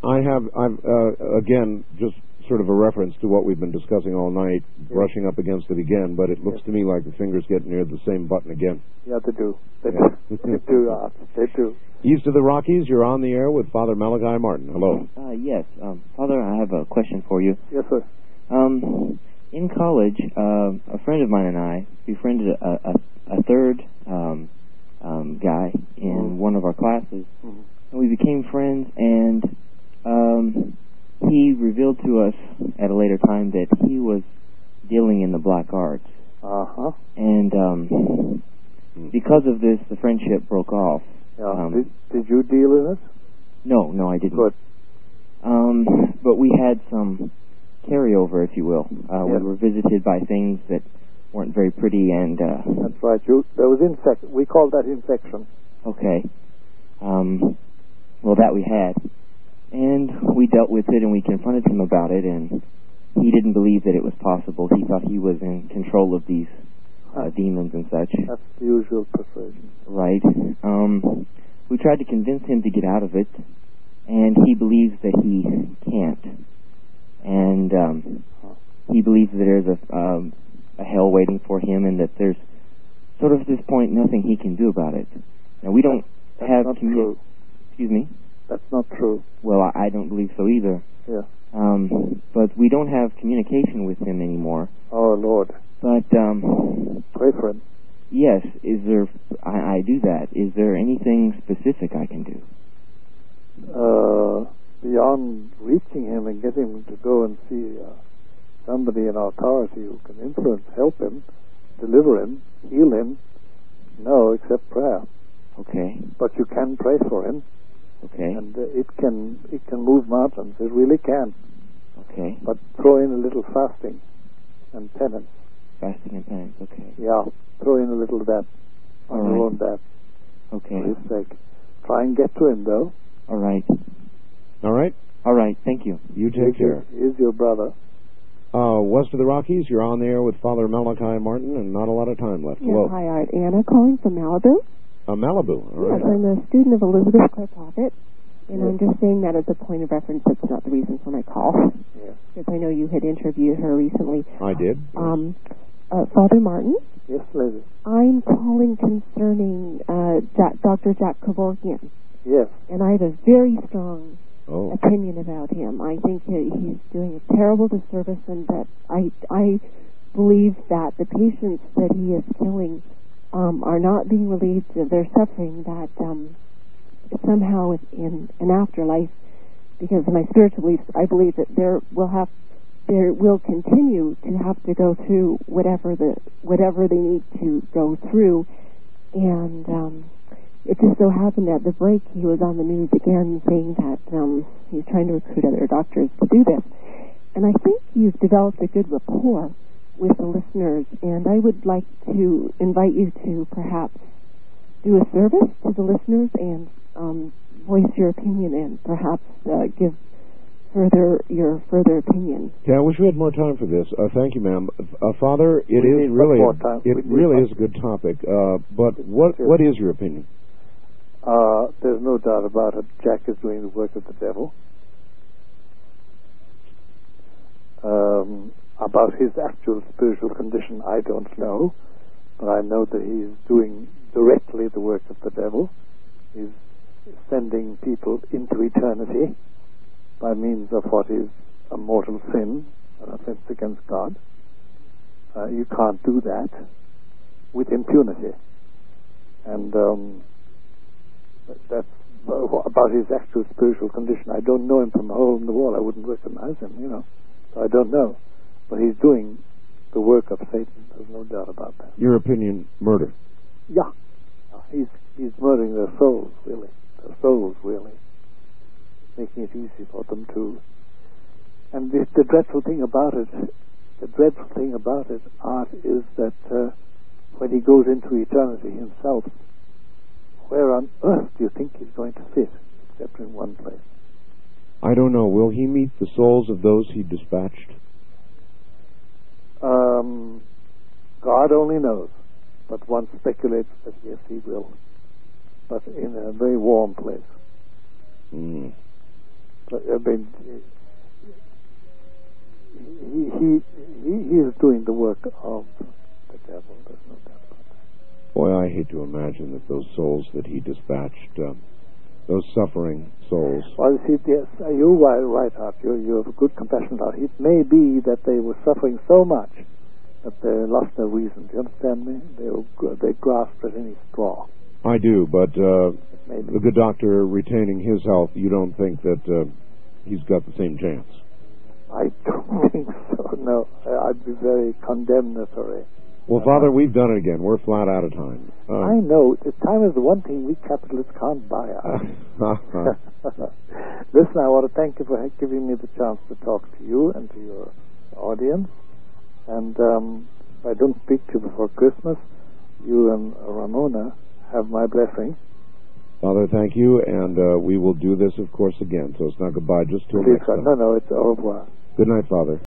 S1: I've again, just sort of a reference to what we've been discussing all night, brushing up against it again, but it looks to me like the fingers get near the same button again.
S12: Yeah, they do. They do, Art. They do.
S1: East of the Rockies, you're on the air with Father Malachi Martin. Hello.
S15: Yes. Father, I have a question for you.
S12: Yes, sir.
S15: In college, a friend of mine and I befriended a third guy in one of our classes, and we became friends, and he revealed to us at a later time that he was dealing in the black arts.
S12: Uh-huh.
S15: And because of this, the friendship broke off.
S12: Yeah. Did you deal in it?
S15: No, I didn't.
S12: Good.
S15: But we had some carryover, if you will. We were visited by things that weren't very pretty, and
S12: that's right. There was we call that infection.
S15: Okay. Well, that we had, and we dealt with it, and we confronted him about it, and he didn't believe that it was possible. He thought he was in control of these demons and such.
S12: That's the usual persuasion.
S15: Right. We tried to convince him to get out of it, and he believes that he can't. And he believes that there's a hell waiting for him, and that there's sort of at this point nothing he can do about it. Now, we don't have...
S12: That's not true.
S15: Excuse me?
S12: That's not true.
S15: Well, I don't believe so either.
S12: Yeah.
S15: But we don't have communication with him anymore.
S12: Oh, Lord.
S15: But,
S12: pray for him.
S15: Yes. Is there... I do that. Is there anything specific I can do?
S12: Beyond reaching him and getting him to go and see somebody in authority who can influence, help him, deliver him, heal him, no, except prayer.
S15: Okay.
S12: But you can pray for him.
S15: Okay.
S12: And it can move mountains. It really can.
S15: Okay.
S12: But throw in a little fasting and penance.
S15: Fasting and penance. Okay.
S12: Yeah. Throw in a little of that on your own bat.
S15: Okay.
S12: For his sake. Try and get to him, though.
S15: All right.
S1: All right.
S15: All right. Thank you.
S1: You take care.
S12: He's your brother.
S1: West of the Rockies, you're on there with Father Malachi Martin, and not a lot of time left.
S16: Yes,
S1: Hello.
S16: hi, Art. Anna calling from Malibu.
S1: Malibu, all right.
S16: Yes, I'm a student of Elizabeth Clare Prophet, and I'm just saying that as a point of reference. That's not the reason for my call.
S12: Yes.
S16: Because I know you had interviewed her recently.
S1: I did.
S16: Father Martin?
S12: Yes, lady.
S16: I'm calling concerning Dr. Jack Kevorkian.
S12: Yes.
S16: And I have a very strong opinion about him. I think he's doing a terrible disservice, and that I believe that the patients that he is killing are not being relieved of their suffering, that somehow in an afterlife, because in my spiritual beliefs, I believe that there will continue to have to go through whatever they need to go through. And it just so happened at the break he was on the news again saying that he's trying to recruit other doctors to do this. And I think you've developed a good rapport with the listeners, and I would like to invite you to perhaps do a service to the listeners and voice your opinion, and perhaps give your further opinion.
S1: Yeah, I wish we had more time for this. Thank you, ma'am. Father, it really is a good topic. But what is your opinion?
S12: There's no doubt about it. Jack is doing the work of the devil. About his actual spiritual condition, I don't know, but I know that he is doing directly the work of the devil. He's sending people into eternity by means of what is a mortal sin, an offense against God. You can't do that with impunity. And that's about his actual spiritual condition. I don't know him from a hole in the wall. I wouldn't recognize him, So I don't know. But he's doing the work of Satan. There's no doubt about that.
S1: Your opinion, murder.
S12: Yeah. He's murdering their souls, really. Their souls, really. Making it easy for them to... And the dreadful thing about it, Art, is that when he goes into eternity himself, where on earth do you think he's going to fit, except in one place?
S1: I don't know. Will he meet the souls of those he dispatched? God only knows. But one speculates that yes, he will. But in a very warm place. But, he is doing the work of the devil. There's no doubt about that. Boy, I hate to imagine that those souls that he dispatched, those suffering souls.
S12: Well, you see, yes, you're right, Art. You have a good compassion, Art. It may be that they were suffering so much that they lost their reason. Do you understand me? They grasped at any straw.
S1: I do, but the good doctor retaining his health, you don't think that he's got the same chance?
S12: I don't think so, no. I'd be very condemnatory
S1: Well, Father, we've done it again. We're flat out of time.
S12: I know. Time is the one thing we capitalists can't buy out. Listen, I want to thank you for giving me the chance to talk to you and to your audience. And if I don't speak to you before Christmas, you and Ramona have my blessing.
S1: Father, thank you, and we will do this, of course, again. So it's not goodbye, just till next time.
S12: No, it's au revoir.
S1: Good night, Father.